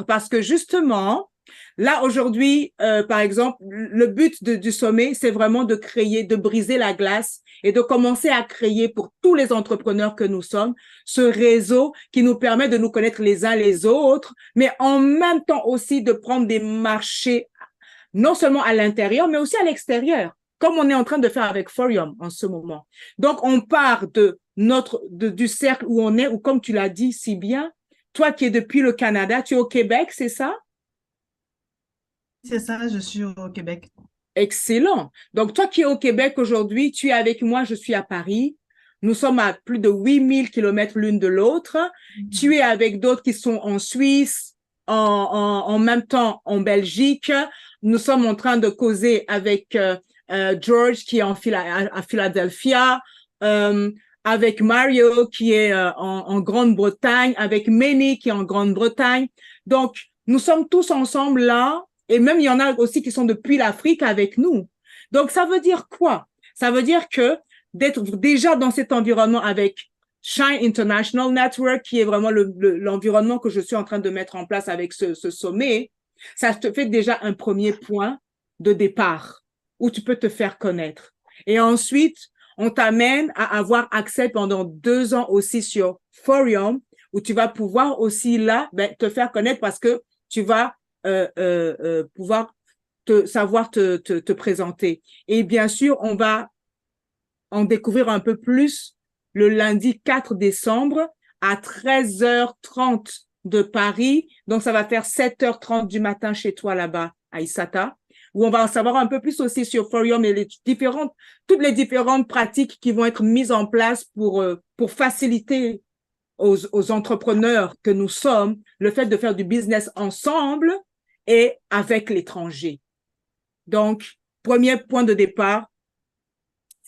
parce que justement, là, aujourd'hui, par exemple, le but du sommet, c'est vraiment de briser la glace et de commencer à créer pour tous les entrepreneurs que nous sommes, ce réseau qui nous permet de nous connaître les uns les autres, mais en même temps aussi de prendre des marchés, non seulement à l'intérieur, mais aussi à l'extérieur, comme on est en train de faire avec Forium en ce moment. Donc, on part du cercle où on est, ou comme tu l'as dit si bien, toi qui es depuis le Canada, tu es au Québec, c'est ça? C'est ça, je suis au Québec. Excellent. Donc, toi qui es au Québec aujourd'hui, tu es avec moi, je suis à Paris. Nous sommes à plus de 8000 kilomètres l'une de l'autre. Tu es avec d'autres qui sont en Suisse, en même temps en Belgique. Nous sommes en train de causer avec George qui est à Philadelphia, avec Mario qui est en Grande-Bretagne, avec Manny qui est en Grande-Bretagne. Donc, nous sommes tous ensemble là. Et même, il y en a aussi qui sont depuis l'Afrique avec nous. Donc, ça veut dire quoi? Ça veut dire que d'être déjà dans cet environnement avec Shine International Network, qui est vraiment l'environnement que je suis en train de mettre en place avec ce sommet, ça te fait déjà un premier point de départ où tu peux te faire connaître. Et ensuite, on t'amène à avoir accès pendant 2 ans aussi sur Forium, où tu vas pouvoir aussi là te faire connaître parce que tu vas pouvoir savoir te présenter. Et bien sûr, on va en découvrir un peu plus le lundi 4 décembre à 13h30 de Paris. Donc, ça va faire 7h30 du matin chez toi là-bas à Issata, où on va en savoir un peu plus aussi sur Forium et toutes les différentes pratiques qui vont être mises en place pour faciliter aux entrepreneurs que nous sommes le fait de faire du business ensemble et avec l'étranger. Donc, premier point de départ,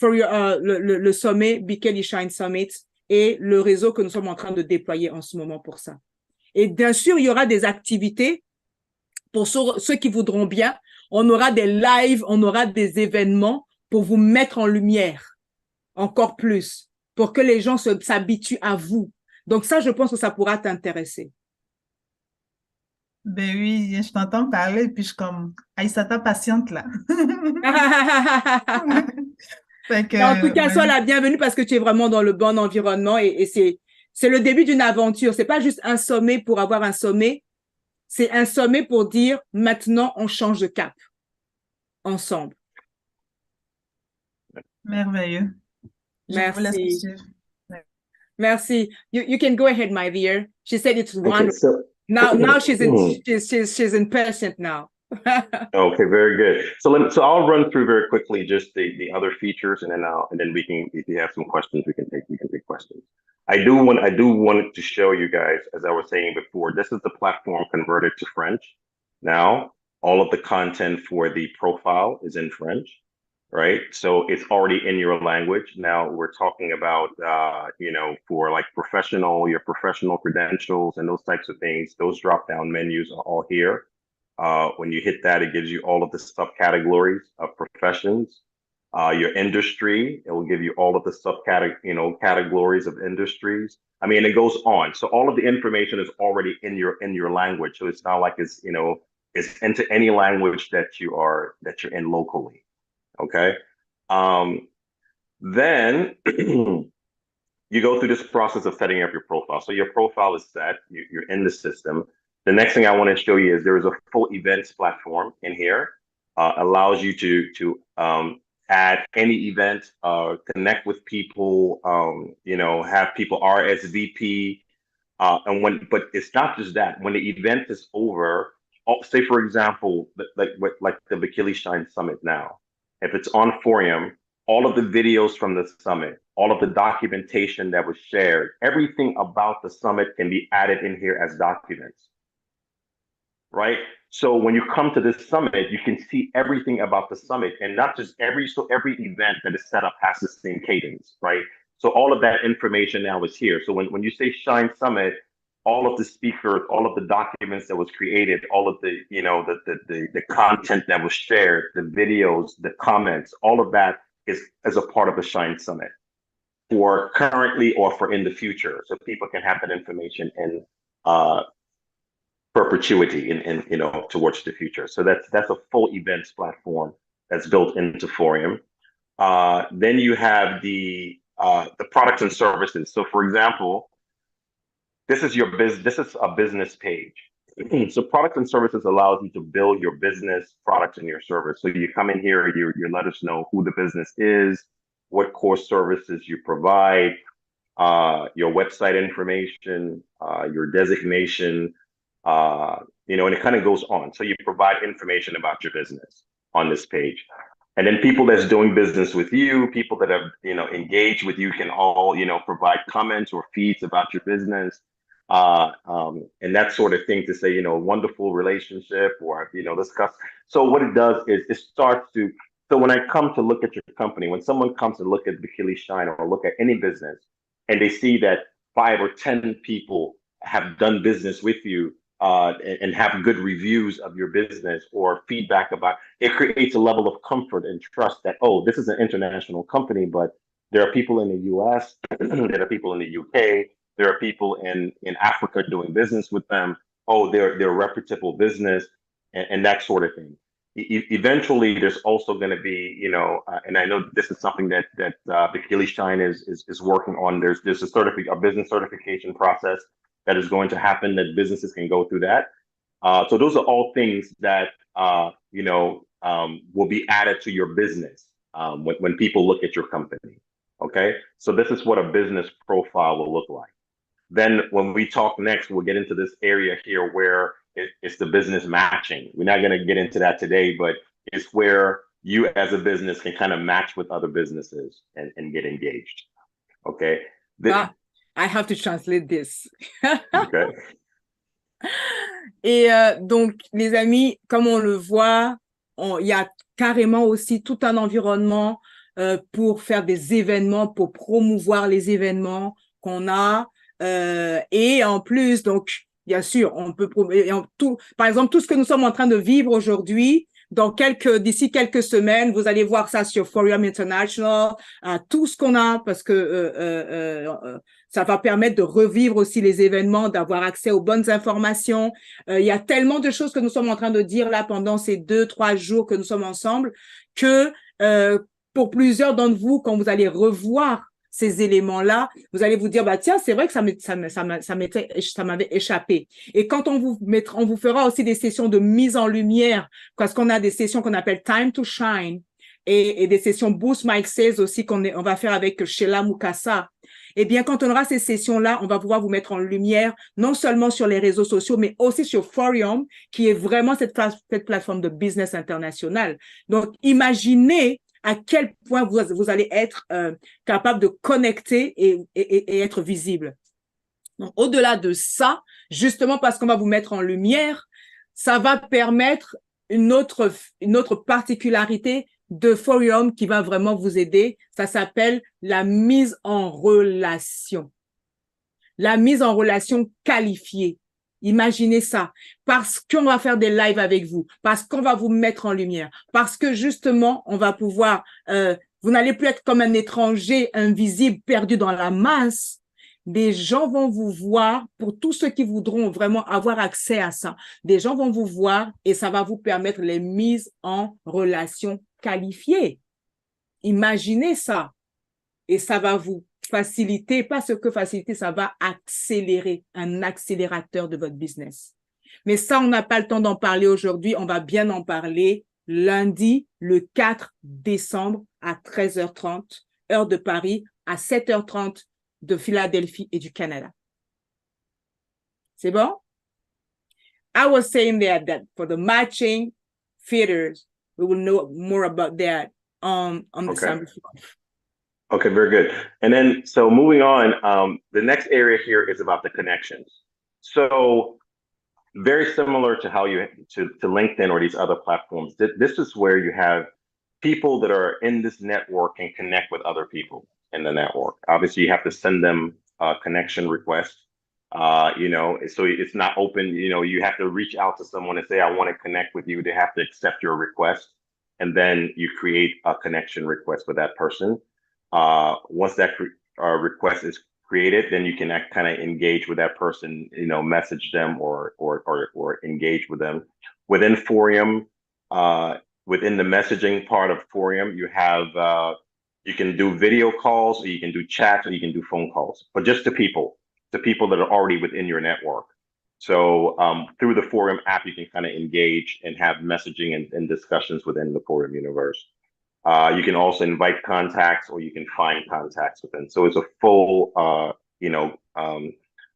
le sommet 𝗕'𝗡𝗟𝗓 Summit et le réseau que nous sommes en train de déployer en ce moment pour ça. Et bien sûr, il y aura des activités pour ceux qui voudront bien. On aura des lives, on aura des événements pour vous mettre en lumière encore plus, pour que les gens s'habituent à vous. Donc ça, je pense que ça pourra t'intéresser. Ben oui, je t'entends parler et puis je suis comme Aïssata patiente là. Mais en tout cas, sois la bienvenue parce que tu es vraiment dans le bon environnement et c'est le début d'une aventure. C'est pas juste un sommet pour avoir un sommet. C'est un sommet pour dire maintenant on change de cap ensemble. Merveilleux. Je vous laisse Merci. poursuivre. Merci. You can go ahead, my dear. She said it's wonderful. So, Now she's in person now. okay, very good. So I'll run through very quickly just the other features, and then we can, if you have some questions, we can take questions. I do want to show you guys, as I was saying before, this is the platform converted to French. Now, all of the content for the profile is in French, right? So it's already in your language. Now we're talking about, for like your professional credentials and those types of things, those drop-down menus are all here. When you hit that, it gives you all of the subcategories of professions. Your industry, it will give you all of the categories of industries. I mean, it goes on. So all of the information is already in your language. So it's not like it's into any language that you're in locally. Okay. Then you go through this process of setting up your profile. So your profile is set, you're in the system. The next thing I want to show you is there is a full events platform in here. Allows you to add any event, connect with people, have people RSVP. But it's not just that. When the event is over, say for example, like the 𝗕'𝗡𝗟𝗓 Summit now, if it's on Forium, all of the videos from the summit, all of the documentation that was shared, everything about the summit can be added in here as documents, right? So when you come to this summit, you can see everything about the summit, and not just every event that is set up has the same cadence, right? So all of that information now is here. So when you say Shine Summit, all of the speakers, all of the documents that was created, all of the, the content that was shared, the videos, the comments, all of that is as a part of the Shine Summit for currently or for in the future. So people can have that information in perpetuity and towards the future. So that's a full events platform that's built into Forium. Then you have the products and services. So for example, this is a business page. So products and services allows you to build your business products and your service. So you come in here, you let us know who the business is, what core services you provide, your website information, your designation, and it kind of goes on. So you provide information about your business on this page. And then people that's doing business with you, people that have, engaged with you can all, provide comments or feeds about your business. And that sort of thing to say, wonderful relationship or, discuss. So what it does is it starts to, so when I come to look at your company, when someone comes to look at 𝗕'𝗡𝗟𝗓 or look at any business and they see that 5 or 10 people have done business with you, and have good reviews of your business or feedback about it, creates a level of comfort and trust that, oh, this is an international company, but there are people in the US, there are people in the UK, there are people in Africa doing business with them. Oh, they're a reputable business and that sort of thing. Eventually, there's also going to be, and I know this is something that 𝗕'𝗡𝗟𝗓 is working on. There's a business certification process that is going to happen, that businesses can go through that. So those are all things that, will be added to your business when people look at your company. Okay, so this is what a business profile will look like. Then when we talk next, we'll get into this area here where it's the business matching. We're not going to get into that today, but it's where you as a business can kind of match with other businesses and get engaged. Okay. I have to translate this. Okay. Et donc, les amis, comme on le voit, il y a carrément aussi tout un environnement pour faire des événements, pour promouvoir les événements qu'on a. Et en plus, donc, bien sûr, on peut par exemple, tout ce que nous sommes en train de vivre aujourd'hui, d'ici quelques semaines, vous allez voir ça sur Forum International, tout ce qu'on a, parce que ça va permettre de revivre aussi les événements, d'avoir accès aux bonnes informations. Il y a tellement de choses que nous sommes en train de dire là pendant ces 2-3 jours que nous sommes ensemble, que pour plusieurs d'entre vous, quand vous allez revoir ces éléments-là, vous allez vous dire, bah tiens, c'est vrai que ça m'avait échappé. Et quand on vous fera aussi des sessions de mise en lumière, parce qu'on a des sessions qu'on appelle Time to Shine et des sessions Boost MARCHÉS aussi on va faire avec 𝗕'𝗞𝗘𝗟𝗜. Eh bien, quand on aura ces sessions-là, on va pouvoir vous mettre en lumière, non seulement sur les réseaux sociaux, mais aussi sur Forum, qui est vraiment cette plateforme de business international. Donc, imaginez à quel point vous allez être capable de connecter et être visible. Donc, au-delà de ça, justement parce qu'on va vous mettre en lumière, ça va permettre une autre particularité de Forum qui va vraiment vous aider. Ça s'appelle la mise en relation. La mise en relation qualifiée. Imaginez ça, parce qu'on va faire des lives avec vous, parce qu'on va vous mettre en lumière, parce que justement, on va pouvoir, vous n'allez plus être comme un étranger invisible perdu dans la masse. Des gens vont vous voir, pour tous ceux qui voudront vraiment avoir accès à ça, des gens vont vous voir et ça va vous permettre les mises en relation qualifiées. Imaginez ça et ça va vous faciliter, pas ce que faciliter, ça va accélérer, un accélérateur de votre business. Mais ça, on n'a pas le temps d'en parler aujourd'hui, on va bien en parler lundi, le 4 décembre à 13h30, heure de Paris, à 7h30 de Philadelphie et du Canada. C'est bon? I was saying that for the matching theaters, we will know more about that on December 12th. Okay, very good. And then, so moving on, the next area here is about the connections. So very similar to how to LinkedIn or these other platforms, this is where you have people that are in this network and connect with other people in the network. Obviously, you have to send them a connection request, so it's not open, you have to reach out to someone and say, I want to connect with you. They have to accept your request. And then you create a connection request with that person. Once that request is created, then you can kind of engage with that person, message them or engage with them. Within Forum, within the messaging part of Forum, you have, you can do video calls, or you can do chats, or you can do phone calls, but just to people that are already within your network. So through the Forum app, you can kind of engage and have messaging and discussions within the Forum universe. You can also invite contacts, or you can find contacts within. So it's a full,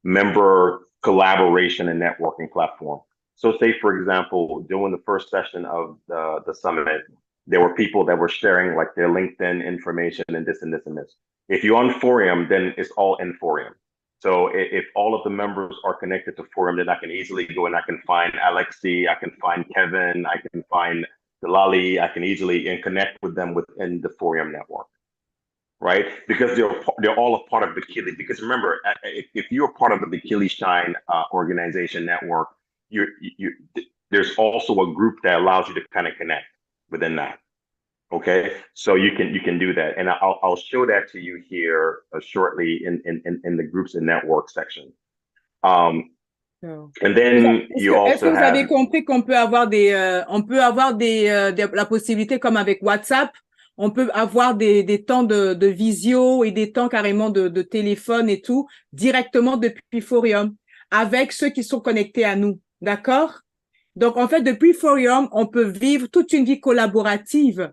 member collaboration and networking platform. So say, for example, during the first session of the summit, there were people that were sharing like their LinkedIn information and this and this and this. If you're on Forum, then it's all in Forum. So if all of the members are connected to Forum, then I can easily go and I can find Alexi, I can find Kevin, I can find Delali, I can easily connect with them within the Forum network, right? Because they're all a part of the 𝗕'𝗞𝗘𝗟𝗜. Because remember, if you're part of the 𝗕'𝗞𝗘𝗟𝗠𝗠𝗜 Shine organization network, there's also a group that allows you to kind of connect within that. Okay, so you can do that, and I'll show that to you here shortly in the groups and network section. And then you also est-ce que vous avez compris qu'on peut avoir la possibilité comme avec WhatsApp, on peut avoir des temps de visio et des temps carrément de téléphone et tout directement depuis Forum avec ceux qui sont connectés à nous, d'accord? Donc en fait depuis Forum, on peut vivre toute une vie collaborative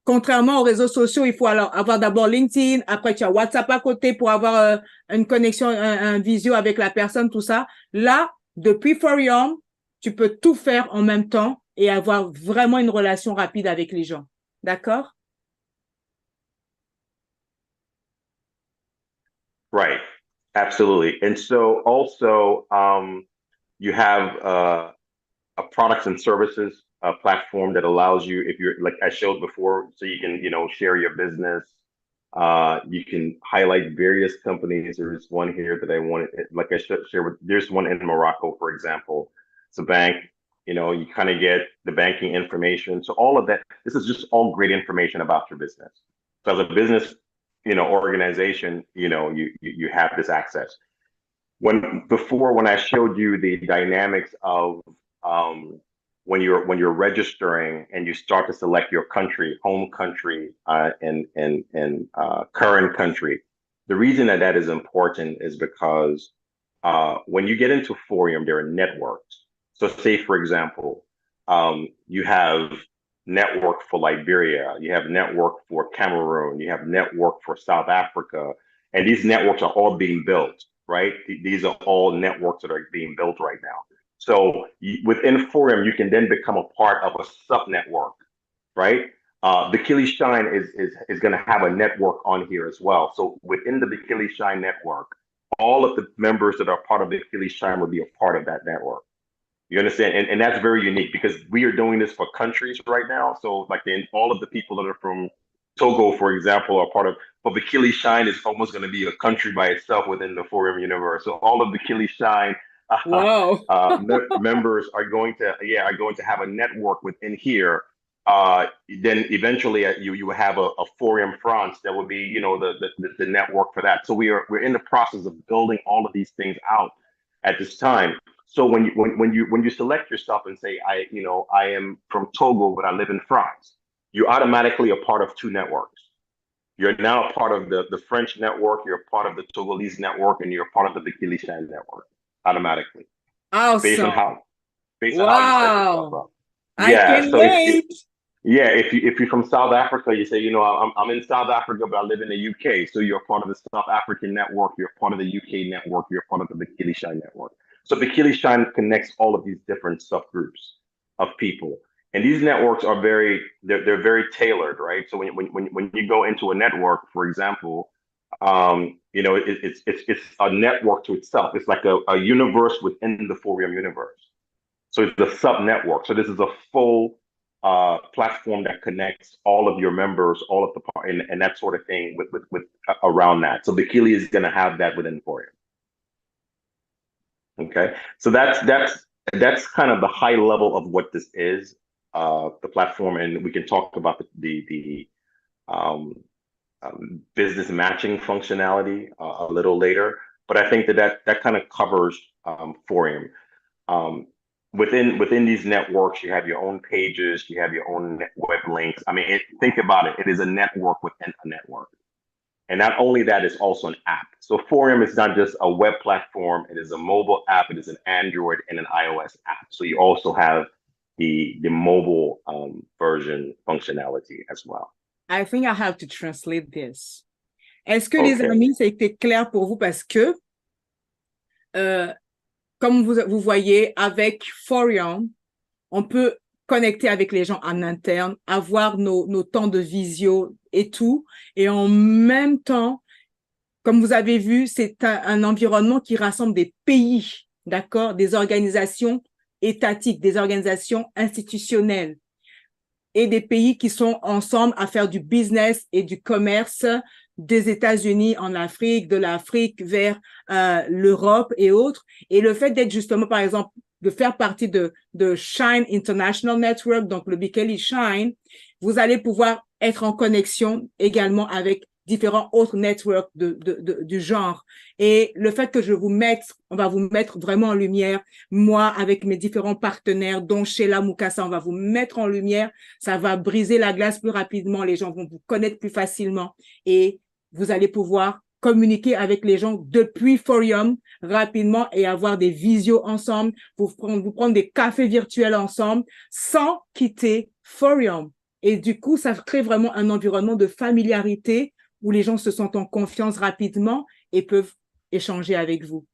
Contrairement aux réseaux sociaux, il faut alors avoir d'abord LinkedIn, après tu as WhatsApp à côté pour avoir une connexion, un visio avec la personne, tout ça. Là, depuis Forium, tu peux tout faire en même temps et avoir vraiment une relation rapide avec les gens. D'accord? Right. Absolutely. And so also, you have a products and services platform that allows you, if you're like I showed before, so you can, share your business. You can highlight various companies. There's one here that I wanted, like I share with, there's one in Morocco, for example. It's a bank, you kind of get the banking information. So all of that, this is just all great information about your business. So as a business, organization, you have this access. When I showed you the dynamics of when you're registering and you start to select your country, home country, and current country, the reason that is important is because when you get into Forium, there are networks. So say, for example, you have network for Liberia, you have network for Cameroon, you have network for South Africa, and these networks are all being built, right? These are all networks that are being built right now. So within Forium, you can then become a part of a sub-network, right? The 𝗕'𝗠𝗡𝗟 is going to have a network on here as well. So within the 𝗕'𝗠𝗡𝗟 network, all of the members that are part of the 𝗕'𝗠𝗡𝗟 will be a part of that network. You understand? And that's very unique because we are doing this for countries right now. So like all of the people that are from Togo, for example, are part of, but the 𝗕'𝗠𝗡𝗟 is almost going to be a country by itself within the Forium universe. So all of the 𝗕'𝗠𝗡𝗟 members are going to have a network within here. Then eventually you will have a Forium France that will be, the network for that. So we're in the process of building all of these things out at this time. So when you select yourself and say, I am from Togo, but I live in France, you're automatically a part of two networks. You're now a part of the French network, you're a part of the Togolese network, and you're a part of the 𝗕'𝗠𝗡𝗟 network automatically. Awesome. Based on how you set yourself up. I can wait. If you're from South Africa, you say, I'm in South Africa, but I live in the UK. So you're part of the South African network, you're part of the UK network, you're part of the 𝗕'𝗠𝗡𝗟 network. So the 𝗕'𝗠𝗡𝗟 connects all of these different subgroups of people. And these networks are they're very tailored, right? So when you go into a network, for example, it's a network to itself. It's like a universe within the Forium universe. So it's a sub network. So this is a full platform that connects all of your members, all of the and that sort of thing with around that. So the 𝗕'𝗠𝗡𝗟 is going to have that within Forium. Okay, so that's kind of the high level of what this is, the platform, and we can talk about the business matching functionality a little later. But I think that kind of covers Forium. Within these networks, you have your own pages, you have your own web links. I mean, think about it. It is a network within a network. And not only that, it's also an app. So Forium is not just a web platform. It is a mobile app. It is an Android and an iOS app. So you also have the mobile version functionality as well. I think I have to translate this. Est-ce que les amis, ça a été clair pour vous? Parce que, comme vous voyez, avec Forium, on peut connecter avec les gens en interne, avoir nos temps de visio et tout. Et en même temps, comme vous avez vu, c'est un environnement qui rassemble des pays, d'accord, des organisations étatiques, des organisations institutionnelles et des pays qui sont ensemble à faire du business et du commerce des États-Unis en Afrique, de l'Afrique vers l'Europe et autres. Et le fait d'être justement, par exemple, de faire partie de Shine International Network, donc le 𝗕'𝗠𝗡𝗟, vous allez pouvoir être en connexion également avec différents autres networks du genre. Et le fait que on va vous mettre vraiment en lumière, moi, avec mes différents partenaires, dont 𝗕'𝗠𝗡𝗟𝗓, on va vous mettre en lumière, ça va briser la glace plus rapidement, les gens vont vous connaître plus facilement et vous allez pouvoir communiquer avec les gens depuis Forium rapidement et avoir des visios ensemble, vous prendre des cafés virtuels ensemble sans quitter Forium. Et du coup, ça crée vraiment un environnement de familiarité où les gens se sentent en confiance rapidement et peuvent échanger avec vous.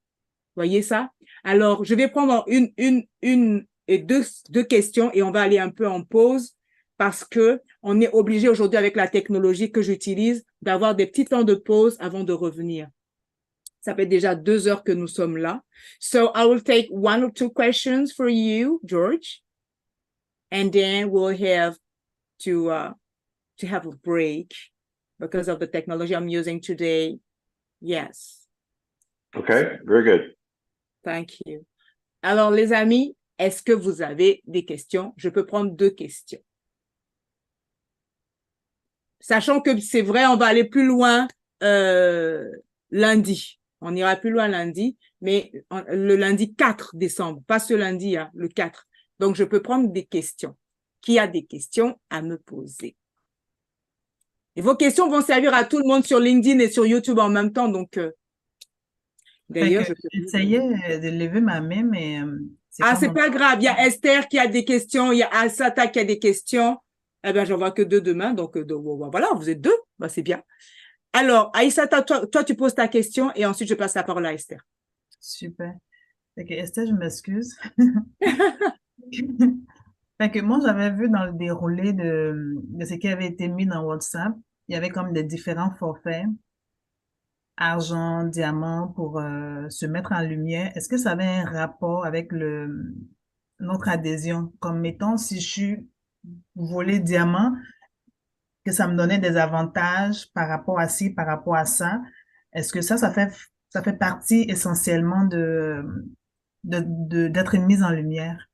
Voyez ça? Alors, je vais prendre une et deux questions et on va aller un peu en pause parce que on est obligé aujourd'hui avec la technologie que j'utilise d'avoir des petits temps de pause avant de revenir. Ça fait déjà 2 heures que nous sommes là. So I will take 1 or 2 questions for you, George, and then we'll have to have a break because of the technology I'm using today. Yes. Okay, very good. Thank you. Alors, les amis, est-ce que vous avez des questions? Je peux prendre 2 questions. Sachant que c'est vrai, on va aller plus loin lundi. On ira plus loin lundi, mais le lundi 4 décembre, pas ce lundi, hein, le 4. Donc, je peux prendre des questions. Qui a des questions à me poser? Et vos questions vont servir à tout le monde sur LinkedIn et sur YouTube en même temps. Donc, d'ailleurs, j'essayais de lever ma main, mais c'est pas grave. Il y a Esther qui a des questions, il y a Asata qui a des questions. Eh bien, j'en vois que 2 demain. Donc, voilà, vous êtes 2. Bah, c'est bien. Alors, Aïssata, toi, tu poses ta question et ensuite, je passe la parole à Esther. Super. Fait que Esther, je m'excuse. Fait que moi, j'avais vu dans le déroulé de ce qui avait été mis dans WhatsApp, il y avait comme des différents forfaits, argent, diamant, pour se mettre en lumière. Est-ce que ça avait un rapport avec notre adhésion? Comme mettons, si je suis volé diamant, que ça me donnait des avantages par rapport à ci, par rapport à ça. Est-ce que ça fait partie essentiellement d'être mise en lumière?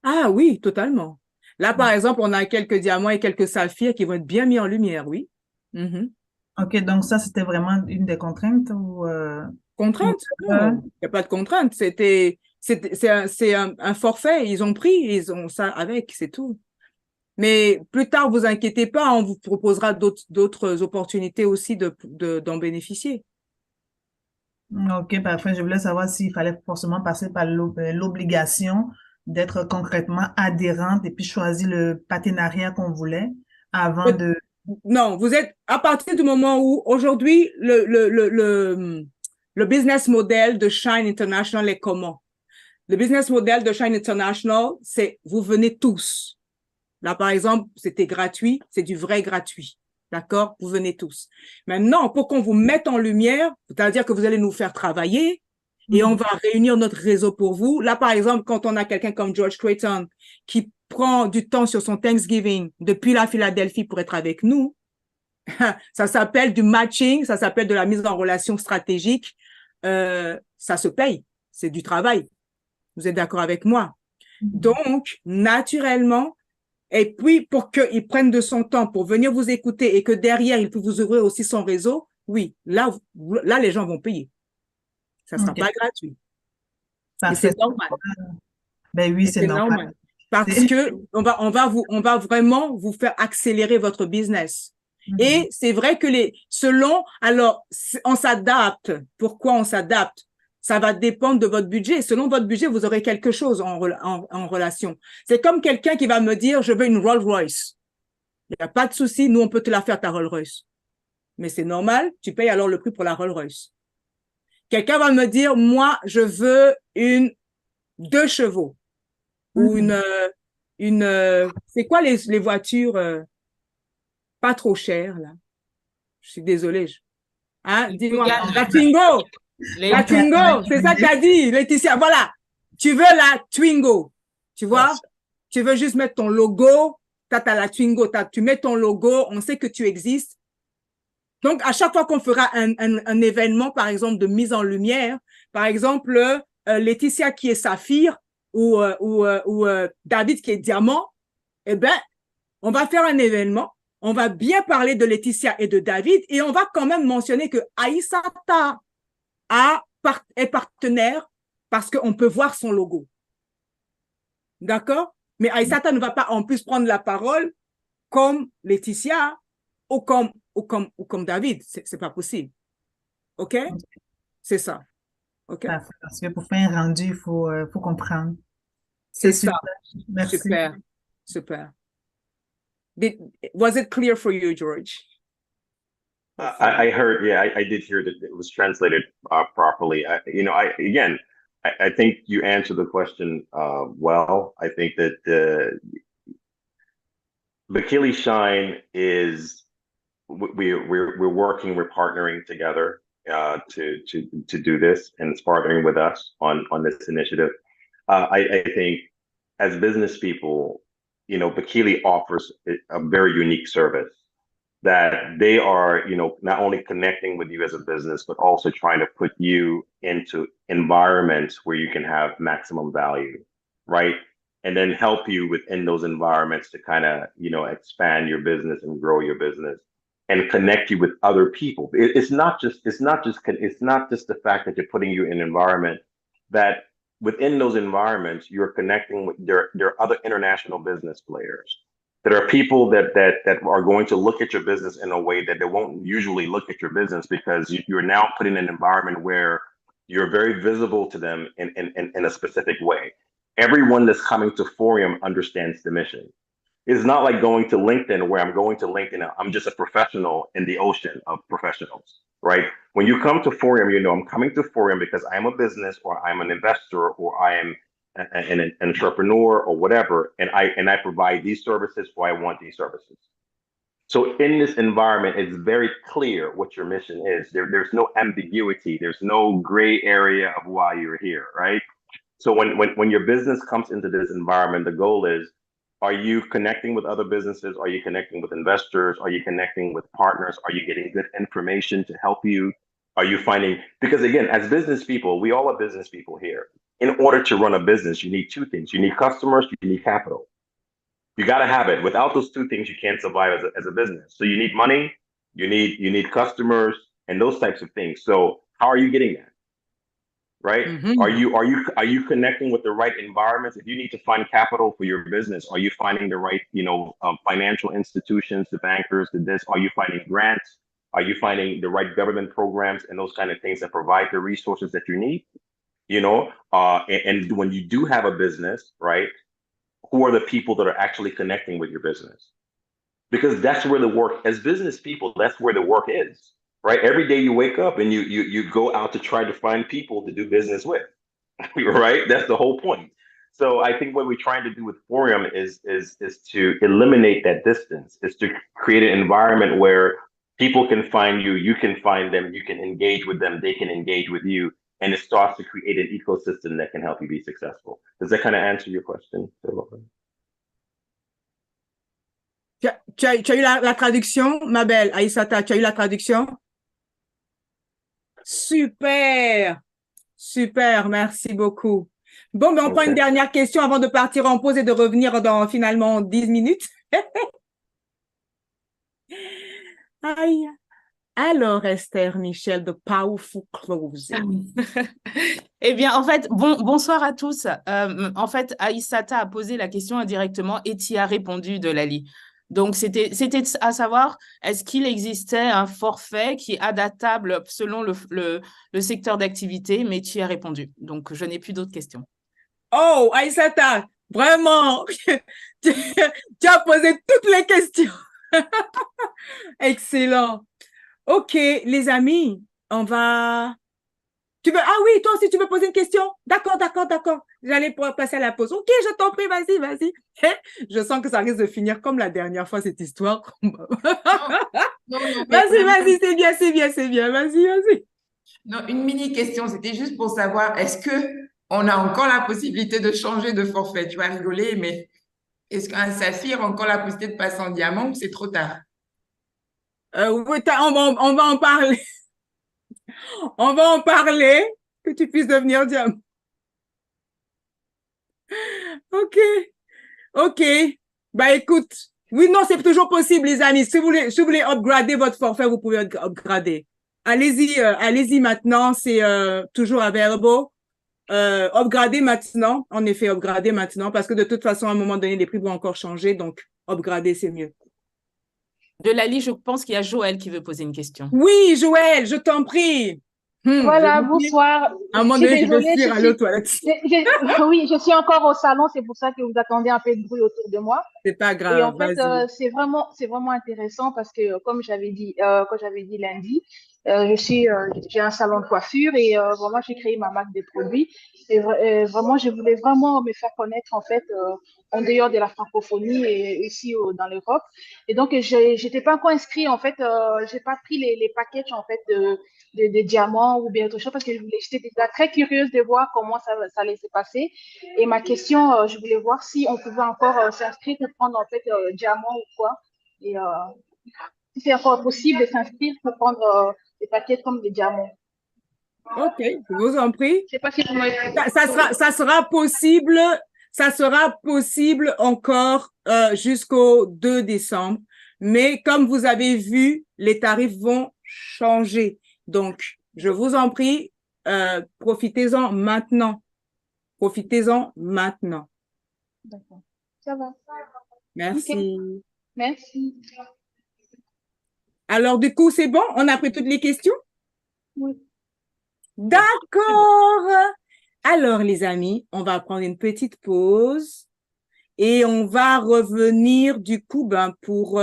Ah oui, totalement. Là, par exemple, on a quelques diamants et quelques saphirs qui vont être bien mis en lumière, oui. OK, donc ça, c'était vraiment une des contraintes ou contrainte? Non, il n'y a pas de contrainte. C'est un forfait. Ils ont pris, ils ont ça avec, c'est tout. Mais plus tard, vous inquiétez pas, on vous proposera d'autres opportunités aussi d'en bénéficier. OK, parfait. Je voulais savoir s'il fallait forcément passer par l'obligation d'être concrètement adhérente et puis choisir le partenariat qu'on voulait avant de... Non, vous êtes, à partir du moment où aujourd'hui, le business model de Shine International est comment? Le business model de Shine International, c'est vous venez tous. Là, par exemple, c'était gratuit, c'est du vrai gratuit. D'accord? Vous venez tous. Maintenant, pour qu'on vous mette en lumière, c'est-à-dire que vous allez nous faire travailler et on va réunir notre réseau pour vous. Là, par exemple, quand on a quelqu'un comme George Creighton qui prend du temps sur son Thanksgiving depuis la Philadelphie pour être avec nous, ça s'appelle du matching, ça s'appelle de la mise en relation stratégique. Ça se paye, c'est du travail. Vous êtes d'accord avec moi? Donc, naturellement, et puis pour qu'il prenne de son temps pour venir vous écouter et que derrière, il peut vous ouvrir aussi son réseau, oui, là les gens vont payer. Ça ne sera pas gratuit. Et c'est normal. Ben oui, c'est normal. Parce que on va vraiment vous faire accélérer votre business. Et c'est vrai que alors, on s'adapte. Pourquoi on s'adapte? Ça va dépendre de votre budget. Selon votre budget, vous aurez quelque chose en relation. C'est comme quelqu'un qui va me dire, je veux une Rolls-Royce. Il n'y a pas de souci, nous, on peut te la faire, ta Rolls-Royce. Mais c'est normal, tu payes alors le prix pour la Rolls-Royce. Quelqu'un va me dire, moi, je veux 2 chevaux. Ou c'est quoi les voitures pas trop chères, là? Je suis désolée. Hein? Dis-moi, la Twingo! La Twingo, c'est ça qu'a dit Laetitia. Voilà, tu veux la Twingo, tu vois? Tu veux juste mettre ton logo, t'as la Twingo, tu mets ton logo, on sait que tu existes. Donc, à chaque fois qu'on fera un événement, par exemple, de mise en lumière, par exemple, Laetitia qui est saphir ou David qui est diamant, eh bien, on va faire un événement, on va bien parler de Laetitia et de David et on va quand même mentionner que Aïssata est partenaire parce qu'on peut voir son logo. D'accord? Mais Aïssata ne va pas en plus prendre la parole comme Laetitia ou comme David. C'est pas possible. OK? C'est ça. OK? Parce que pour faire un rendu, il faut comprendre. C'est ça. Merci. Super. Was it clear for you, George? I heard, yeah, I did hear that it was translated properly. I think you answered the question well. I think that 𝗕'𝗡𝗟𝗓 is we're working, we're partnering together to do this, and it's partnering with us on this initiative. I think as business people, 𝗕'𝗡𝗟𝗓 offers a very unique service that they are, not only connecting with you as a business, but also trying to put you into environments where you can have maximum value, right? And then help you within those environments to kind of, expand your business and grow your business and connect you with other people. It's not just the fact that you're putting you in an environment that within those environments, you're connecting with, there are other international business players. There are people that are going to look at your business in a way that they won't usually look at your business, because you're now put in an environment where you're very visible to them in a specific way. Everyone that's coming to Forium understands the mission. It's not like going to LinkedIn, where I'm going to LinkedIn, I'm just a professional in the ocean of professionals, right? When you come to Forium, I'm coming to Forium because I'm a business, or I'm an investor, or I am an entrepreneur, or whatever, and I provide these services, or I want these services. So in this environment, it's very clear what your mission is. There's no ambiguity. There's no gray area of why you're here, right? So when your business comes into this environment, the goal is, are you connecting with other businesses? Are you connecting with investors? Are you connecting with partners? Are you getting good information to help you? Are you finding, because again, as business people, we all are business people here. In order to run a business, you need two things. You need customers, you need capital. You got to have it. Without those two things, you can't survive as a business. So you need money, you need customers, and those types of things. So how are you getting that? Right? Mm-hmm. Are you connecting with the right environments? If you need to find capital for your business, are you finding the right, financial institutions, the bankers, are you finding grants? Are you finding the right government programs and those kind of things that provide the resources that you need? And when you do have a business, right, who are the people that are actually connecting with your business? Because that's where the work, as business people, that's where the work is, right? Every day you wake up and you go out to try to find people to do business with, right? That's the whole point. So I think what we're trying to do with Forium is to eliminate that distance, is to create an environment where people can find you, you can find them, you can engage with them, they can engage with you. And it starts to create an ecosystem that can help you be successful. Does that kind of answer your question? Tu as eu la traduction, ma belle Aïssata, tu as eu la traduction? Super, super, merci beaucoup. Bon, mais on prend une dernière question avant de partir en pause et de revenir dans finalement 10 minutes. Aïe. Alors, Esther Michel, the powerful closing. Eh bien, en fait, bonsoir à tous. En fait, Aïssata a posé la question indirectement et tu as répondu, Delali. Donc, c'était à savoir, est-ce qu'il existait un forfait qui est adaptable selon le secteur d'activité, mais tu as répondu. Donc, je n'ai plus d'autres questions. Oh, Aïssata, vraiment, tu as posé toutes les questions. Excellent. Ok, les amis, on va... Ah oui, toi aussi, tu veux poser une question? D'accord. J'allais passer à la pause. Ok, je t'en prie, vas-y. Je sens que ça risque de finir comme la dernière fois, cette histoire. Non, vas-y, c'est bien. Vas-y. Non, une mini question, c'était juste pour savoir, est-ce qu'on a encore la possibilité de changer de forfait? Tu vas rigoler, mais est-ce qu'un saphir a encore la possibilité de passer en diamant ou c'est trop tard? Oui, on va en parler. On va en parler, que tu puisses devenir diamant. Ok. Bah, écoute. Oui, non, c'est toujours possible, les amis. Si vous voulez upgrader votre forfait, vous pouvez upgrader. Allez-y maintenant. C'est toujours available. Upgrader maintenant. En effet, upgrader maintenant. Parce que de toute façon, à un moment donné, les prix vont encore changer. Donc, upgrader, c'est mieux. Delali, je pense qu'il y a Joël qui veut poser une question. Oui, Joël, je t'en prie. Voilà, Je veux dire, bonsoir. à un Je moment suis donné, je vais désolée, fuir aller aux toilettes. oui, je suis encore au salon, c'est pour ça que vous attendez un peu de bruit autour de moi. C'est pas Et en grave, fait, vas-y. c'est vraiment intéressant parce que, comme quand j'avais dit lundi, j'ai un salon de coiffure et vraiment, j'ai créé ma marque de produits. Et vraiment, je voulais vraiment me faire connaître, en fait, en dehors de la francophonie et ici dans l'Europe. Et donc, j'étais pas encore inscrite, en fait, j'ai pas pris les packages, en fait, de diamants ou bien autre chose parce que j'étais déjà très curieuse de voir comment ça allait se passer. Et ma question, je voulais voir si on pouvait encore s'inscrire pour prendre en fait diamant ou quoi. Et si c'est encore possible de s'inscrire pour prendre des paquets comme des diamants. OK, je vous en prie. Je sais pas si vous m'avez Ça sera possible encore jusqu'au 2 décembre. Mais comme vous avez vu, les tarifs vont changer. Donc, je vous en prie, profitez-en maintenant. Profitez-en maintenant. D'accord. Ça va. Merci. Ok. Merci. Alors, du coup, c'est bon? On a pris toutes les questions? Oui. D'accord. Alors, les amis, on va prendre une petite pause et on va revenir du coup pour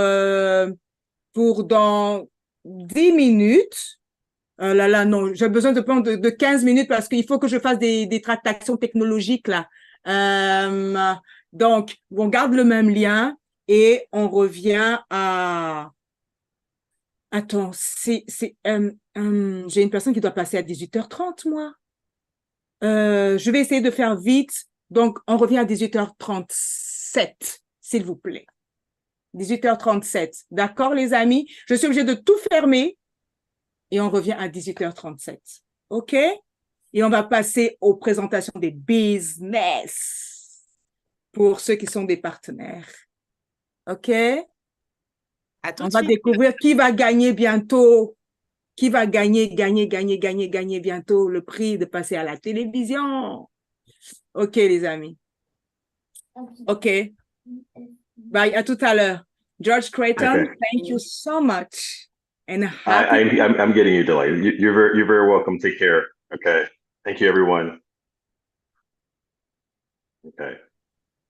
dans 10 minutes. Là, non, j'ai besoin de prendre de 15 minutes parce qu'il faut que je fasse des tractations technologiques là. Donc, on garde le même lien et on revient à... Attends, j'ai une personne qui doit passer à 18h30, moi. Je vais essayer de faire vite. Donc, on revient à 18h37, s'il vous plaît. 18h37. D'accord, les amis? Je suis obligée de tout fermer et on revient à 18h37. OK? Et on va passer aux présentations des business pour ceux qui sont des partenaires. OK? On va découvrir qui va gagner bientôt. Qui va gagner bientôt le prix de passer à la télévision. OK, les amis. OK. Bye, à tout à l'heure. George Creighton, Okay. thank you so much. And happy... I'm getting you delayed. You're very welcome. Take care. Okay. Thank you, everyone. Okay.